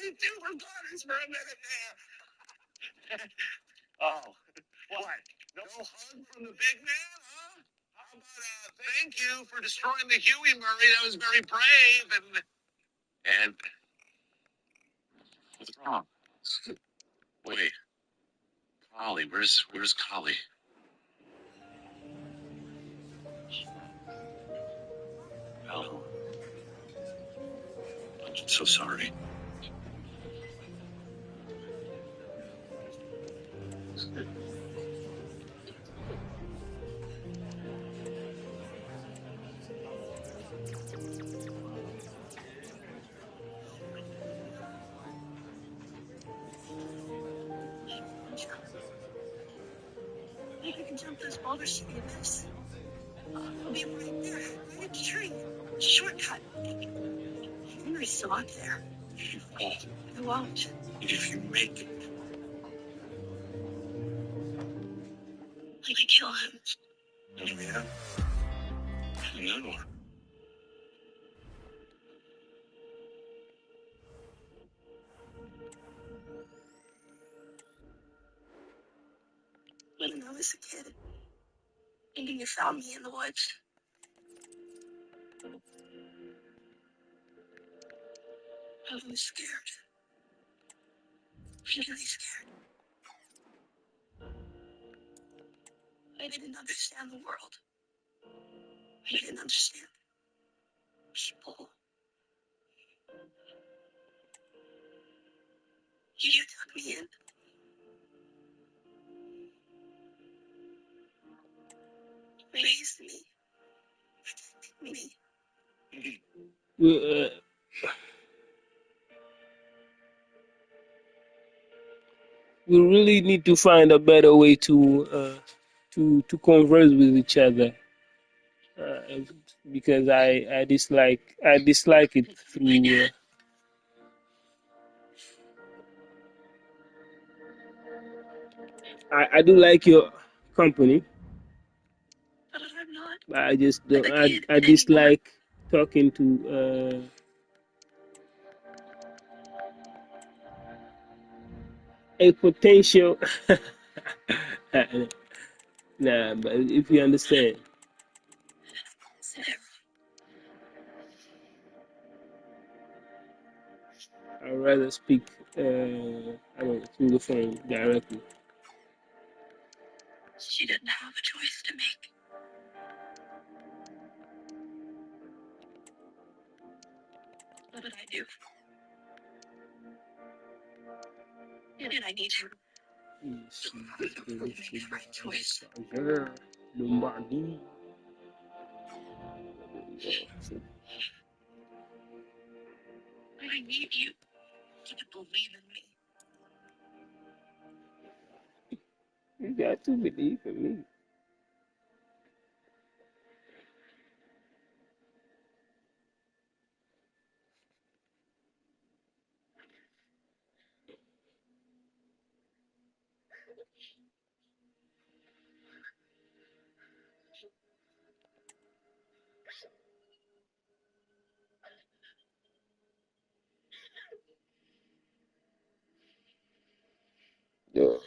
You two were partners for a minute there. Oh, what? No hug from the big man, huh? How about thank you for destroying the Huey Murray? That was very brave. And wrong? Wait, Collie, where's Collie? Al, I'm so sorry. I can jump those boulders to the abyss. I'll be right there, right at the tree. Shortcut. Henry's still up there. You won't. I won't. If you make it, I could kill him. oh, yeah. No. When I was a kid, and you found me in the woods. I was scared. Really scared. I didn't understand the world. I didn't understand people. You took me in. Raised me. Protected me. We, we really need to find a better way to converse with each other. Because I dislike it through. I do like your company, But I'm not but I just a don't. kid I anymore. dislike talking to a potential. Nah, but if you understand, Sarah. I'd rather speak I don't know, through the phone directly. She didn't have a choice to make. But I do. And I need her. We made the right choice. Lombardi. I need you to believe in me. You got to believe in me. Yeah.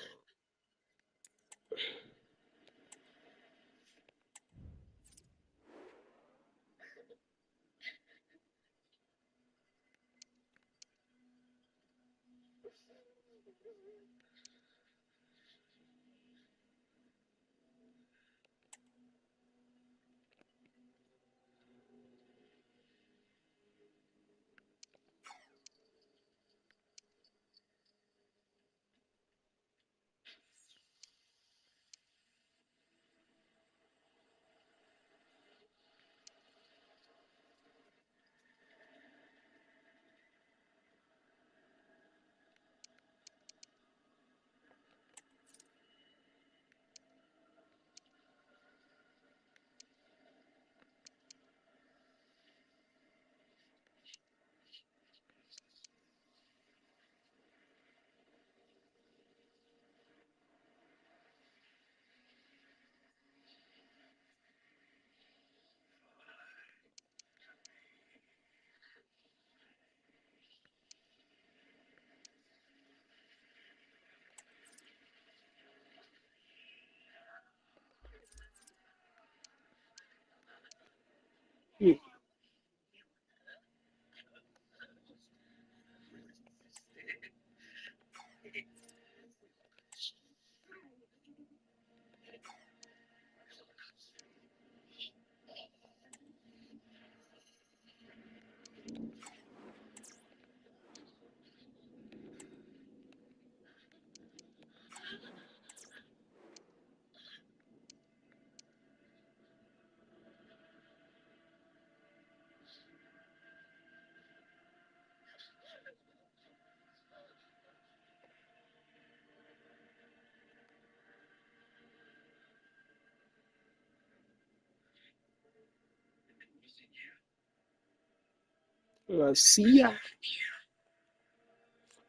See ya.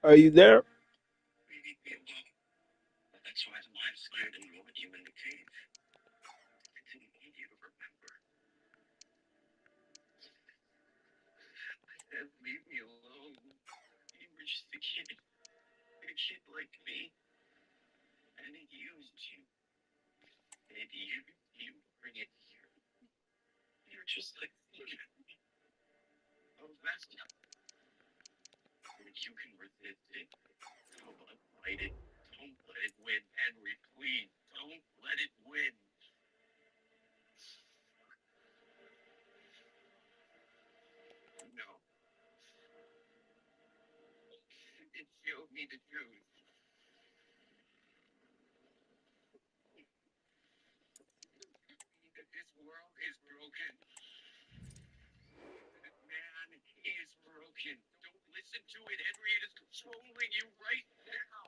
Are you there? Maybe be alone. That's why the mind scared and lowered you in the cave. I didn't want you to remember. I said, leave me alone. You were just a kid like me. And it used you. It used you to bring it here. You're just like me. Oh, that's not. You can resist it. Don't fight it. Don't let it win, Henry. Please, don't let it win. No. It showed me the truth. That this world is broken. This man is broken. Don't listen to it, Henry. It is controlling you right now.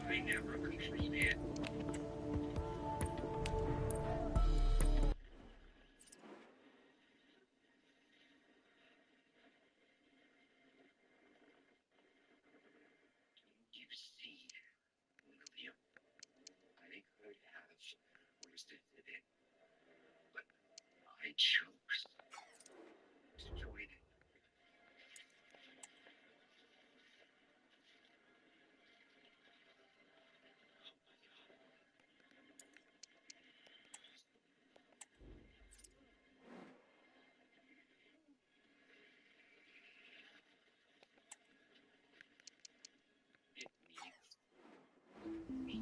I never controlled it. You see, William, I could have resisted it, but I chose to join it. It needs me.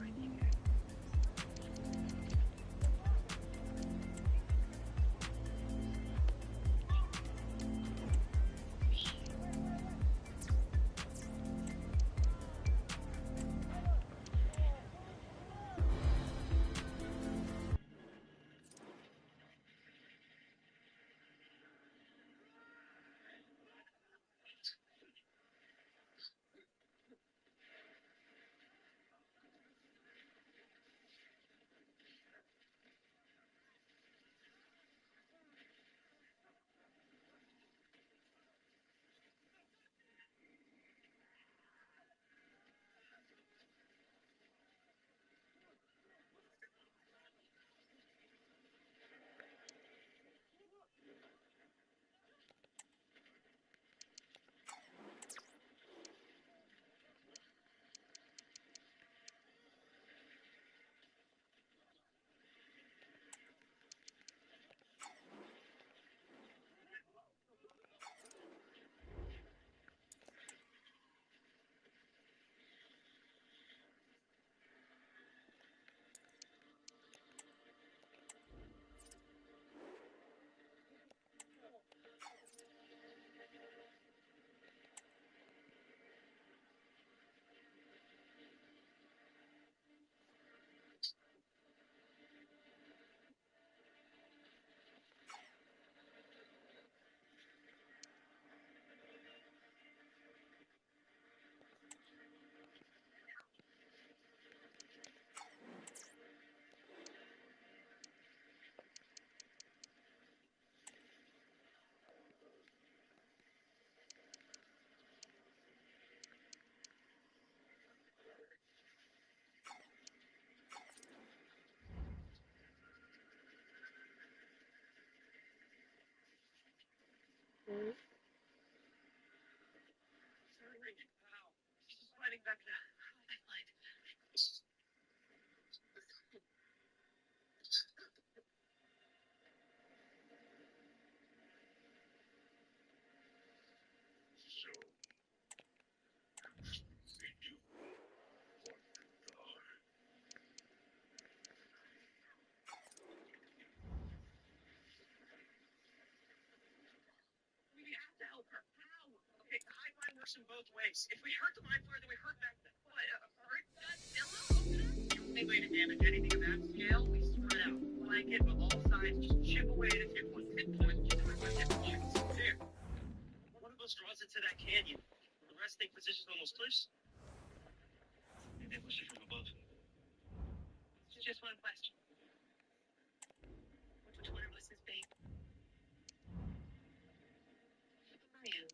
I need it. Just fighting back the light. So, did you want the heart? We have to help her. How? Okay, the high line works in both ways. If we hurt the line flare, then we hurt back the hurt Godzilla? The only way to damage anything of that scale, we spread out. Blanket with all sides, just away at a 10 point, 10 points, you do it by 10 points. There. One of us draws into that canyon. The rest take positions on those cliffs. And they push it from above. It's just one question. Which one of us is big? Who are you?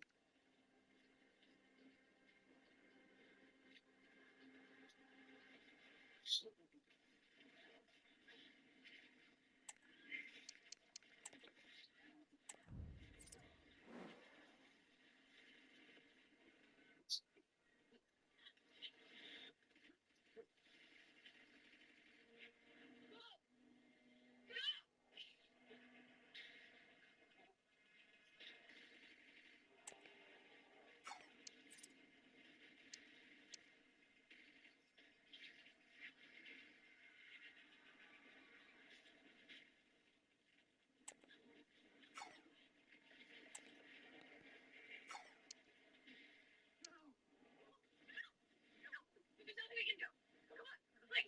There's nothing we can do. Come on, please.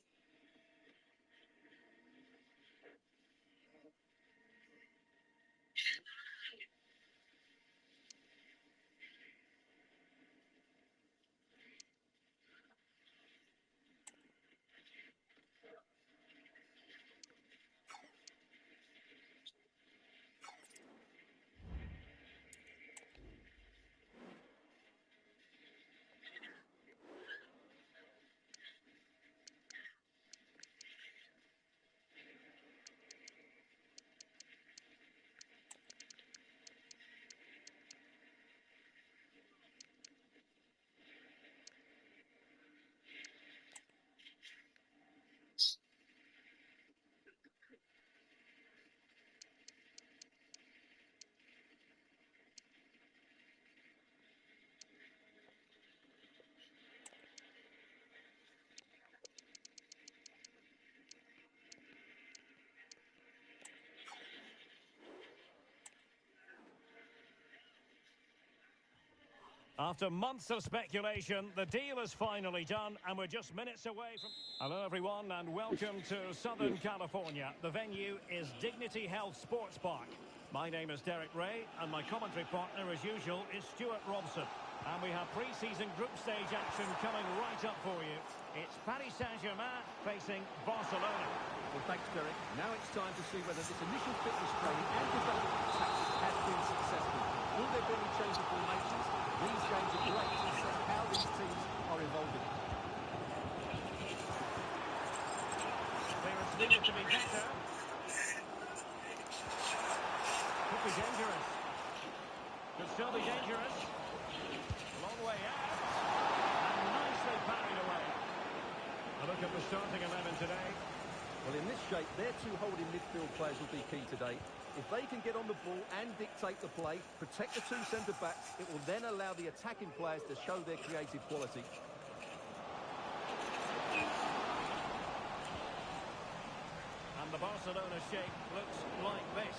After months of speculation, the deal is finally done, and we're just minutes away from... Hello, everyone, and welcome to Southern California. The venue is Dignity Health Sports Park. My name is Derek Ray, and my commentary partner, as usual, is Stuart Robson. And we have pre-season group stage action coming right up for you. It's Paris Saint-Germain facing Barcelona. Well, thanks, Derek. Now it's time to see whether this initial fitness training and development tactics has been successful. Will there be any change of formations? These games are great to assess how these teams are evolving. Clearance needed to be better. Could be dangerous. Could still be dangerous. Long way out. And nicely parried away. A look at the starting 11 today. Well, in this shape, their two holding midfield players will be key today. If they can get on the ball and dictate the play, protect the two centre-backs, it will then allow the attacking players to show their creative quality. And the Barcelona shape looks like this.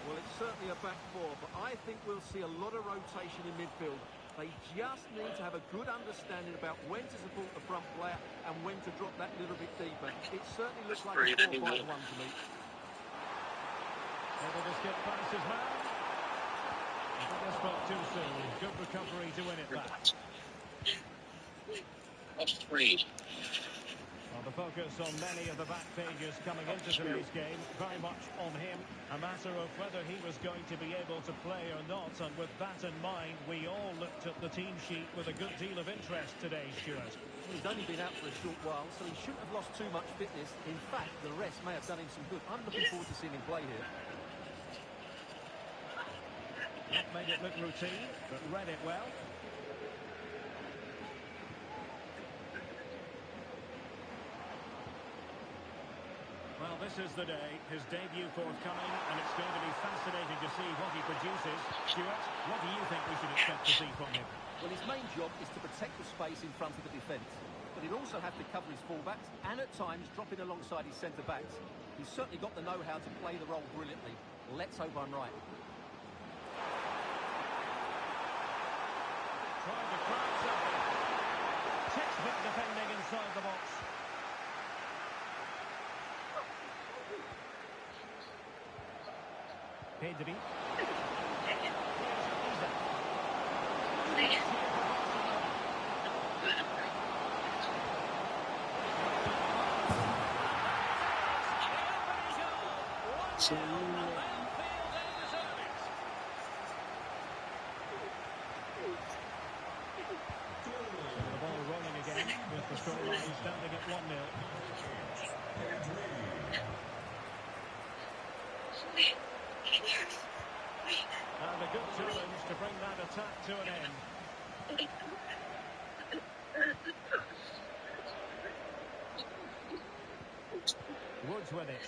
Well, it's certainly a back four, but I think we'll see a lot of rotation in midfield. They just need to have a good understanding about when to support the front player and when to drop that little bit deeper. It certainly looks like a 4-5-1 to me. Able to skip past his man. I think they spoke too soon. Good recovery to win it back. That's three. Well, the focus on many of the back pages coming into today's game, very much on him. A matter of whether he was going to be able to play or not. And with that in mind, we all looked at the team sheet with a good deal of interest today, Stuart. Well, he's only been out for a short while, so he shouldn't have lost too much fitness. In fact, the rest may have done him some good. I'm looking forward to seeing him play here. Not made it look routine, but read it well. Well, this is the day, his debut forthcoming, and it's going to be fascinating to see what he produces. Stuart, what do you think we should expect to see from him? Well, his main job is to protect the space in front of the defence. But he'll also have to cover his fullbacks and at times drop in alongside his centre-backs. He's certainly got the know-how to play the role brilliantly. Let's hope I'm right. Trying to crack something. Textbook defending inside the box. Pedri. The ball rolling again with the scoreline standing at 1-0. And a good challenge to bring that attack to an end. Woods with it.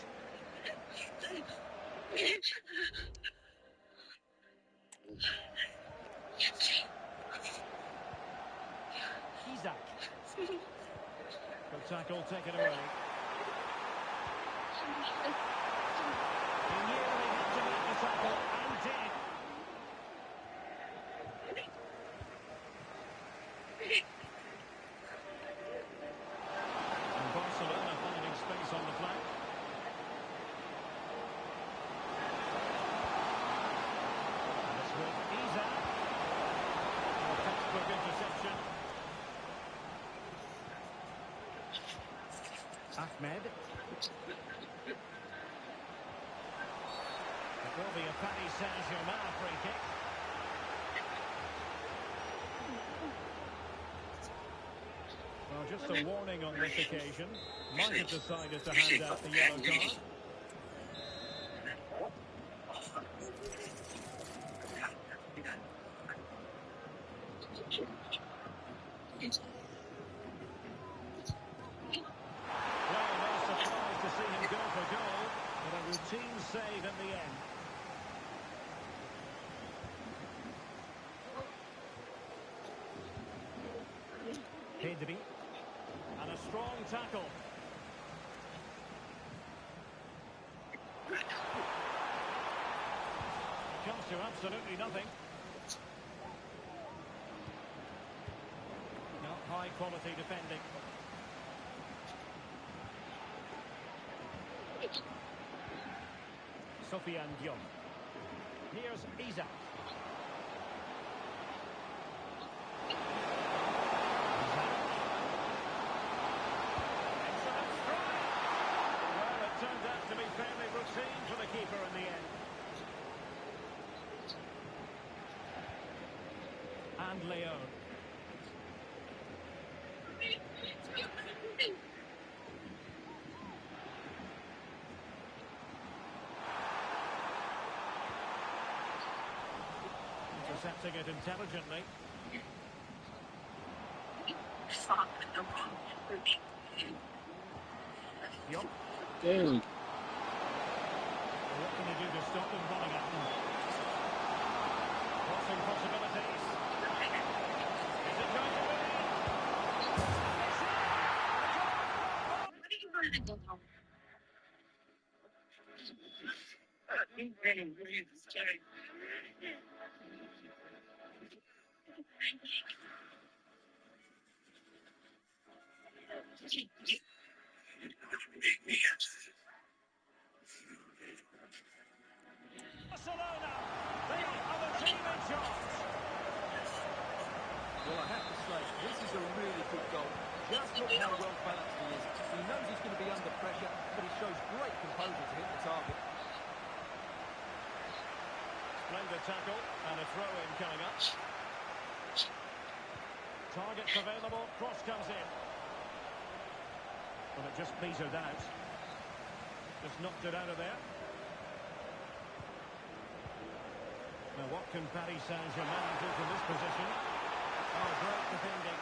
Isaac. Good tackle taken away. He nearly had to make the tackle and did. And Barcelona finding space on the flank. And it's with Isaac. A textbook interception. Ahmed. It will be a Paris Saint-Germain free kick. Well, just a warning on this occasion. Might have decided to hand out the yellow card. Well, no surprise to see him go for goal, but a routine save in the end. Pedri. And a strong tackle. Comes to absolutely nothing. Not high quality defending. Sofiane Diop. Here's Isaac. Turned out to be fairly routine for the keeper in the end. And Leon. Intercepting it intelligently. Diop. Damn. What can he do to stop them running at them? Crossing possibilities. Is it going to be? Barcelona, they are the team in charge. Well, I have to say, this is a really good goal. Just look how well balanced he is. He knows he's going to be under pressure, but he shows great composure to hit the target. Splendid tackle and a throw-in coming up. Targets available, cross comes in. Well, it just petered out. Just knocked it out of there. Now, what can Paris Saint-Germain do from this position? Oh, great defending.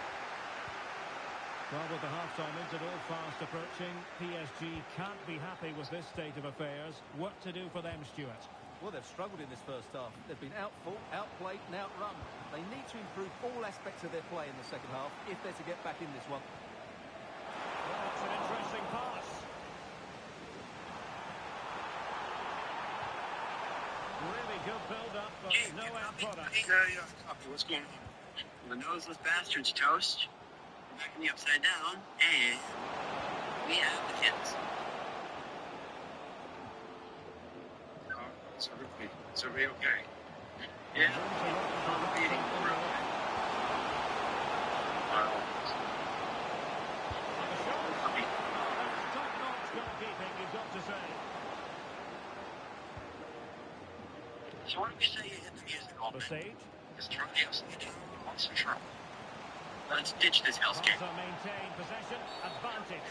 Well, with the half-time interval fast approaching, PSG can't be happy with this state of affairs. Work to do for them, Stuart. Well, they've struggled in this first half. They've been outfought, outplayed and outrun. They need to improve all aspects of their play in the second half if they're to get back in this one. Well, that's an interesting pass. Really good build-up, but no end product. Copy. What's going on? The noseless bastard's toast. Back in the upside down, and we have the kids. So are we okay? Yeah. So why don't we say you hit the music all The day? stage. Because throughout the housekeeping, we want some trouble. Let's ditch this housekeeping. Barca maintain possession, advantage.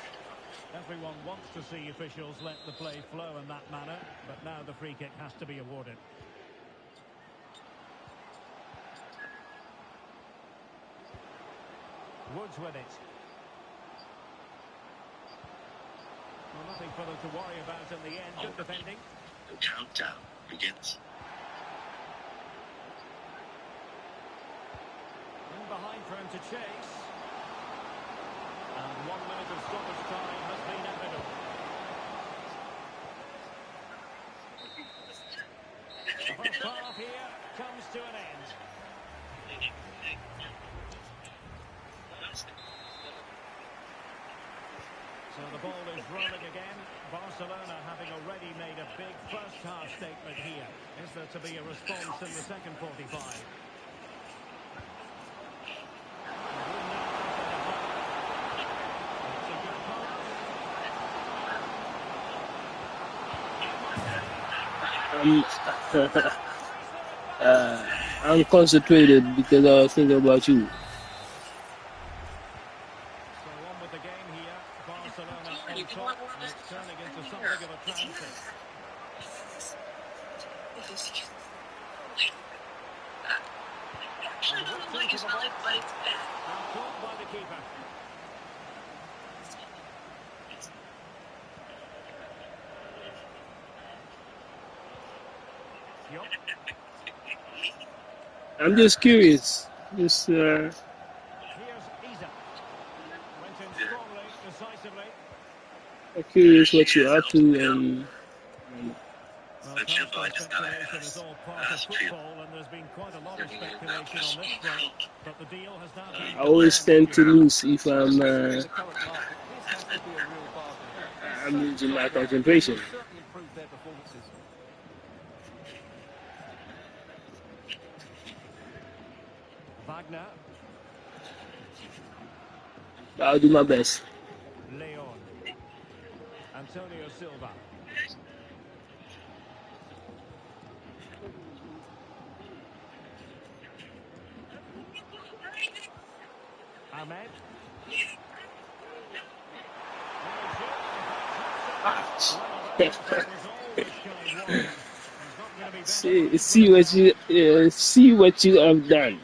Everyone wants to see officials let the play flow in that manner, but now the free kick has to be awarded. Woods with it. Well, nothing for them to worry about in the end. Good defending. The countdown begins. In behind for him to chase. And 1 minute of stoppage time has been evident. The first half here comes to an end. So the ball is rolling again. Barcelona having already made a big first half statement here. Is there to be a response in the second 45? I'm concentrated because I was thinking about you. So on with the game here. Barcelona on top, and it's turning into something of a transit. Actually, I don't know what you smell it, but it's bad. Now caught by the keeper. Yup. I'm just curious. Just Here's Isa. Went in strongly, decisively. curious what you're up to and Well, The chip, I transfer just gotta speculation is ask. all part of Ask Chip. football, and there's been quite a lot of speculation on this front. But the deal has now been I always tend to confirmed. lose if In the current market, this has to be a real bargain. He's I'm such a losing my top man. concentration. He's certainly improved their performances. Wagner, I'll do my best. Leon, Antonio Silva. Ahmed. See what you have done.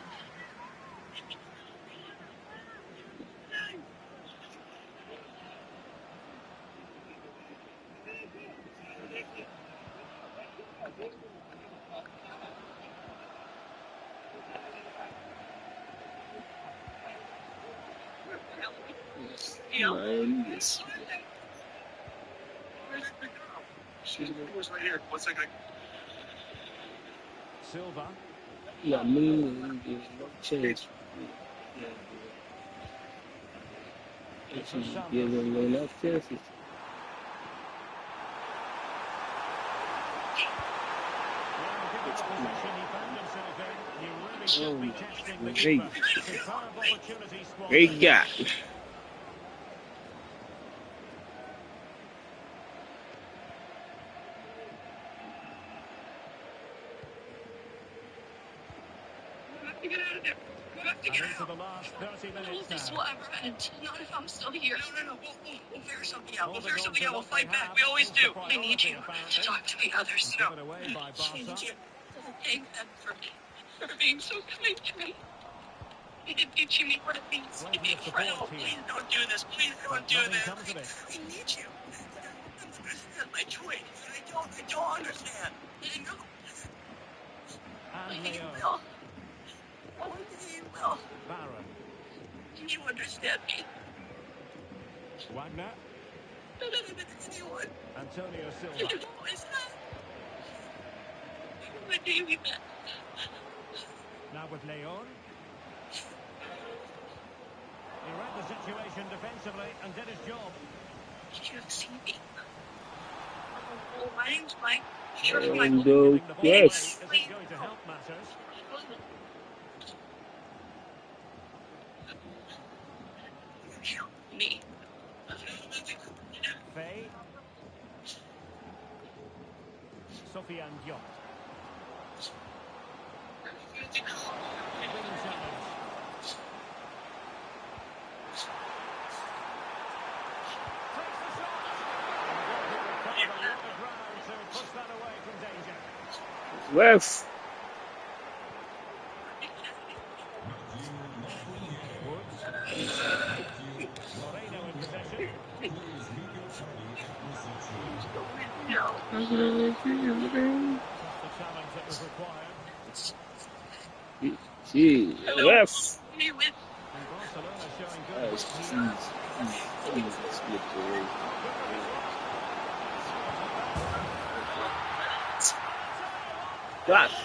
Yes. She's right here. What's that guy? Silva. Yeah, me change. Give him enough chances. Great guy. Into the last 30 minutes This now. will ever end. Not if I'm still here. No. We'll figure something out. We'll Holding figure on something to out. We'll what they fight back. have We always is do. the I need priority, you apparently. to talk to the others. Given away by I Barca. need you to thank them for being so kind to me. And teaching me what it means to be Plenty of incredible. support here. Please don't do this. Please don't But do nothing this. comes of it. I need you. But I don't understand my choice. I don't understand. I know. And One day you Leon. will. One day you will. Baron. And you understand me Wagner. better than anyone. Antonio And Silva. you always have. One day we met. Now with Leon. He read the situation defensively and did his job. Did you see me? Oh, my name's Mike. And Giving the ball away yes. isn't going to help matters. Me. Faye. Sofiane Diop. Wing challenge. Takes the shot. And the goalkeeper covered a lot of ground to push that away from danger. Ref. Woods. Moreno in possession. Just the challenge that was required. Gee, ref. And Barcelona showing good That width is here. easy slipped away. Gosh.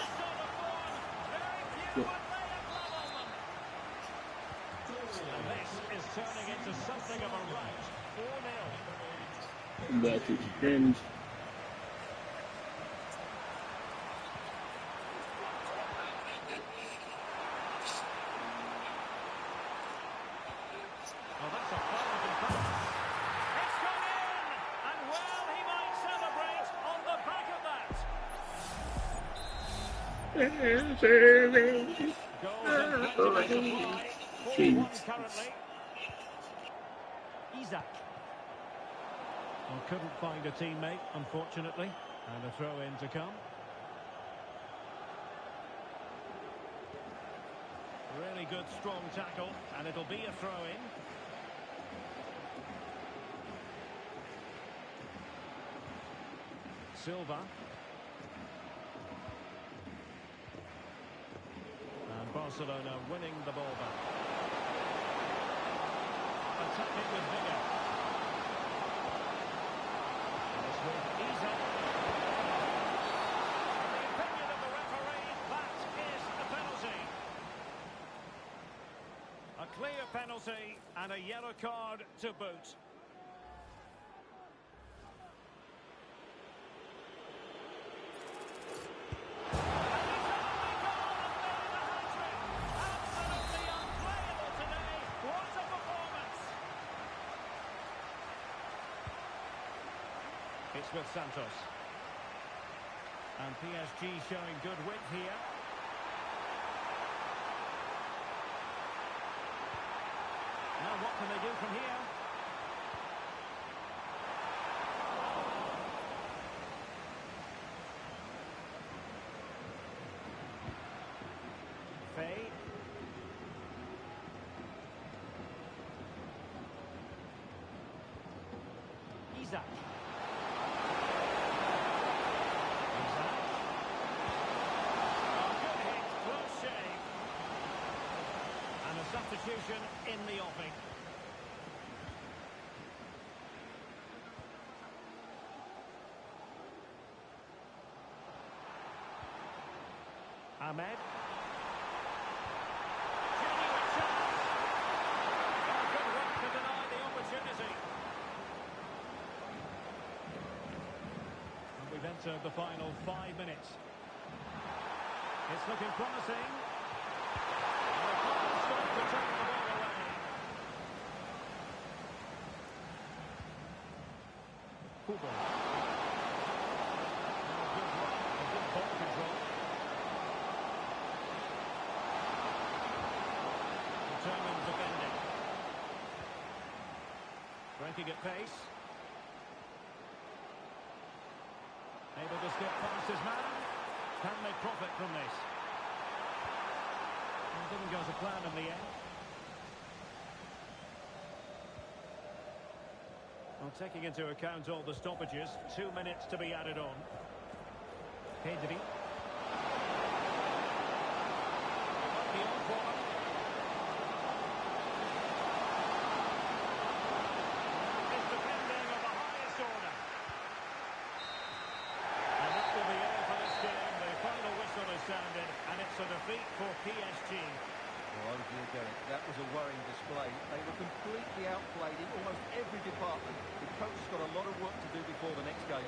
And this is turning into something of a rout. 4-0. Come back to defend. Well, that's a fine pass. It's gone in! And well, he might celebrate on the back of that. Goals and plenty to supply. 4-1 currently. Isaac. Well, couldn't find a teammate, unfortunately. And a throw-in to come. Really good, strong tackle. And it'll be a throw-in. Silva. And Barcelona winning the ball back. Attacking with vigour. And it's with Isaac. In the opinion of the referee, that is a penalty. A clear penalty and a yellow card to boot. It's with Santos. And PSG showing good width here. Now what can they do from here? Faye. Isaac. Substitution in the offing. Ahmed. Genuine chance. Good work to deny the opportunity. And we've entered the final 5 minutes. It's looking promising. To take the ball away. Kubo. Good run, good ball control. Determined defending. Breaking at pace. Able to skip past his man. Can they profit from this? Didn't go to plan in the end. Well, taking into account all the stoppages, 2 minutes to be added on. Pedri. The on corner. It's defending of the highest order. And that will be all for this game. The final whistle is sounded, and it's a defeat for PSG. Well, over you go. That was a worrying display. They were completely outplayed in almost every department. The coach has got a lot of work to do before the next game.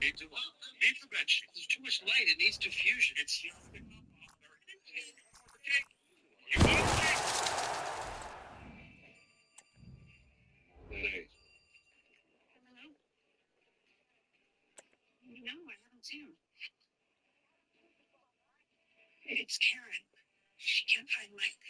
Need the bench. There's too much light. It needs diffusion. It's you want the cake? You want the cake? Hey. No, I haven't seen him. It's Karen. She can't find Mike.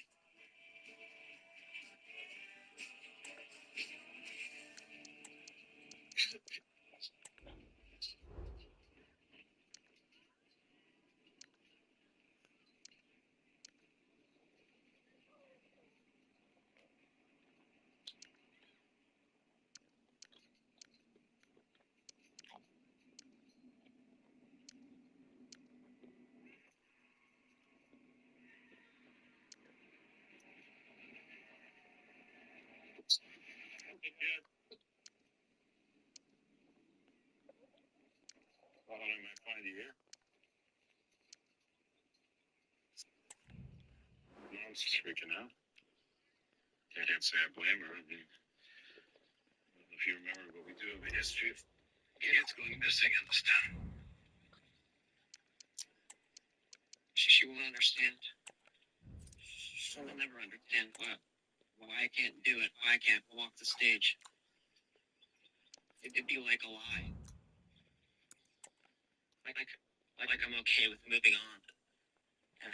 Thought I might find you here. Mom's just freaking out. Can't say I blame her. I mean, if you remember, but we do have a history of kids going missing in this town. She won't understand. She'll never understand why I can't do it, why I can't walk the stage. It'd be like a lie. Like I'm okay with moving on. And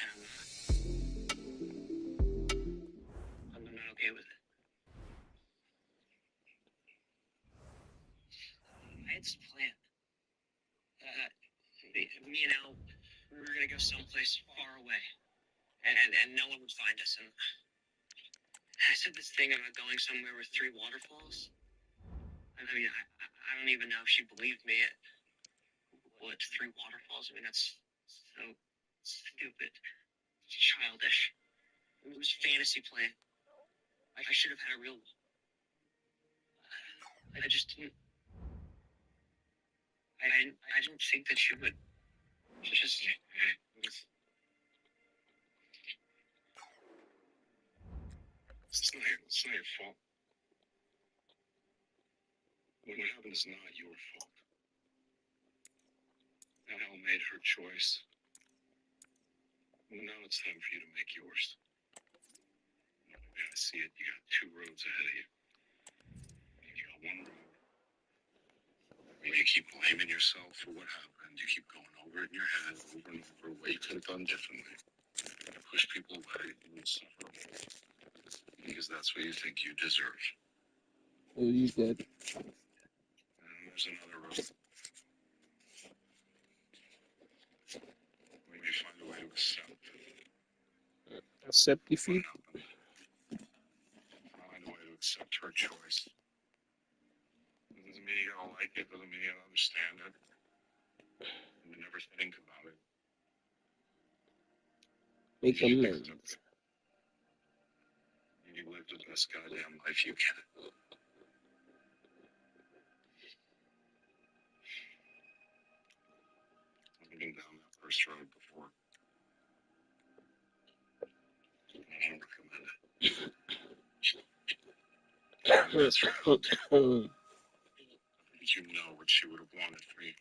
I'm not okay with it. I had some plan. Me and Al, we were gonna go someplace far away. And no one would find us. And I said this thing about going somewhere with 3 waterfalls. I mean, I don't even know if she believed me. Well, it's 3 waterfalls. I mean, that's so stupid. Childish. It was fantasy playing. I should have had a real one. I just didn't. I didn't think that she would just. It's not your fault. What happened is not your fault. Al made her choice. Well, now it's time for you to make yours. The way I see it, you got 2 roads ahead of you. You got one road. You keep blaming yourself for what happened. You keep going over it in your head, over and over, what you could have done differently. You push people away and suffer. Because that's what you think you deserve. Oh, you said. And there's another road. When you find a way to Accept defeat. Find a way to accept her choice. It doesn't mean you don't like it, doesn't mean you don't understand it. You never think about it. Make amends. You live the best goddamn life you can. I've been down that first road before. I don't recommend it. That's right. You know what she would have wanted for you.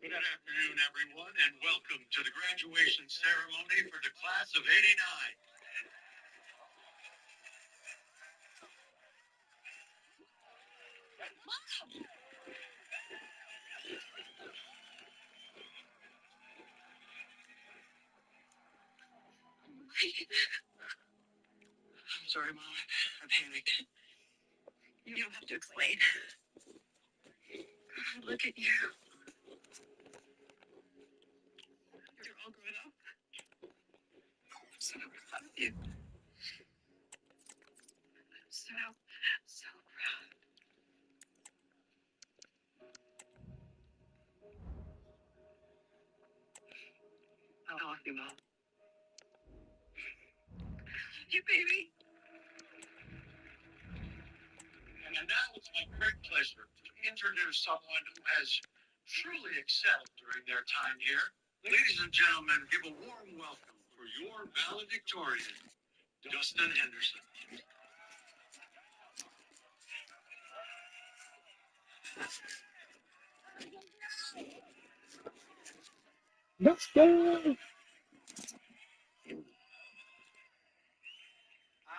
Good afternoon, everyone, and welcome to the graduation ceremony for the class of '89. I'm sorry, Mom. I panicked. You don't have to explain. Look at you. You're all grown up. I'm so proud of you. I'm so proud. I love you, Mom. You baby. And now it's my great pleasure to introduce someone who has truly excelled during their time here. Ladies and gentlemen, give a warm welcome for your valedictorian, Dustin Henderson. Let's go.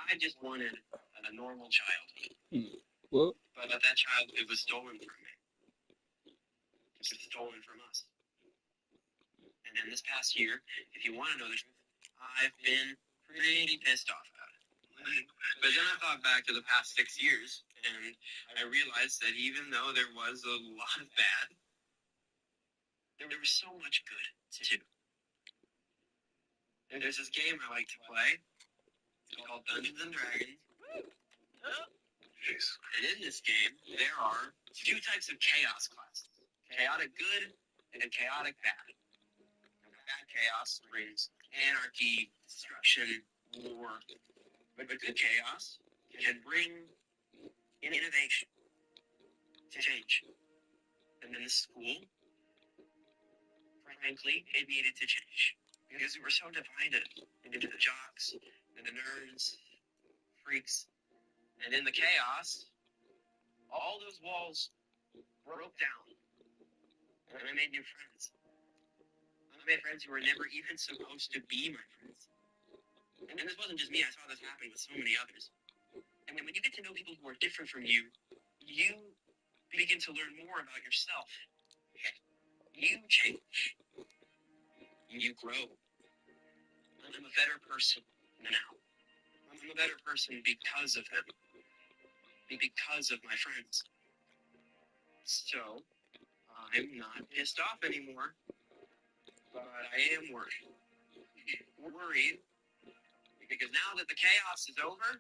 I just wanted a normal child. Well, But that child, it was stolen from me. It was stolen from us. And then this past year, if you want to know the truth, I've been pretty pissed off about it. But then I thought back to the past 6 years, and I realized that even though there was a lot of bad, there was so much good, too. There's this game I like to play. It's called Dungeons and Dragons. And in this game, there are 2 types of chaos classes. Chaotic good and chaotic bad. Bad chaos brings anarchy, destruction, war. But good chaos can bring innovation, change. And in the school, frankly, it needed to change. Because we were so divided into the jocks and the nerds, freaks. And in the chaos, all those walls broke down. And I made new friends. I made friends who were never even supposed to be my friends. And this wasn't just me. I saw this happen with so many others. And when you get to know people who are different from you, you begin to learn more about yourself. You change. You grow. I'm a better person now. I'm a better person because of them. Because of my friends. So, I'm not pissed off anymore. But I am worried. Worried because now that the chaos is over,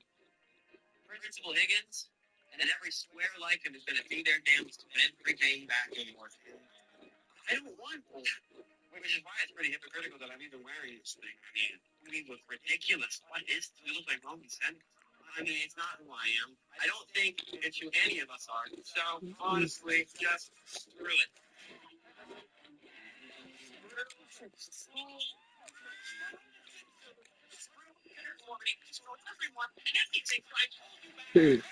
Principal Higgins and every square like him is going to do their damnedest to put everything back in order. I don't want that, which is why it's pretty hypocritical that I'm even wearing this thing. I mean, we look ridiculous. What is this? We look like Roman senators. I mean, it's not who I am. I don't think it's who any of us are. So, honestly, just screw it. dude.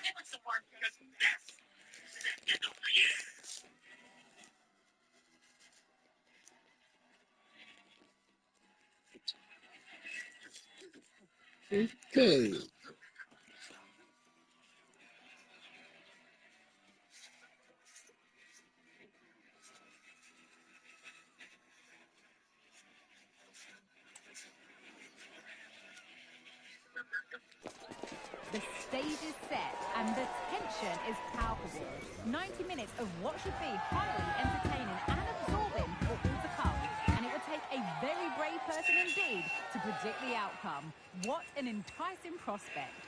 Okay. The stage is set and the tension is palpable. 90 minutes of what should be highly entertaining and absorbing football to come. And it would take a very brave person indeed to predict the outcome. What an enticing prospect.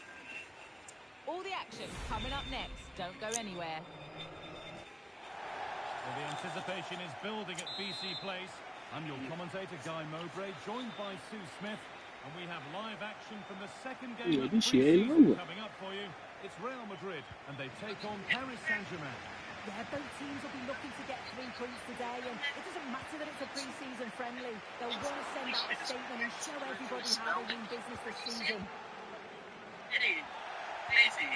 All the action coming up next. Don't go anywhere. Well, the anticipation is building at BC Place. I'm your commentator, Guy Mowbray, joined by Sue Smith. And we have live action from the second game Yeah, of this shit ain't pre-season over. coming up for you. It's Real Madrid, and they take on Paris Saint-Germain. Yeah, both teams will be looking to get 3 points today, and it doesn't matter that it's a pre-season friendly. They'll want to send out a statement and show everybody how they mean business this season. Crazy.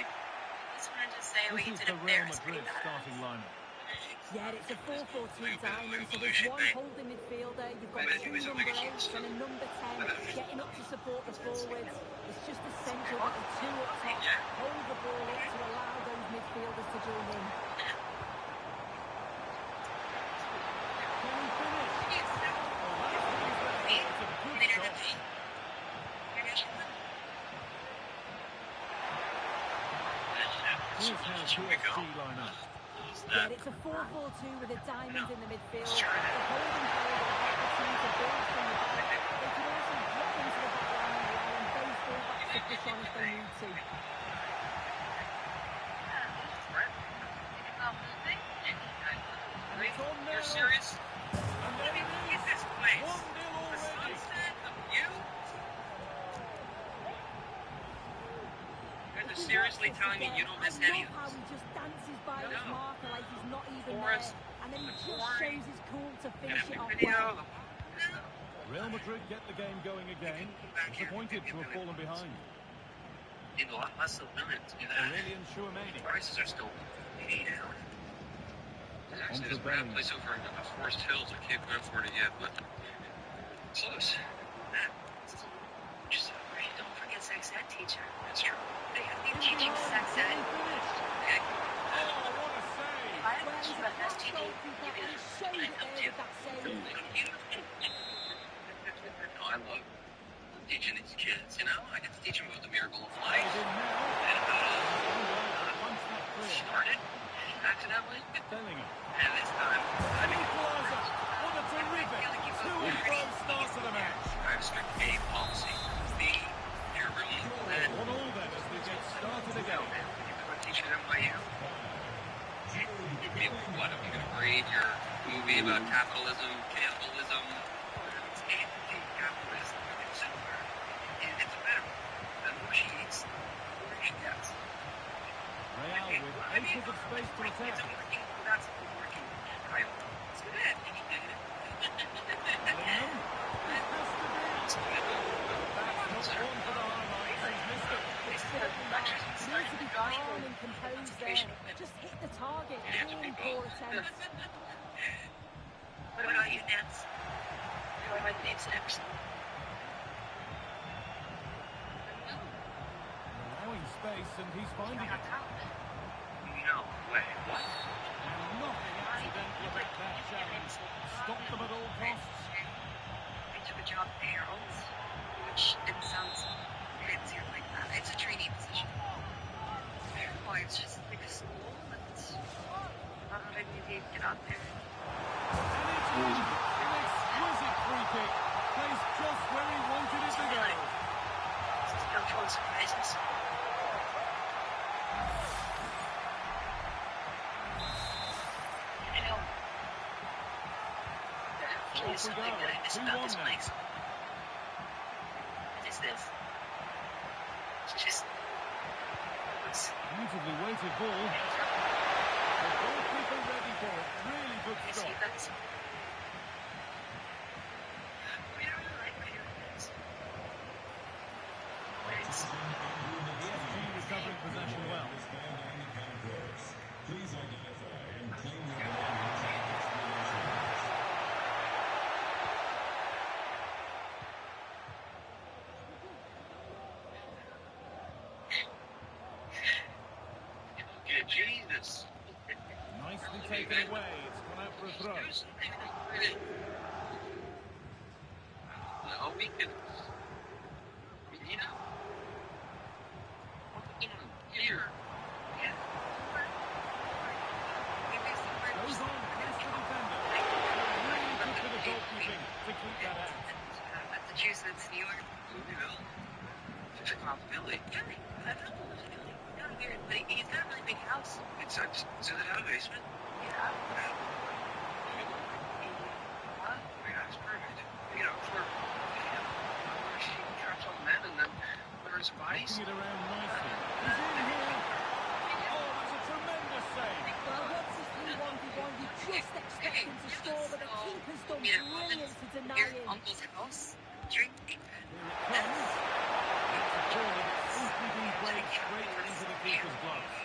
Just wanted to say we This is did the a Real very Madrid starting lineup. Yeah, it's a 4-4-2 diamond, so there's one holding midfielder, you've got 2 number 8s and a number 10 getting up to support the forwards. It's just essential that the 2 up top hold the ball up to allow those midfielders to join in. Can he finish? It's a good shot. Here's how PSG line up. Yeah, it's a 4-4-2 with a diamond in the midfield. The holding player will help the team to build from the back. They can also drop into the back line, allowing both fullbacks to push on if they need to. And it's on now. You're serious? And there it Get is. this place. 1-0 The already. sunset of you? You guys are seriously telling me you don't miss any of I love how this? he just dances by his No. marker like he's not even Forrest, there. And then he the just glory, shows his cool to finish it off video, well. Real Madrid get the game going again. Disappointed to have fallen behind. Need a lot less of minutes to do that. Aurelian Chouameni. Prices are still way down. There's actually this Bellingham. random place over in Forest Hills. I can't go in for it yet, but close. Just Don't forget sex ed teacher. that's true. They're teaching sex ed. Okay. Oh, what a save! If I had Well, to he's teach a you about class STD, goalkeeper you'd be and he the showed it there with that save. No, I love teaching these kids. You know, I get to teach them about the miracle of life Played in now. and Once that clear. started accidentally, Bellingham. and this time I mean. Equaliser. What a terrific to-and-fro start to the match. I have strict A policy. B, your room, and 1-1 then as they get started again. I'm teaching them by you. What, are we going to grade your movie about capitalism, cannibalism? It's anti-capitalist. It's similar. It's a matter the more she eats, the more she gets. Real with acres of space to attack. It's a working, that's a working title. It's good. Bellingham. It has to be. That's not one for the highlights. He's missed it. It's certainly not. He needs to be calm and composed there. Just hit the target. Really poor attempt. What about you, Nance? What are the names at Emerson? Allowing space and he's finding it. No way. What? And nothing accidental about that challenge. Stop them at all costs. I took a job at the Herald, which didn't sound so fancier like that. It's a trainee position. Oh, it's just like a school, but I don't know if maybe get out there. And it's in. An exquisite free kick. Placed just where he wanted it to go. Still full of surprises. I know. There's Off we something go. that I miss about 2-1 this now. place. What is this? It's just... It's... Beautifully weighted ball. The goalkeeper ready for it. Really good I see stop. that's... I really like my haircuts. It's... PSG recovering possession well. Okay, Jesus. Nicely taken away. It's gone out for a throw. No, we can. You know. Here. Yeah. Goes on past the defender. Really good bit of goalkeeping to keep that out. Massachusetts, New York. Louisville. Billy. Really? I don't know what to do. Not weird, but he's got a really big house. It's in the basement. Yeah. Yeah, it's perfect. You know, for she traps all the men and then burns bodies. Knocking it around nicely. He's in here. Oh, that's a tremendous save. Well, once it's 3-1, you just expect him to score, but the keeper's done brilliant to deny Here's him. Uncle's house. Drinking. Here it comes. It's a ball that's simply been played straight into the keeper's gloves.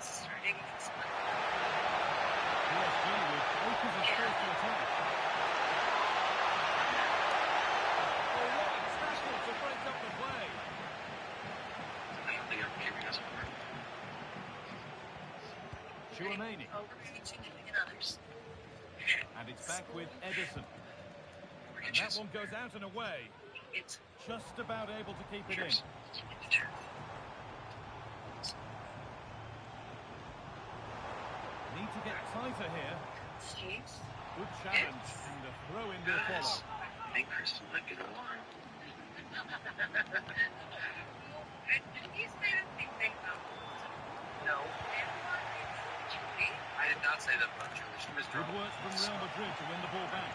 Starting this one. PSG with acres of space to attack. Oh, what a tackle to break up the play. I don't think I'm giving us a word. Chouameni. Over significant others. And it's back with Edison. And that one goes out and away. It's Just about able to keep it in. tighter here. Jeez. Good challenge and a throw in will follow. I think Crystal might be the one. Did you say the same thing about No, Julie? I did not say that about Julie. She was Good drunk. work from Real Madrid to win the ball back.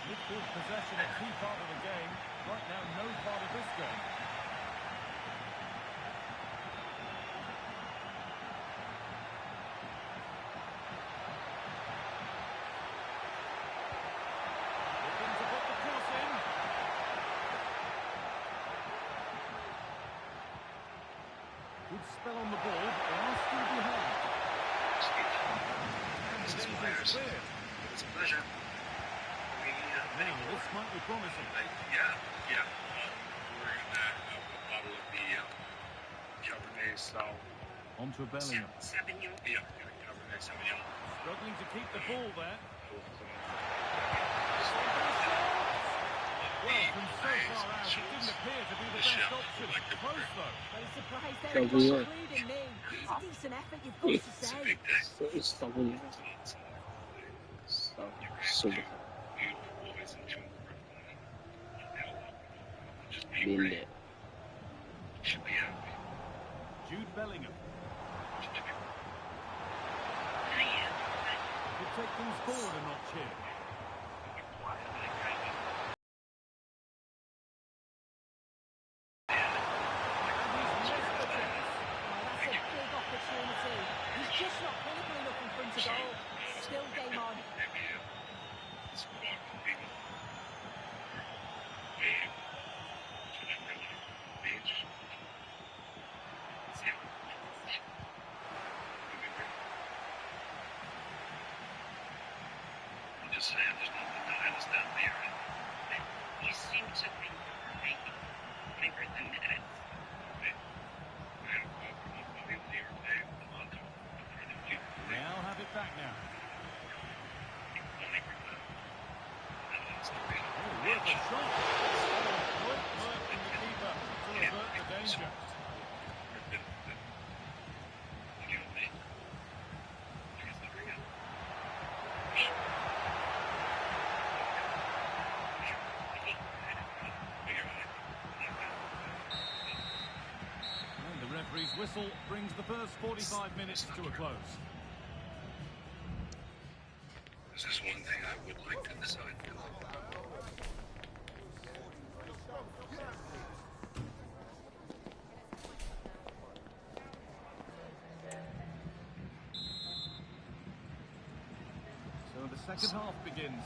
Midfield possession a key part of the game. Right now, no part of this game. Looking to put the cross in. Good spell on the ball, but they are still behind. And the danger is cleared. It's a pleasure. Now, this might be promising. Yeah. We're in a bottle of the Cabernet Sauvignon. On to Bellingham. Sauvignon. Yeah, Cabernet Sauvignon. Struggling to keep the ball there. Well, from so far out, it didn't appear to be the best option. Close, though. Very surprised there, Sauvignon. including me. It's a decent effort, you've got to It's a say. big day. It's Sauvignon. Super. Beautiful boys and children. Just be Been great. there. Should be happy. Jude Bellingham Should be could take things forward a notch here. And he's missed the chance. Oh, that's a big opportunity. He's just not clinical enough in front of goal. Still game on. maybe it's one people. Maybe. Should I really beach? See what? I'm just saying there's nothing behind us down there. You seem to think you're making bigger than that. Now have it back now. Oh, worth a shot. Oh, great work from the keeper to avert the danger. And the referee's whistle brings the first 45 minutes to a close. There's just one thing I would like to decide. So the second half begins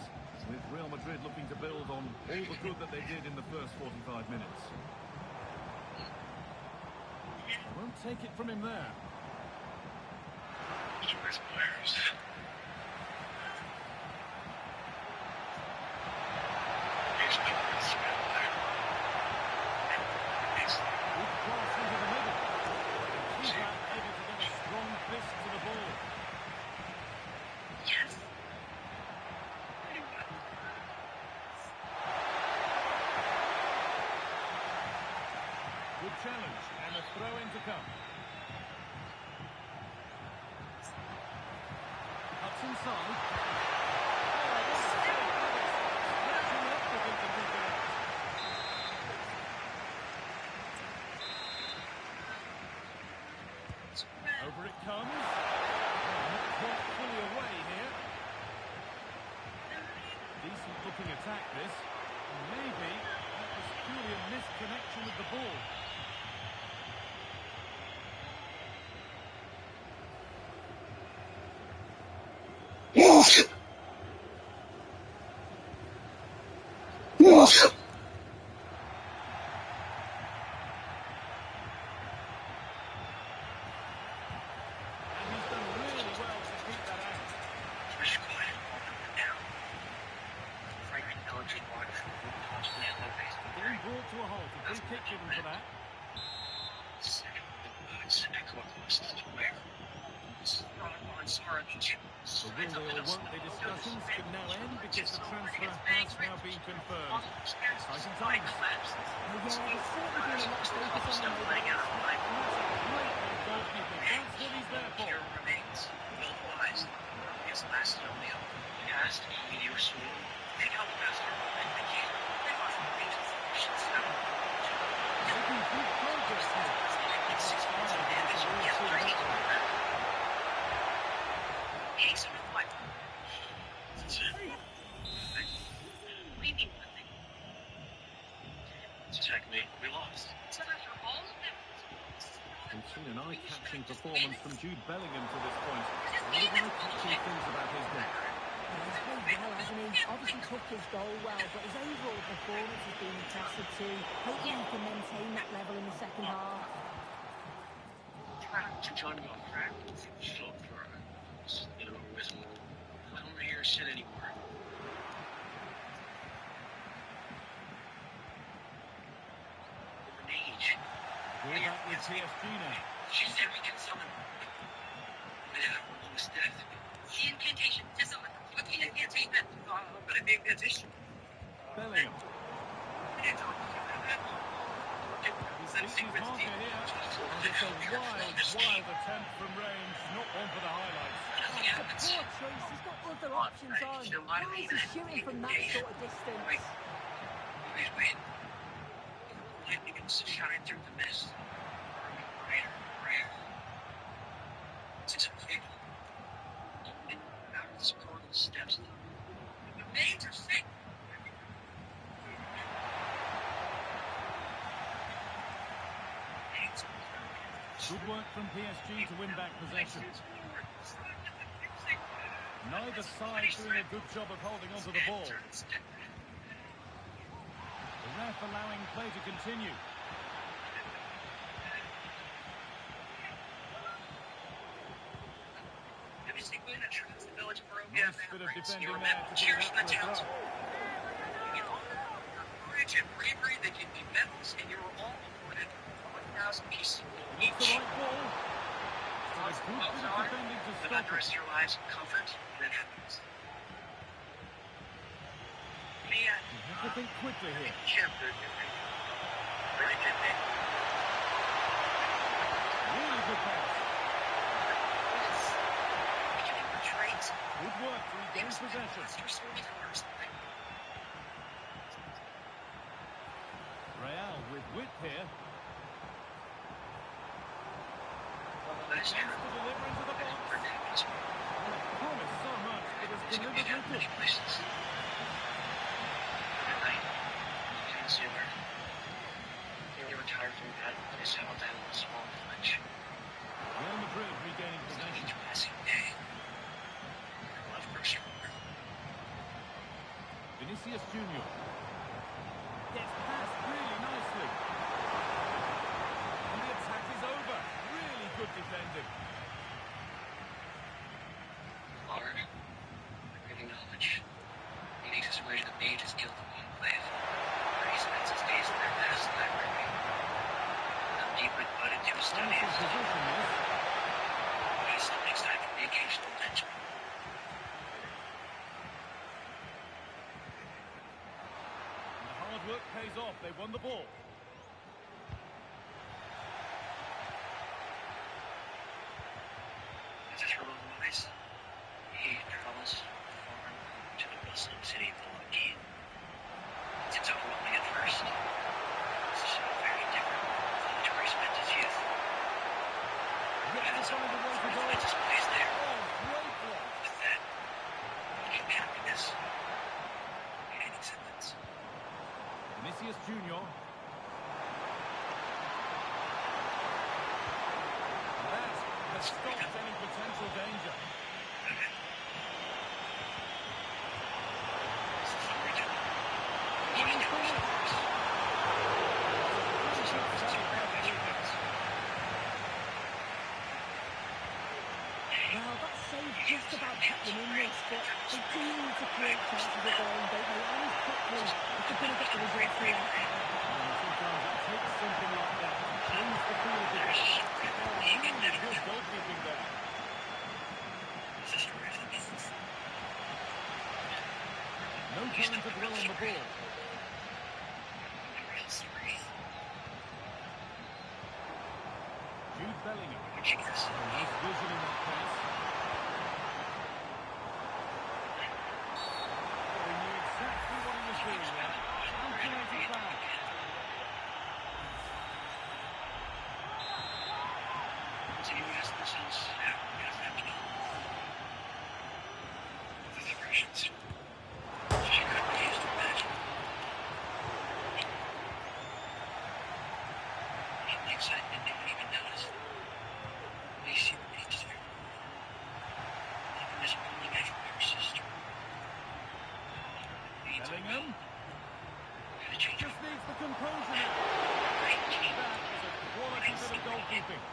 with Real Madrid looking to build on all the good that they did in the first 45 minutes. Won't take it from him there. Choice players. Good cross into the middle. The keeper able to get a strong fist to the ball. Yes. Good challenge and a throw in to come. Cuts inside. Oh, what a save that is. Scratching up to keep the keeper out. Over it comes. Not quite fully away here. Decent looking attack this. Maybe that was purely a misconnection with the ball. And he's done really well to keep that out. Being brought to a halt. A free kick given for that. The will they or won't they discussions could now end because the transfer has now been confirmed. Exciting times. Oh, yeah, there's certainly been a lot of focus on him over the last And that's a great bit of goalkeeping. That's what he's there for. Here remains Will Wise. His last Romeo. Cast meteor sword. Think how the best are. I can't. They must reach the solutions now. Making good progress here. It's 6 months of damage. Yes, training on that. Hey, so what? What do you mean, nothing? Checkmate. We lost. So after all of that, We've seen an eye-catching performance from Jude Bellingham to this point. A lot of eye-catching things about his game. He's played well, hasn't he? Obviously took his goal well, but his overall performance has been impressive too. Hopefully he can maintain that level in the second half. John got cracked. Shut up for you know, with more. I don't hear shit anymore. Age. Ball back with PSG now. She said we can summon. Yeah, we're almost death. the incantation to summon. What's the incantation? But it being position. Bellingham. It's on you. He's his marker here. And it's a wild attempt from range. Not one for the highlights. It's a poor choice. He's got other options on. Why is he shooting from that sort of distance? Wait. Lightning comes to shine through the mist. Brighter. It's a vehicle. Out of this portal steps the major sick. Good work from PSG to win back possession. Neither side doing a good job of holding onto the ball. The ref allowing play to continue. Nice bit of defending there to put it up for a throw. Courage and bravery, they give you medals, and you were all awarded 1,000 pieces of gold It's the each. right ball. So a good bit of defending to Live stop out the rest it. of your lives in comfort and in happiness. You have to think quickly here. Really good pass. Good work to regain possession. Real with width here. Chance to deliver into the box. Well, it promised so much, but it's delivered little. Retired from that, they settled down in a small village. Real Madrid regaining possession. Each passing day, their love grows stronger. Vinicius Junior gets past really nicely. And the attack is over. Really good defending. Lord, reading knowledge. He makes his way to the mage's guild of enclave, where he spends his days in their vast library. Deeply put into his studies. Position, yes. He still makes time for the occasional lunch. And the hard work pays off. They won the ball. As a throw of noise, he travels far to the bustling city of Milwaukee. It's overwhelming at first. It's so very different from where he spent his youth. Yet to find a way to go. He just plays there. Oh, great block. With that, came happiness and acceptance. Vinicius Junior. That has stopped any potential danger. Well, that save just about kept them in this, but they do need to create chances of their own, don't they? And quickly if they're going to get the result here. Sometimes it takes something like that to change the feel of the game. Oh, really good goalkeeping there. It's a story of the business. Jude Bellingham. Watching this. Nice vision in that pass. He knew exactly what he was doing there. Calculated foul. Does anyone ask themselves how has that been? The Russians. She couldn't refuse to imagine. In the excitement, they didn't even notice. They see the names there. Even this only made for her sister. Bellingham Gotta change just needs the composure now. That is a quality bit of goalkeeping.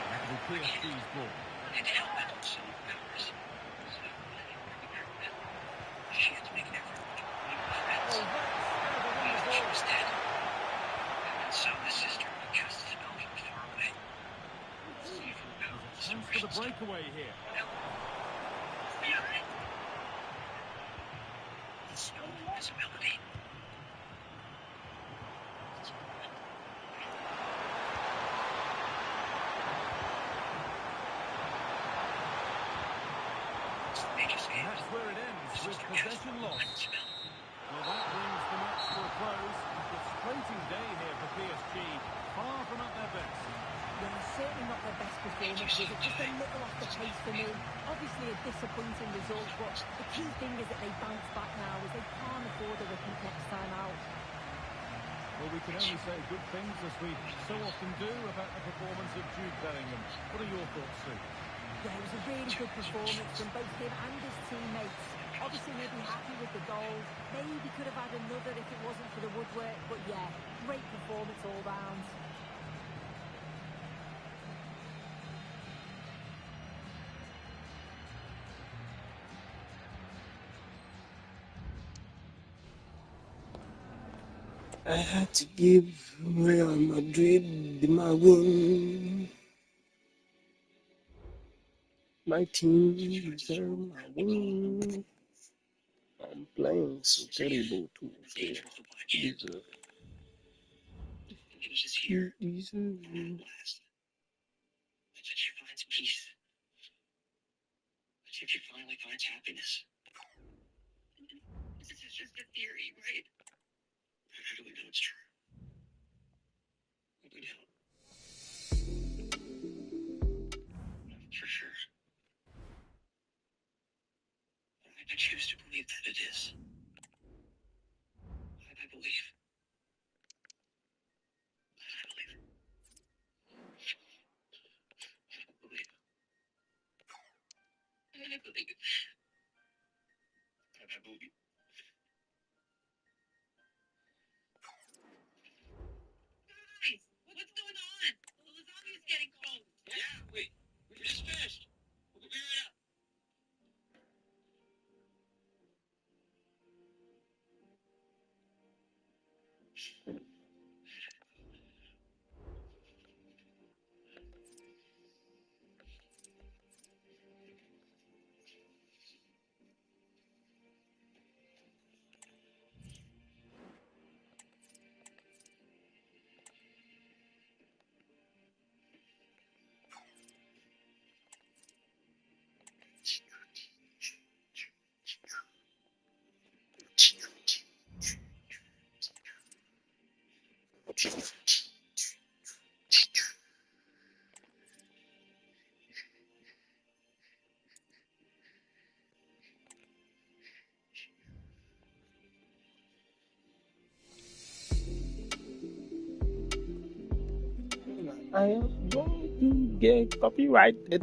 That will be PSG's ball. She had to make an effort. Oh, that's ever won the She ball. was dead. And so the sister cast a spell from far away. See if we'll know. There's a chance for the breakaway here. Spell of invisibility. And that's where it ends, with possession lost. Well, that brings the match to a close. Frustrating day here for PSG. Far from at their best. Yeah, certainly not their best performance, was it? Just a little off the pace for me. Obviously a disappointing result, but the key thing is that they bounce back now, as they can't afford a repeat next time out. Well, we can only say good things, as we so often do, about the performance of Jude Bellingham. What are your thoughts, Sue? Yeah, it was a really good performance from both him and his teammates. Obviously, he'll be happy with the goals. Maybe could have had another if it wasn't for the woodwork. But yeah, great performance all round. I had to give Real Madrid my win. My team deserve my win. I'm playing so terrible too. So deserve. It was just here. You deserve it. Last. That she finds peace. That she finally finds happiness. This is just a theory, right? How do we know it's true? We don't. For sure. I choose to believe that it is. I believe. I believe. I believe. I believe. I believe. Guys, what's going on? The lasagna is getting cold. Yeah, we just finished. We'll be right up. I am going to get copyrighted.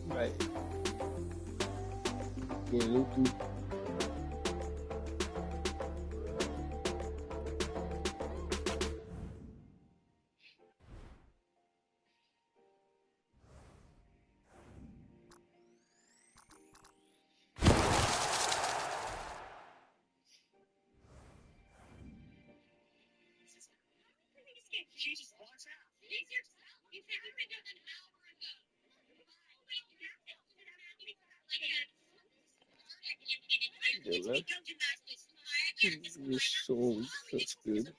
Right. Yeah, YouTube. She just walks out. He's your man. This song, that's good.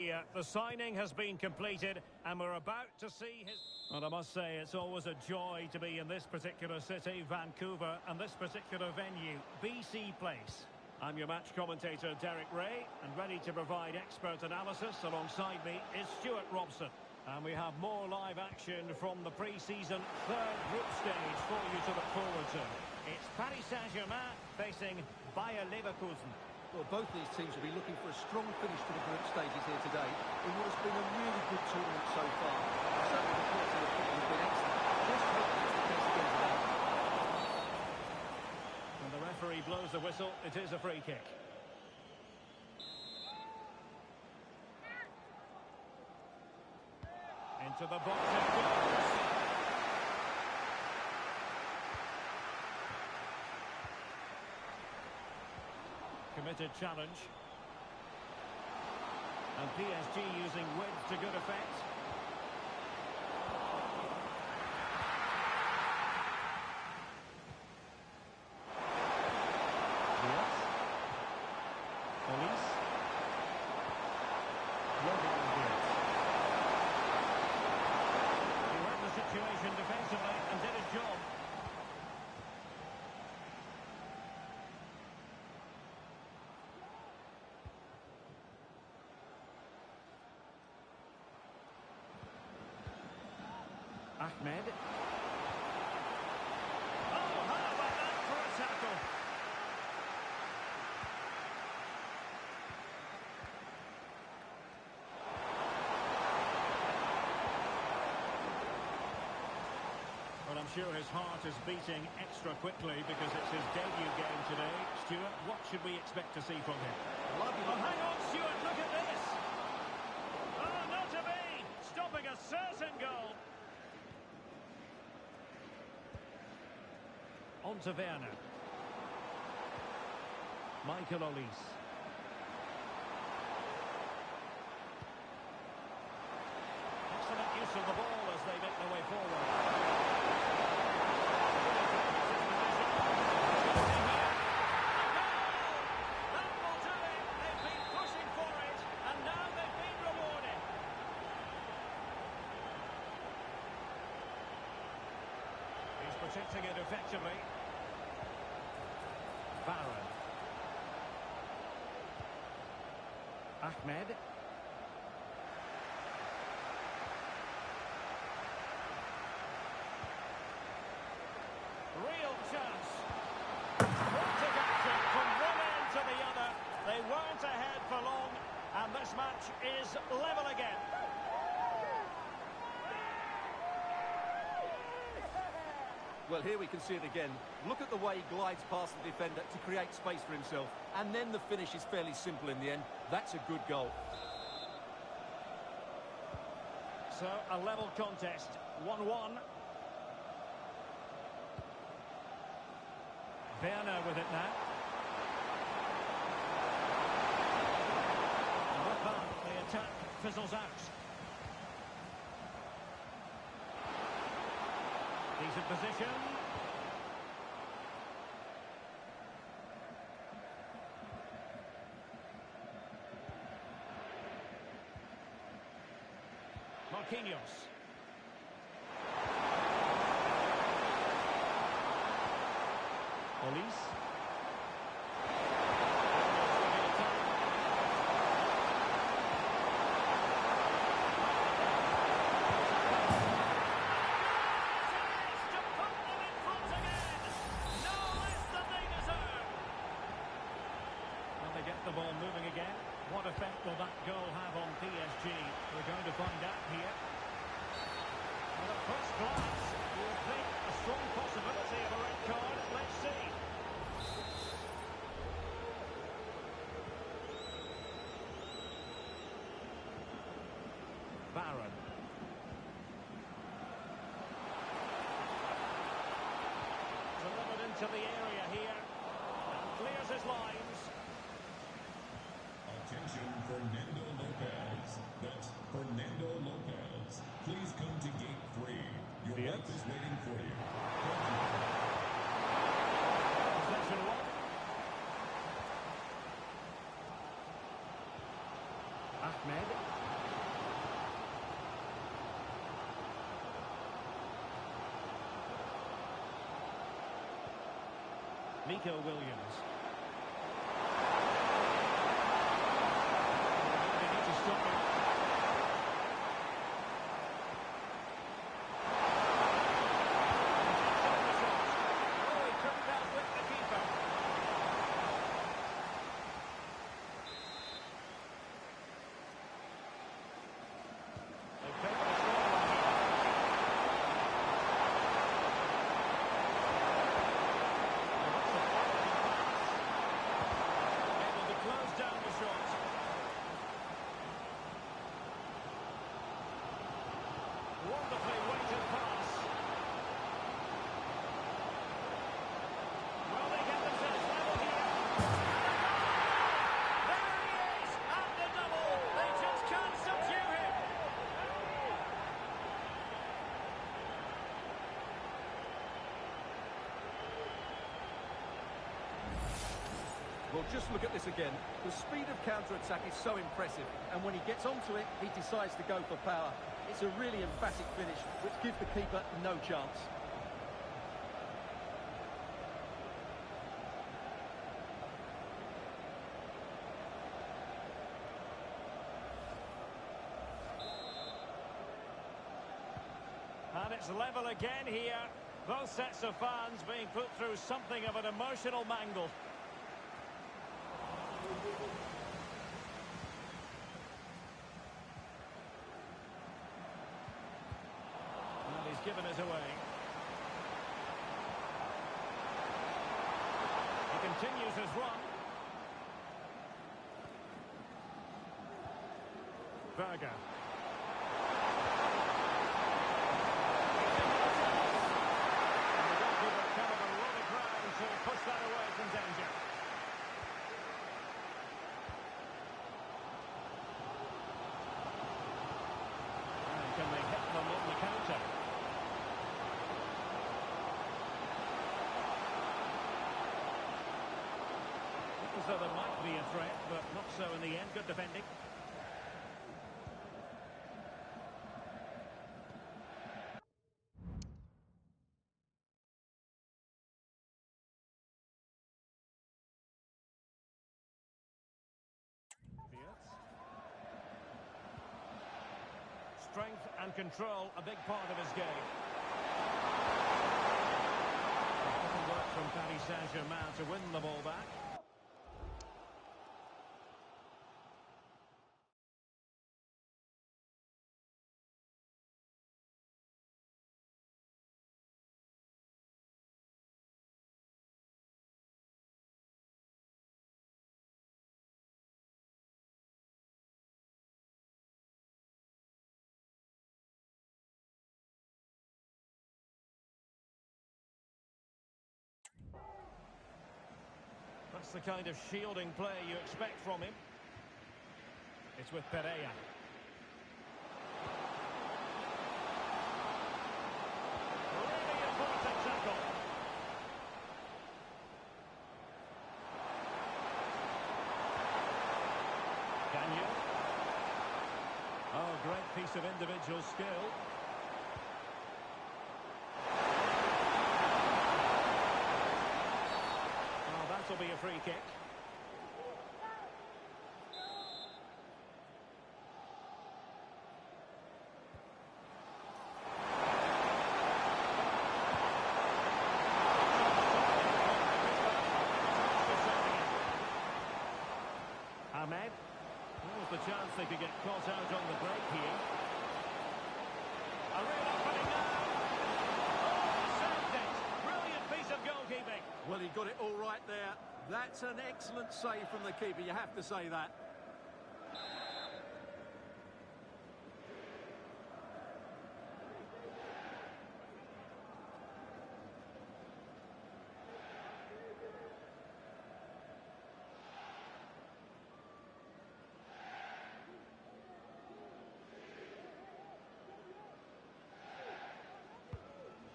Yeah, the signing has been completed and we're about to see his... And I must say, it's always a joy to be in this particular city, Vancouver, and this particular venue, BC Place. I'm your match commentator, Derek Ray, and ready to provide expert analysis. Alongside me is Stuart Robson. And we have more live action from the pre-season third group stage for you to look forward to. It's Paris Saint-Germain facing Bayer Leverkusen. Well, both these teams will be looking for a strong finish to the group stages here today in what has been a really good tournament so far. Certainly the quality of football has been excellent. Just hope that's the case again today. And the referee blows the whistle. It is a free kick. Into the box it goes. Committed challenge. And PSG using width to good effect. Diaz. Police. He read the situation defensively and did his job. Ahmed. Oh, how about that for a tackle? Well, I'm sure his heart is beating extra quickly because it's his debut game today. Stuart, what should we expect to see from him? Oh, hang on, Stuart, look at this. Oh, not to be. Stopping a certain goal. On to Werner. Michael Olise. Excellent use of the ball as they make their way forward. That will do it. They've been pushing for it, and now they've been rewarded. He's protecting it effectively. Varane. Ahmed. Real chance. Frantic action from one end to the other. They weren't ahead for long, and this match is level again. Well, here we can see it again. Look at the way he glides past the defender to create space for himself. And then the finish is fairly simple in the end. That's a good goal. So, a level contest. 1-1. Werner with it now. The attack fizzles out. Decent position. Marquinhos. Olise. The ball moving again. What effect will that goal have on PSG? We're going to find out here. Well, at first glance, you would think a strong possibility of a red card. Let's see. Varane. Delivered into the area here. And clears his lines. Attention, Fernando Lopez. That's Fernando Lopez. Please come to gate 3. Your Yes. wife is waiting for you. Possession one. Ahmed. Nico Williams. They need to stop him. Oh, he couldn't outwit the keeper. They take the scoreline here. Able to close down the shot. Wonderfully weighted pass. Well, they get themselves level here. There he is, at the double. They just can't subdue him. Well, just look at this again. The speed of counter-attack is so impressive, and when he gets onto it, he decides to go for power. It's a really emphatic finish, which gives the keeper no chance. And it's level again here. Both sets of fans being put through something of an emotional mangle. And he's given it away. He continues his run. Berger. Push that away from danger. And can they hit them on the counter? Looks as though there might be a threat, but not so in the end. Good defending. Strength and control, a big part of his game. Good work from Paris Saint-Germain to win the ball back. That's the kind of shielding play you expect from him. It's with Pereira. Really important tackle. Daniel. Oh, great piece of individual skill. Will be a free kick. Ahmed. What was the chance they could get caught out on the break here? A real opening now. Oh, saved it. Brilliant piece of goalkeeping. Well, he got it all right there. That's an excellent save from the keeper, you have to say that.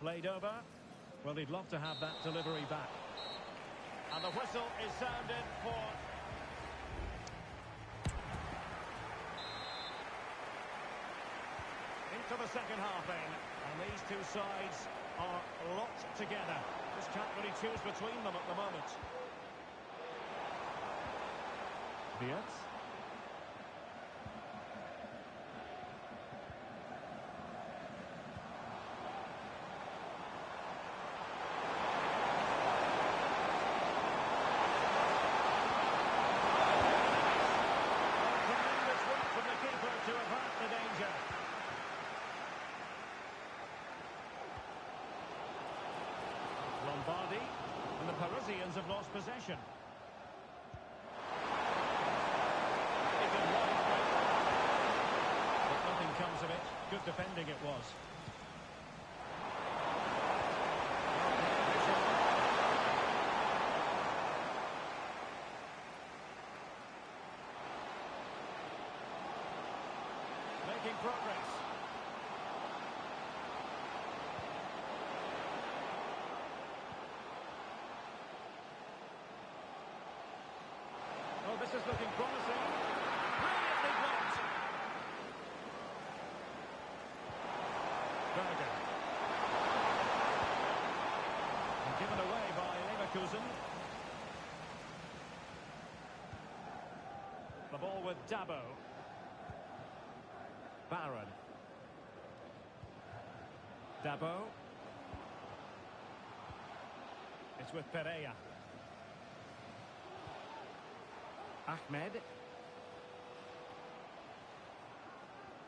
Played over. Well, he'd love to have that delivery back. And the whistle is sounded for... into the second half then. And these two sides are locked together. Just can't really choose between them at the moment. Diaz. And the Parisians have lost possession. But nothing comes of it. Good defending it was. Making progress. Oh, this is looking promising. Brilliantly blocked. Berger. And given away by Leverkusen. The ball with Dabo. Barron. Dabo. It's with Pereira. Ahmed.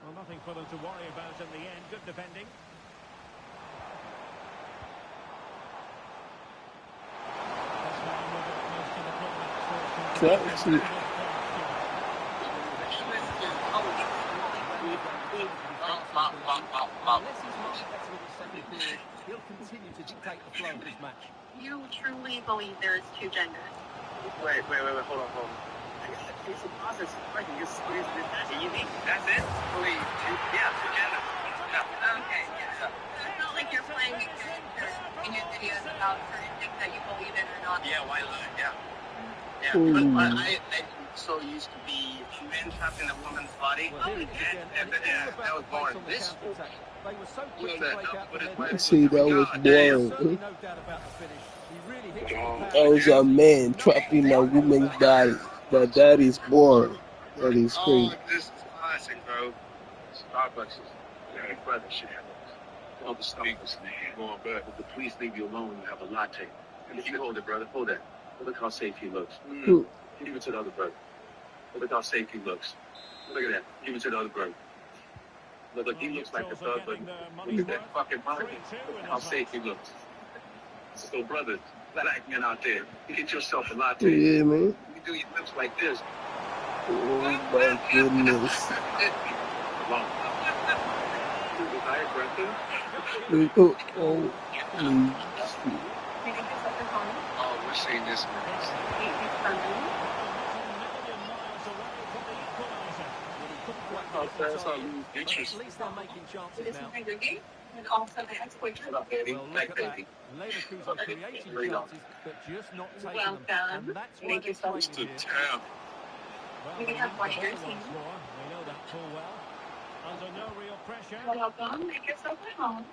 Well, nothing for them to worry about in the end. Good defending. That's it. He'll continue to dictate the flow of this match. You truly believe there is two genders? Wait, hold on. It's a process. I can just squeeze this. That's easy. That's it? Wait, yeah, together. Okay, yeah. It's not like you're playing a character in your videos about certain things that you believe in or not. Yeah, why lie? Yeah. Yeah, Ooh. but I'm so used to be a man trapped in a woman's body. Well, here it is again, and it's all That was about boring. the pace on the This, counter-attack. They were so quick to that break helped out with from his their weapon. See, that was There's boring. certainly no doubt about the finish. He really hits it with That power. was a man trapped in a woman's body. That is boring. That is Oh, crazy. this is classic, bro. Starbucks is very brother should have all the Starbucks in the hand. Going back. If the police leave you alone, you have a latte. And if you hold it, brother, hold that. Look how safe he looks. Hmm. Give it to the other brother. Look how safe he looks. Look at that. Give it to the other brother. Look, he looks like a thug, but look at that fucking body. Look how safe he looks. So, brother, black men out there, you get yourself a latte. Yeah, man. You do your lips like this. Oh my goodness. Wow. Oh, oh, please. Oh, we're seeing this. How fast I lose interest. At least they're making chances now. And also the exploit. Well, look at that. Leverkusen creating chances, but just not taking Well them. done. And that's why Make they're yourself It's playing the here. town. Well, You they can have need one the of your ball team. once more. We know that full well. Under no real pressure. Welcome. Make yourself at home.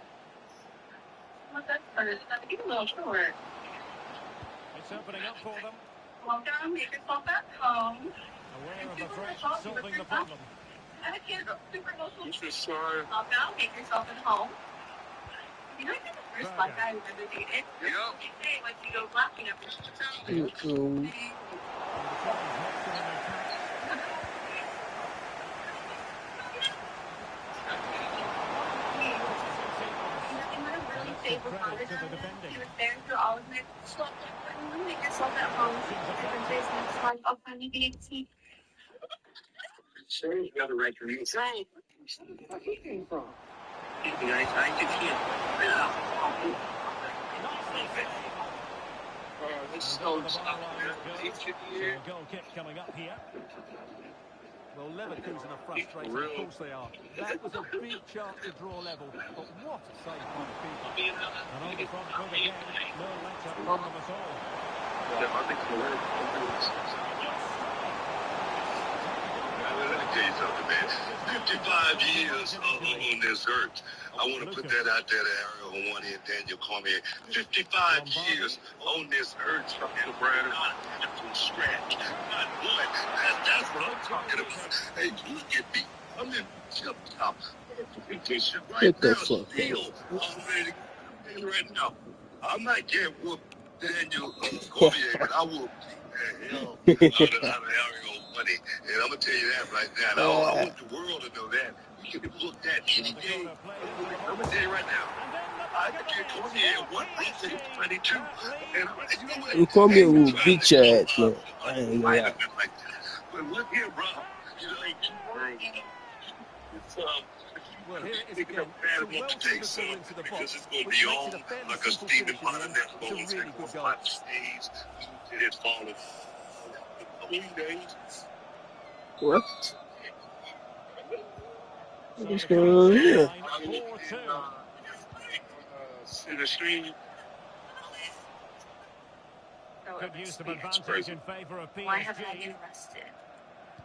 Well, that's first. Give a little short. It's opening up for them. Welcome. Make yourself at home. Aware of the threat, solving the problem. I can't go super emotional. What's this sign? Welcome. Make yourself at home. You know, you're the first black guy who's ever dated. Yep. You say when you go laughing at me. Uh-oh. Nothing would have really saved the conversation. He was there through all of it. Make yourself at home. Different days next month. I'll finally be able to see. Sure, you got the right to read. Right. Where he came from? I could hear. This don't stop there. So a goal kick coming up here. Well, Leverkusen are frustrated. Of course they are. That was a big chance to draw level, but what a save by the keeper. And on the front foot again. No let-up from them at all. I think let me tell you something, man. 55 years on this earth. I want to put that out there to Ariel Hawani and Daniel Cormier. 55 years on this earth from scratch. Not one. That's what I'm talking about. Hey, look at me. I'm in tip top condition right Get the now. fuck Still, out. I'm ready to right now. I'm not getting whooped Daniel Cormier, but I will beat the hell out of Ariel Money. And I'm going to tell you that right now. I want the world to know that. You can book that any day. I'm going to tell you right now. I can get Cormier at 122. And you know what? You Cormier will beat your ass, man. I ain't gonna lie. But look here, bro. You know, it's, Well, here it is picking again. up bad It's a won't well-timed take some ball into the because box, it's going to which be makes on it a fairly like a simple Stephen finish in the Bonnet end. that It's a ball really good goal. stays, it's falling. Clean days. What? What's going on here? 4-2. Center stream. Good use of advantage in favour of Why have I PSG. been arrested?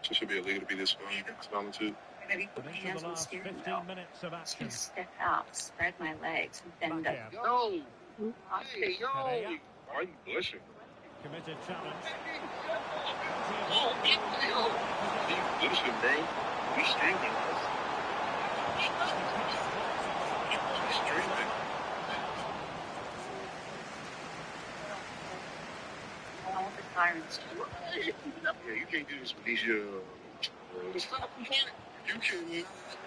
She should be illegal to be this far. It's volunteer. Maybe put But my into hands the on the last steering 15 wheel. minutes of Just action. gonna step out, spread my legs, and bend up. Back here. Yo! Hey, yo! Pereira. Why are you blushing? Committed challenge. He's blushing, bro. He's strangling us. streaming. Yeah, you can't do this with Nisha. You cannot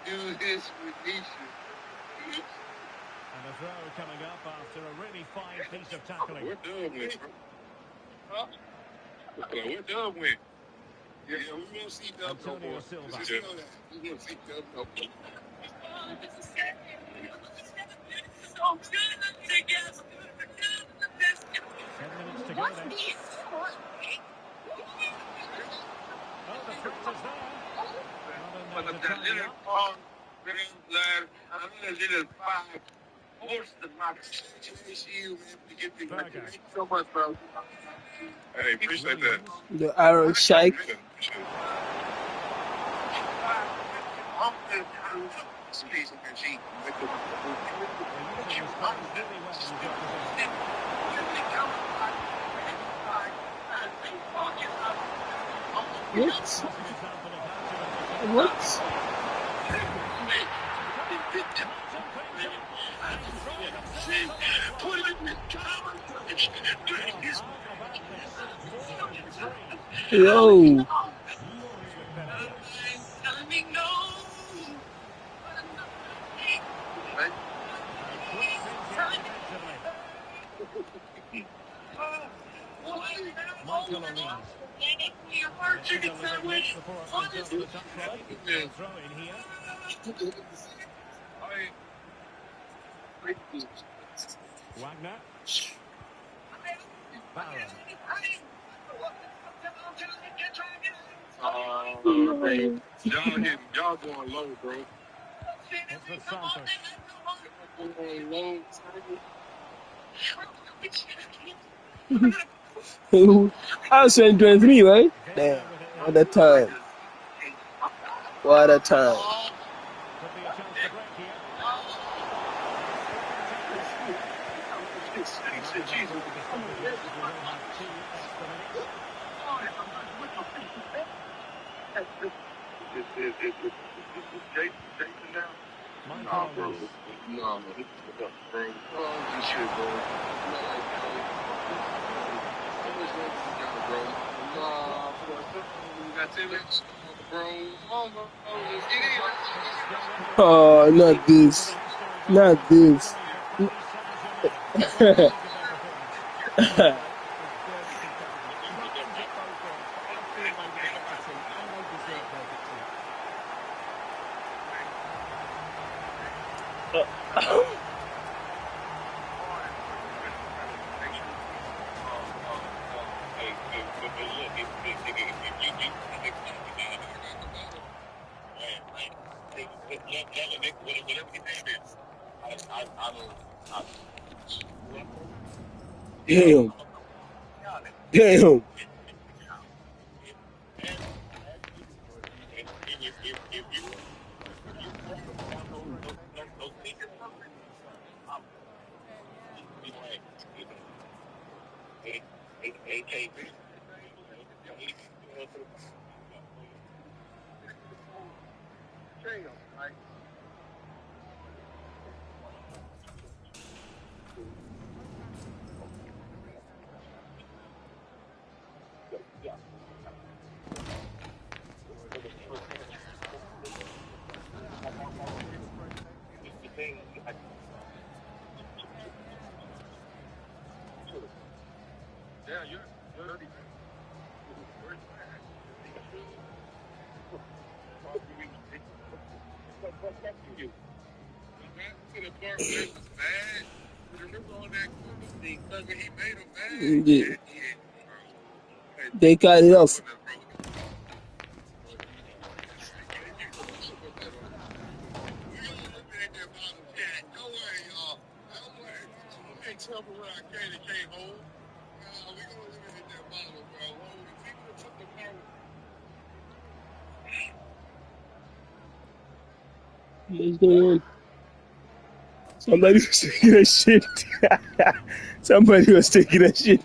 do this with Nisha. And a throw coming up after a really fine piece of tackling. We're done with, bro. Huh? We're done with. Yeah, we won't see Dub no Antonio more. Silva. Just know that. We won't see Dub no more. 10 minutes to go then. Oh, the threat is there. Well, But that little farm, lad, I'm gonna little five. Horse the market. Thank you so much, bro. Hey, appreciate that. The Arrow Shake. What? Yo. Michael O'Leary. Chicken sandwich. Before it comes over the touchline. Throw in here. Wagner. Barron. Y'all going low, bro. It's with Santos. Going low. I was saying 23, right? Damn. What a time. What a time. Could be a chance to break here. Jason now? Michael bro. O'Leary. No, bro. Oh, this shit, bro. Nah, we got 10 minutes, bro. Oh, not this. Not this. Damn. Damn. They cut it off. What's going on? Somebody was taking a shit. Somebody was taking a shit.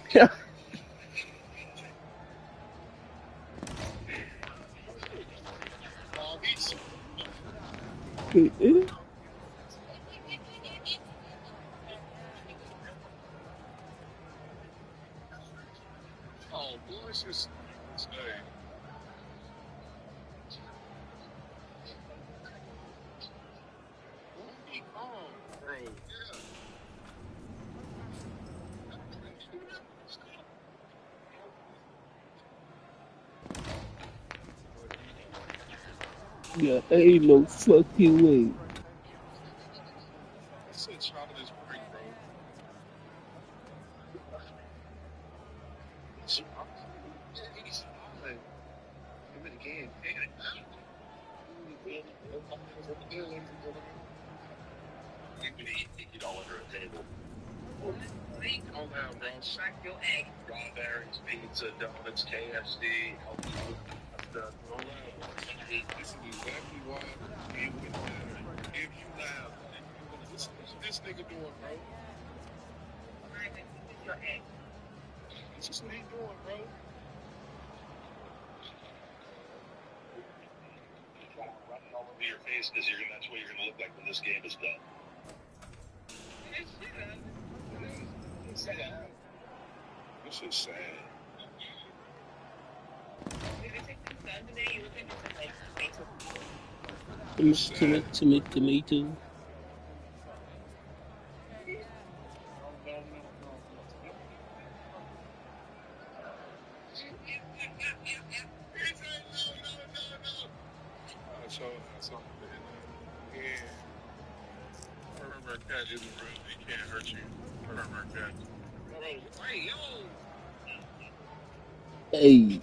Oh, boy, it's just. Hey. Oh, bro. Yeah. Yeah, ain't no fucking way. That's a childish break, bro. He's smiling. Give it again. Eat all under a table. All that, bro. Sack your egg. Strawberries, pizza, donuts, KFC, healthy food, pasta. All that, bro. This is exactly why it wouldn't matter if you laugh. This nigga doing, bro? Your egg. This is what he doing, bro. Rubbing all over your face because that's what you're gonna look like when this game is done. This is sad. Tomato. I saw yeah. Pervert cat isn't real. He can't hurt you. Pervert cat. Hey, yo. Hey,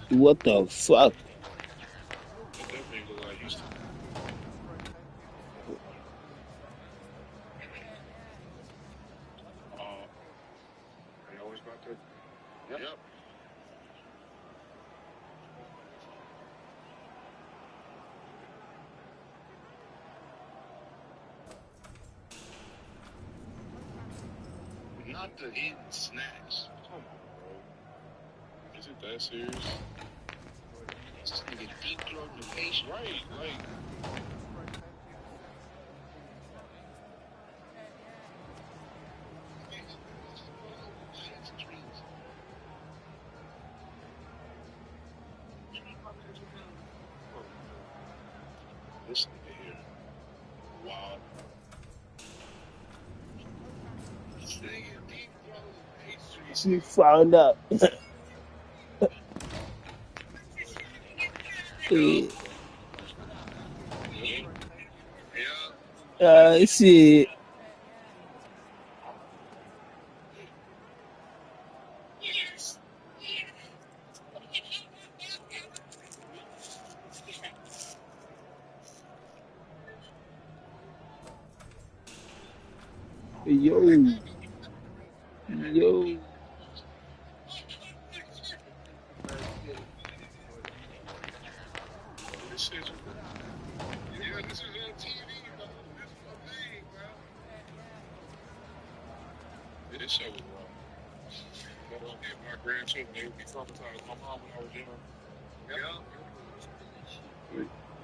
what the fuck? That definitely look like Houston. They always about to. Yep. Not the hidden snacks. Come on, bro. Is it that serious? This nigga deep throat in the face. Right, like. This nigga here. Wow. This nigga deep throat pastries. You found out. Yeah. Shit. Yo. This shit. Yeah, this is on TV, bro. This is my thing, bro. This show was wrong. But my grandchildren, they would be traumatized. My mom when I was young.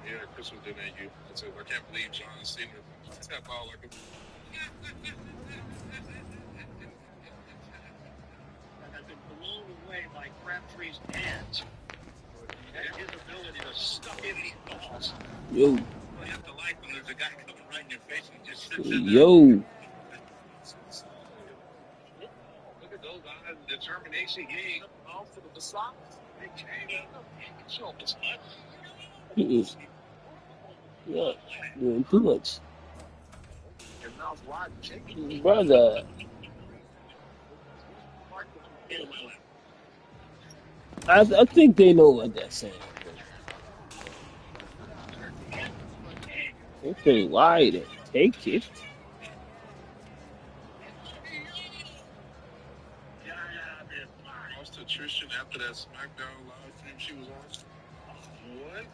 Yeah, Christmas dinner and you. I said, I can't believe John Cena tap out like a. I've been blown away by Crabtree's hands and his ability to stuff in these balls. Yo. You have to like when there's a guy coming right in your face and just sits in there. Yo. Look at those eyes, determination. He ain't off to the side. They came out. Show us. Yeah, doing too much. Your mouth wide, shaking. Brother. I think they know what they're saying. Okay, why they take it? Lost to Tristan after that SmackDown live stream she was on. What?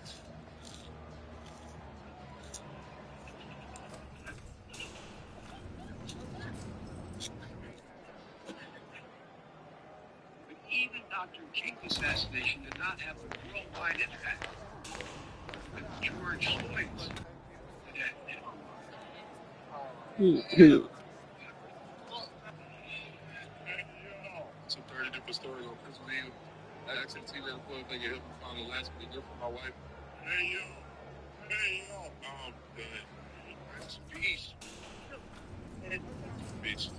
But even Dr. King's assassination did not have a worldwide impact. But George Floyd's death did. It's a 30 different story on Christmas Eve. I actually see that point thing you helped me find the last gift for my wife. Hey yo. Good. Peace. Peace.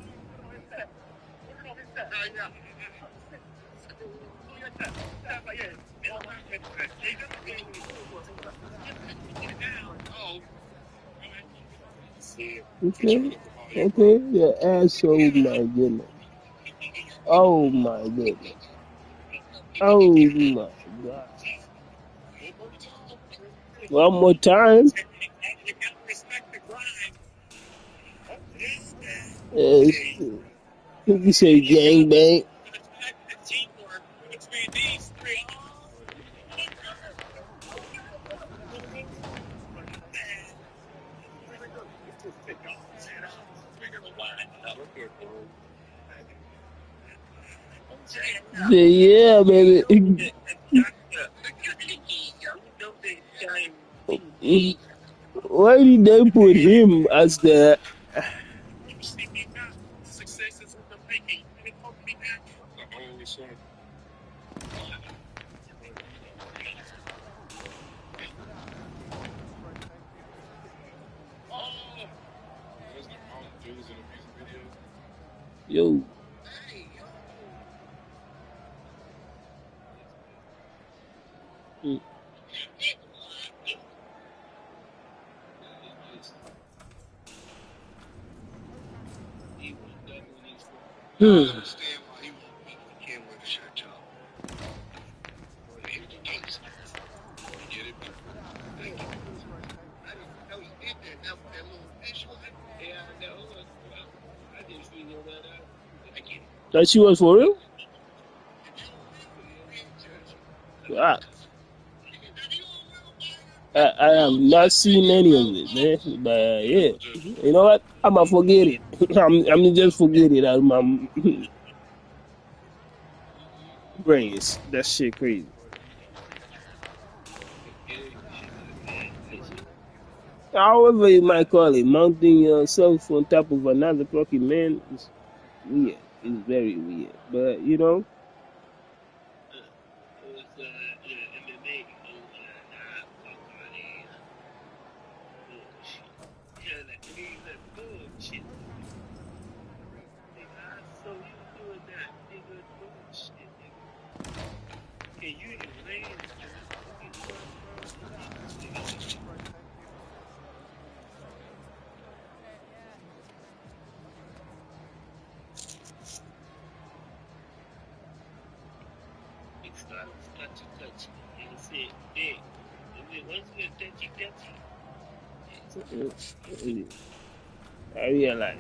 Okay. Okay. Your asshole, my goodness. Oh my goodness. Oh my God. One more time. Yes. You say gangbang. Yeah, baby. Why did they put him as the? Yo. Mm. I Hmm. understand why he can't wear the shirt, y'all. You get it? Thank you. I didn't know you did that. That little visual. Yeah, I know. I didn't figure that out. I get it. That she was for real? Wow. I have not seen any of it, man. But yeah, you know what? I'ma forget it. I'm just forget it out of my brains. That shit crazy. However you might call it, mounting yourself on top of another fucking man is weird. It's very weird. But you know, I realize.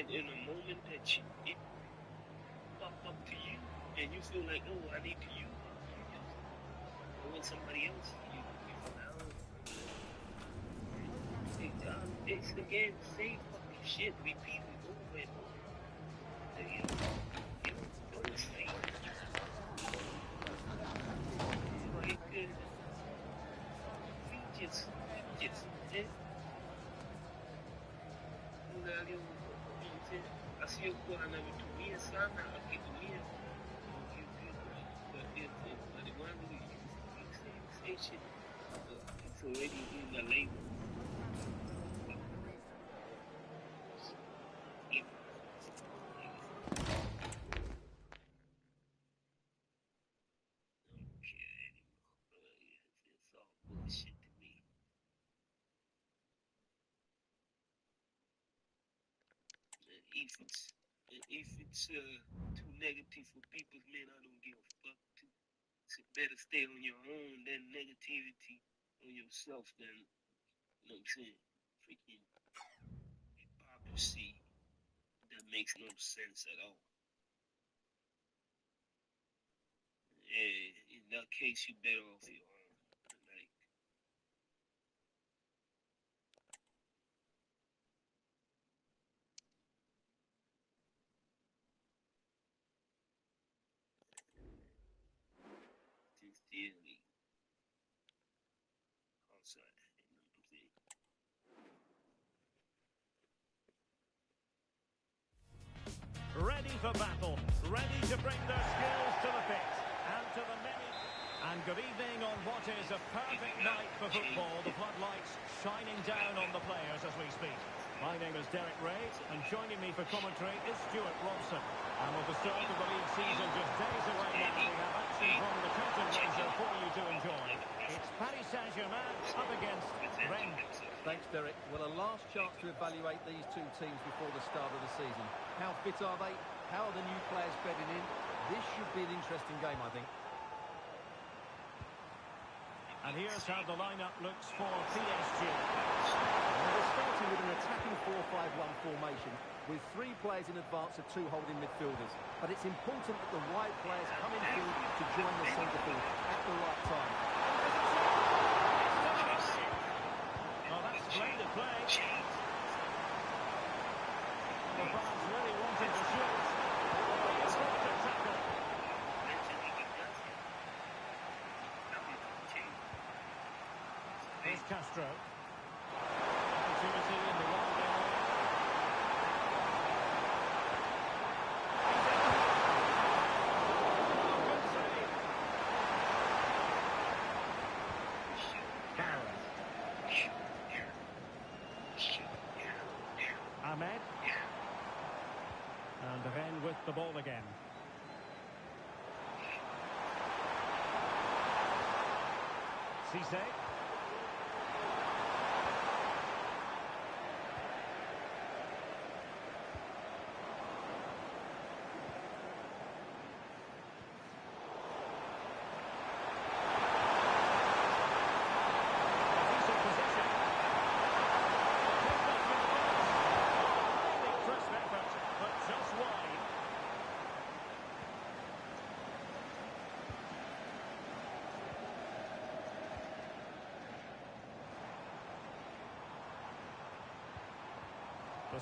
And in a moment that it pop up to you, and you feel like, oh, I need to use it, you use it. But when somebody else, you feel like, oh, it's again, same fucking shit, repeated over and over. So you don't see. Like, just, eh? Asiokuwa anavitumia sana akitumia but the one who say shit, it's already in the label. It's all bullshit to me. If it's too negative for people, man, I don't give a fuck. It's better stay on your own than negativity on yourself than, you know what I'm saying, freaking hypocrisy that makes no sense at all. Yeah, in that case, you better off your own. Like, sincerely, outside, you know what I'm saying? Ready for battle, ready to bring their skills to the pit and to the many. And good evening on what is a perfect night for football. The floodlights shining down on the players as we speak. My name is Derek Ray, and joining me for commentary is Stuart Robson. And with the start of the league season just days away now, we have action from the curtain raiser for you to enjoy. It's Paris Saint-Germain up against Rennes. Thanks, Derek. Well, a last chance to evaluate these two teams before the start of the season. How fit are they? How are the new players bedding in? This should be an interesting game, I think. And here's how the lineup looks for PSG. Well, they're starting with an attacking 4-5-1 formation with 3 players in advance of 2 holding midfielders. But it's important that the wide players come in field to join the centre forward at the right time. Oh, that's splendid play. The fans really wanted to shoot. It's got to tackle. Here's Castro. Opportunity in the wide area. Good save. Barron. Ahmed. And Rennes with the ball again. Cisse.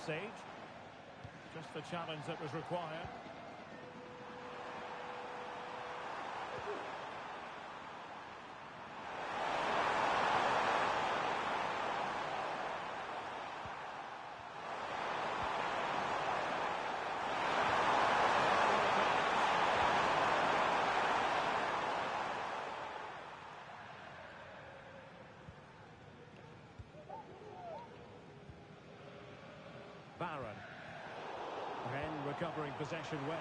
Sage. Just the challenge that was required. Barron. Rennes recovering possession well.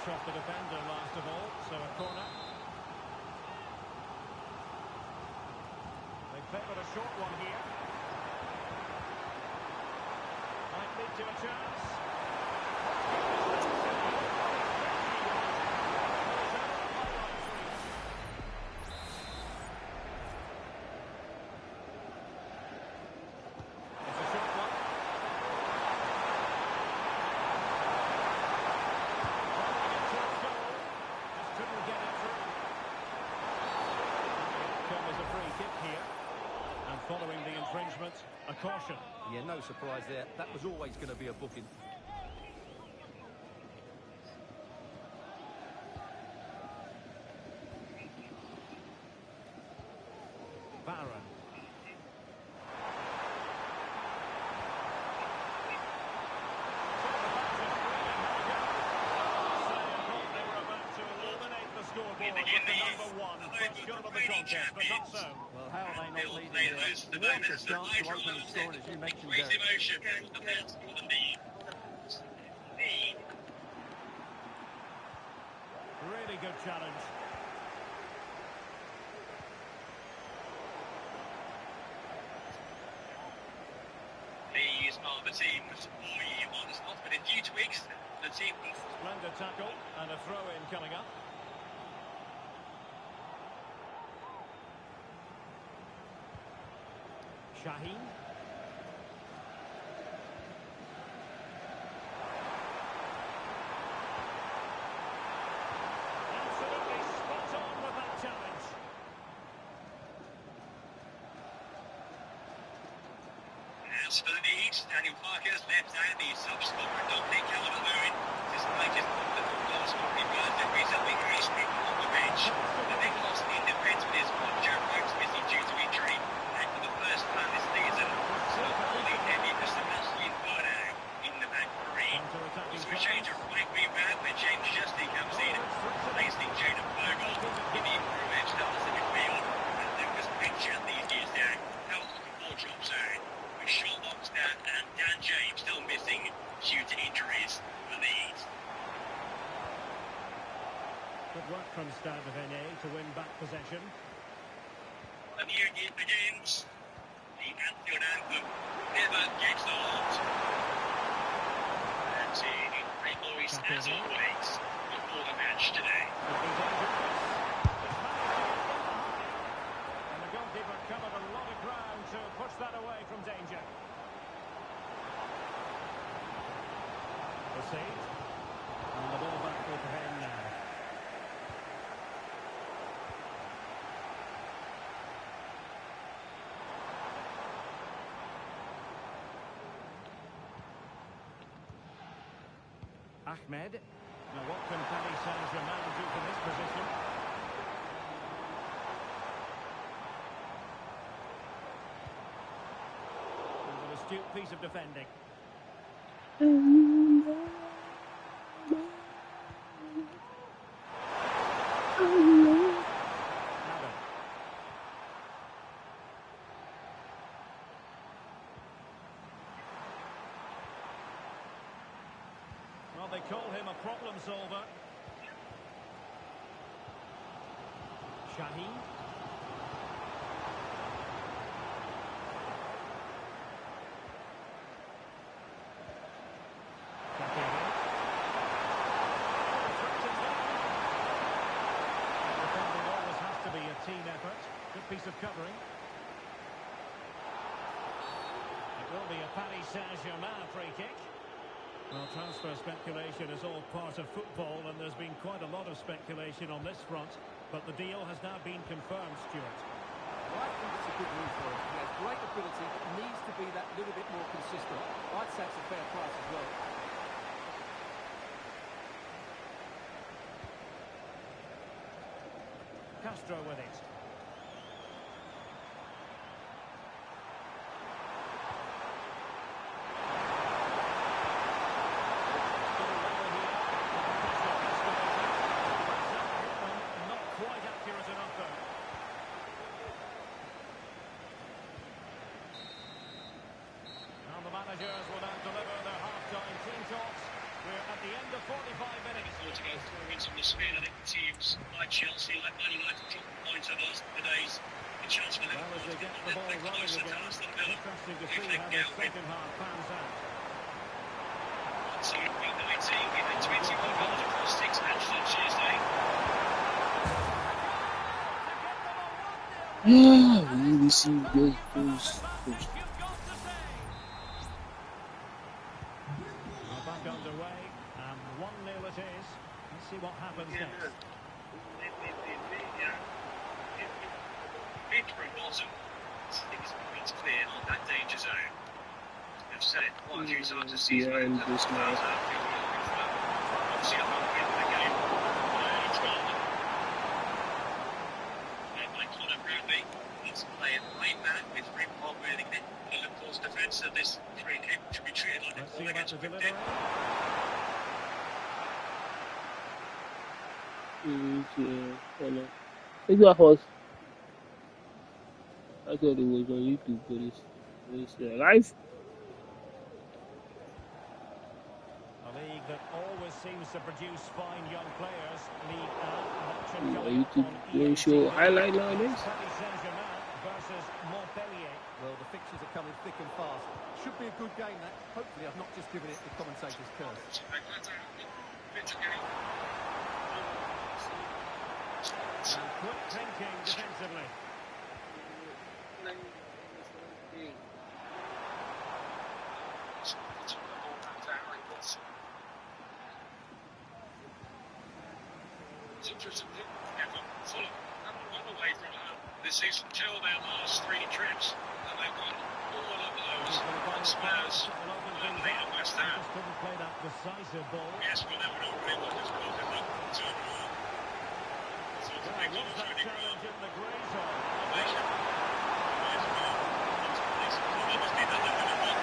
touch off the defender last of all, so a corner. They favour a short one here. Might lead to a chance. Following the infringement, a caution. Yeah, no surprise there. That was always going to be a booking. Varane. Well, how are they not leading there? What a chance to open the scoring, as you mentioned there. Really good challenge. He is part of the team for 4 years on the spot, but in due tweaks, the team will... Splendid tackle and a throw-in coming up. Shaheen. Absolutely spot on with that challenge. As for the Leeds, Daniel Parker's left hand, the sub-scorer Dominic Calvert-Lewin, despite his wonderful goal scoring burst that recently increased people on the bench. The big loss in defence with his one Joe Rhodes missing due to injury, and for the first time this season, so fully heavy for Sebastian Bernard in the back three. Also a change of right wing back where James Justin comes in, replacing Jaden Bogle in the improved starts in midfield, and Lucas Pritchard these years down, helps the ball drop zone. Sean Lockstad and Dan James still missing due to injuries for Leeds. Good work from Stade Rennais to win back possession. The new year begins. The Anfield anthem never gets old. And in Ray Boys, as always, before the match today. And the goalkeeper covered a lot of ground to push that away from danger. Proceed. And the ball back with him now. Ahmed. Now what can Paris Saint-Germain do from this position? And an astute piece of defending. Well, they call him a problem solver. Shaheen. Defending always has to be a team effort. Good piece of covering. It will be a Paris Saint-Germain free kick. Well, transfer speculation is all part of football, and there's been quite a lot of speculation on this front, but the deal has now been confirmed, Stuart. Well, I think it's a good move for him. He has great ability, but needs to be that little bit more consistent. I'd say it's a fair price as well. Castro with it. Managers will now deliver their half-time team talks. We're at the end of 45 minutes. To go forward into the spin. I think teams like Chelsea, like Man United, drop points over the days. A chance for Well, as Liverpool they to get get the ball they're running closer to again, Aston Villa. interesting to If see they how can the get a win. second half pans out. So 19 and 21 goals across 6 matches on Tuesday. We received those. Well, back underway, and 1-0 it is. Let's see what happens next. Midbury bottom. It's clear on that danger zone. I've said it quite a few times this season. Yeah, and this now. Obviously, I'm not getting the game. It's gone. By Conor Bradley. He's playing right back with Frimpong really the Liverpool's defence of this free kick should be treated like a Let's goal see about against the Wimbledon. Yeah, I know. It's a horse. I thought it was on YouTube, but it's live. A league that always seems to produce fine young players. League A, action Yeah, coming up YouTube on don't EA show TV. highlight nowadays. Paris Saint-Germain versus Montpellier. Well, the fixtures are coming thick and fast. Should be a good game, that. Hopefully, I've not just given it the commentator's curse. And quick thinking defensively. It's interesting. Fulham haven't won away from home this season till their last 3 trips, and they've won all of those on Spurs, Burnley and West Ham. Just couldn't play that decisive ball. Yes, well, they would already won this ball in that turnaround. So it's a big Well, one, was that really well. challenge in the grey zone? Obviously, they're going to win.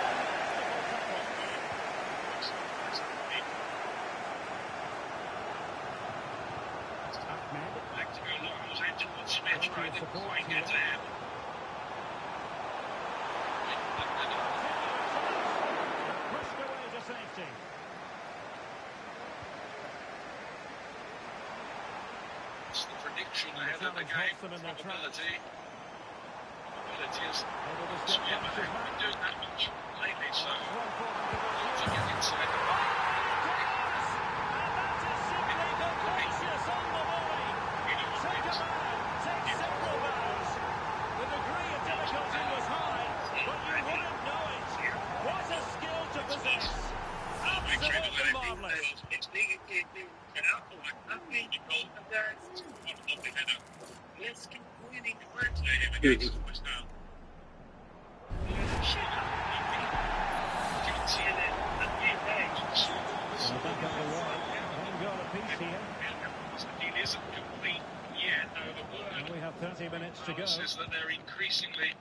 Ahmed. Back to go long, was Antoine Smith trying to quite get to him. Pushed away to safety. It's the prediction ahead of the Challenge game. holds them in their tracks. Probability is Able to Smith step back to hasn't back. been doing that much lately, so One for them to go. to get inside the box. And that is simply capricious on the volley. Saint-Germain takes several bows. The degree of difficulty was high, but you wouldn't know it. What a skill to possess. Absolutely marvellous. It's needed to get out of it. I mean, you go, that's one lovely header. Let's keep winning the work to him against West Ham. Well, back underway. One goal apiece here. It isn't complete yet, though the word And we have 30 minutes to go. says that they're increasingly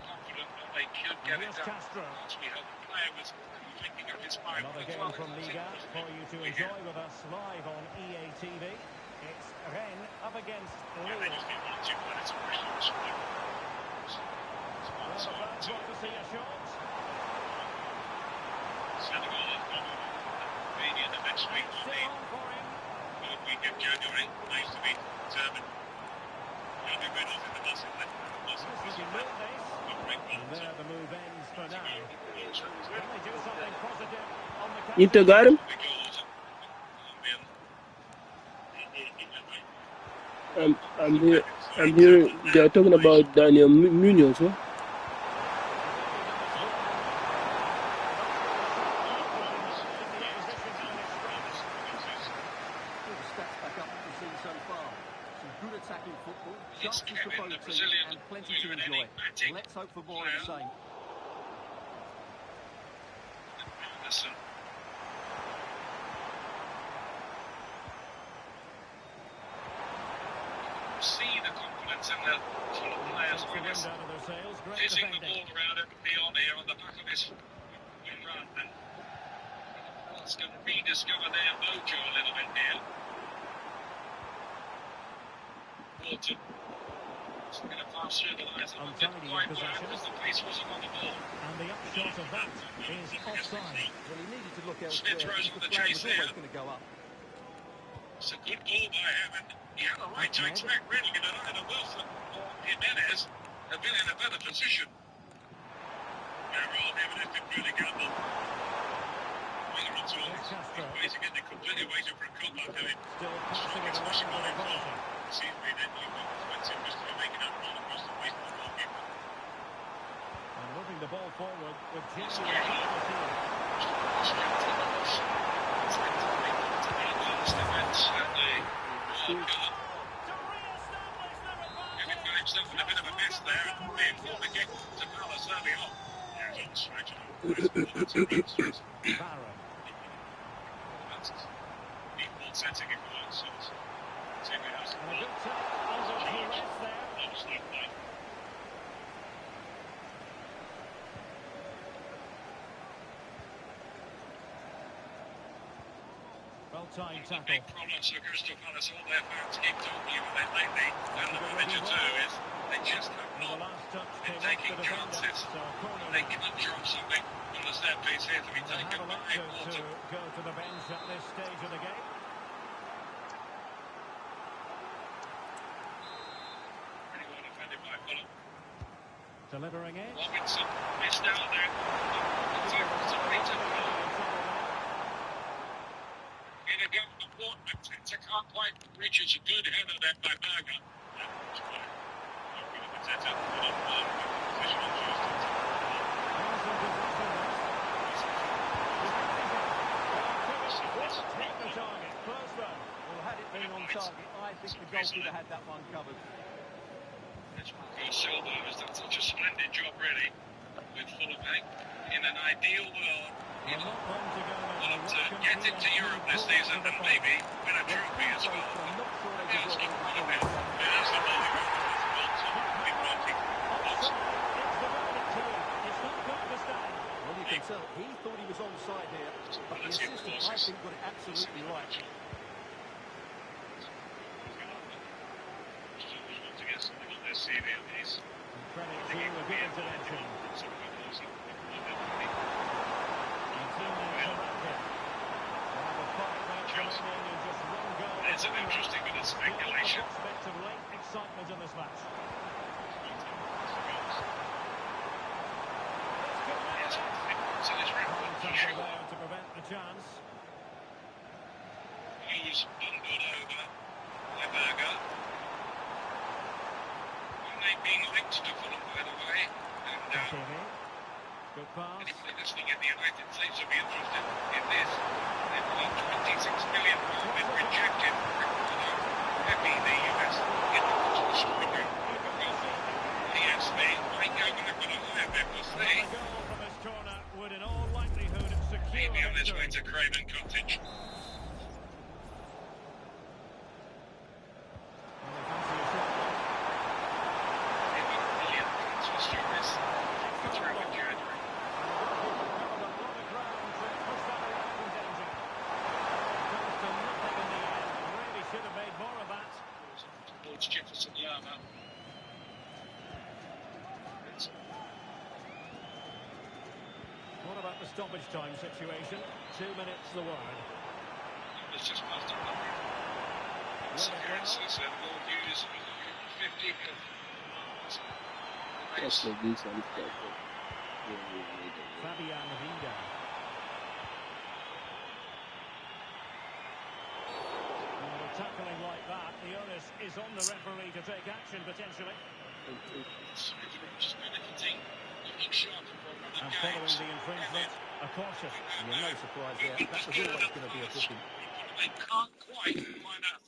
confident that they could get it Here's done. Castro. We hope the player was thinking of his mind. Another game from Liga for you to enjoy with us live on EA TV. It's Rennes up against Yeah, they Lille. just need 1-2 minutes of pressure. Well, the fans want to see a shot. Senegal has gone Romania the next week on Still the on for him. third week of January. Nice to be determined. January winners in the massive left. This is the move this. And there the move ends for now. Can they do something positive on the counter? Inter got him. I'm hearing they're talking about Daniel Munoz, huh? All the stats back up what we've seen so far. Some good attacking football, It's chances for Kevin, both the teams, Brazilian and plenty to player, enjoy. enigmatic Let's hope for more of the same. Listen. See the confidence in the Fulham players Takes the with wind this out of their sails. Great fizzing the defending. ball around everybody on here on the back of this run. And it's going to rediscover their mojo a little bit here. Walton. It's going to pass through the lines. It didn't Untidy in quite work possession. because the pace wasn't on the ball. And the upshot result of that is offside. Well, he needed to look Smith elsewhere. throws The on the flag chase was always there. going to go up. It's a good ball by him, and he had a right to expect, really, that either Wilson or Jimenez have been in a better position. Jimenez didn't really gamble. He's basically completely waiting for a cutback. Still passing it around with ability. Seems to be that you would expect him just to be making that run across the waist of the goalkeeper. And moving the ball forward with genuine ability. Barrow. Setting if you want, so And a good take under duress there. Well-timed tackle. Big problems for Crystal Palace. All their fans keep talking about it lately, and the manager too, is they just have And the not last touch been came off taking the defender. chances. So a corner They now. could drop something on the set piece here to be And they taken have by elected Walton. to go to the bench at this stage of the game. Pretty well defended by Fulham. Delivering it. Robinson missed out there. It's a Peter in a game of one, Mateta can't quite reach. It's a good header there by Berger. Mateta in a position on Tuesday. Hit the target. Close though. Well, had it been on target, I think the goalkeeper had that one covered. Silva has done such a splendid job, really, with Fulham. In an ideal world, Well, not long to go now. Fulham to What get can into PSG Europe this pull season off and the maybe win a trophy as well. I'm not sure they Yes, could he well could have been. win. There's the ball. Big working. Offside. It's the verdict too. It's not going to stand. Well, you can tell he thought he was onside here, but the assistant, I think, got it absolutely right. To get something on their CV at least. Credit to a good intervention. And two men come back in. Well, the fight might come in and just one goal. It's an interesting bit of speculation. The prospect of late excitement in this match. So this record, Tackle there to prevent the chance. Hughes bundled over by Berger. They've been linked to Fulham, by the way, and Hakimi. Good pass. anybody listening in the United States would be interested in this. They've got £26 million been rejected for Pepe, the US individual striker. PSV might go back with a higher bid, we'll see. A goal from his corner would in all likelihood secure Maybe on his way victory. to Craven Cottage. Jefferson Llama. What about the stoppage time situation? 2 minutes the word. It's just passed on. Appearances and more news. 50. That's the decent stuff. Fabian Vida. Tackling like that, the onus is on the referee to take action potentially. And following the infringement, a caution. Yeah, no surprise there. That was always going to be a booking. They can't quite find out.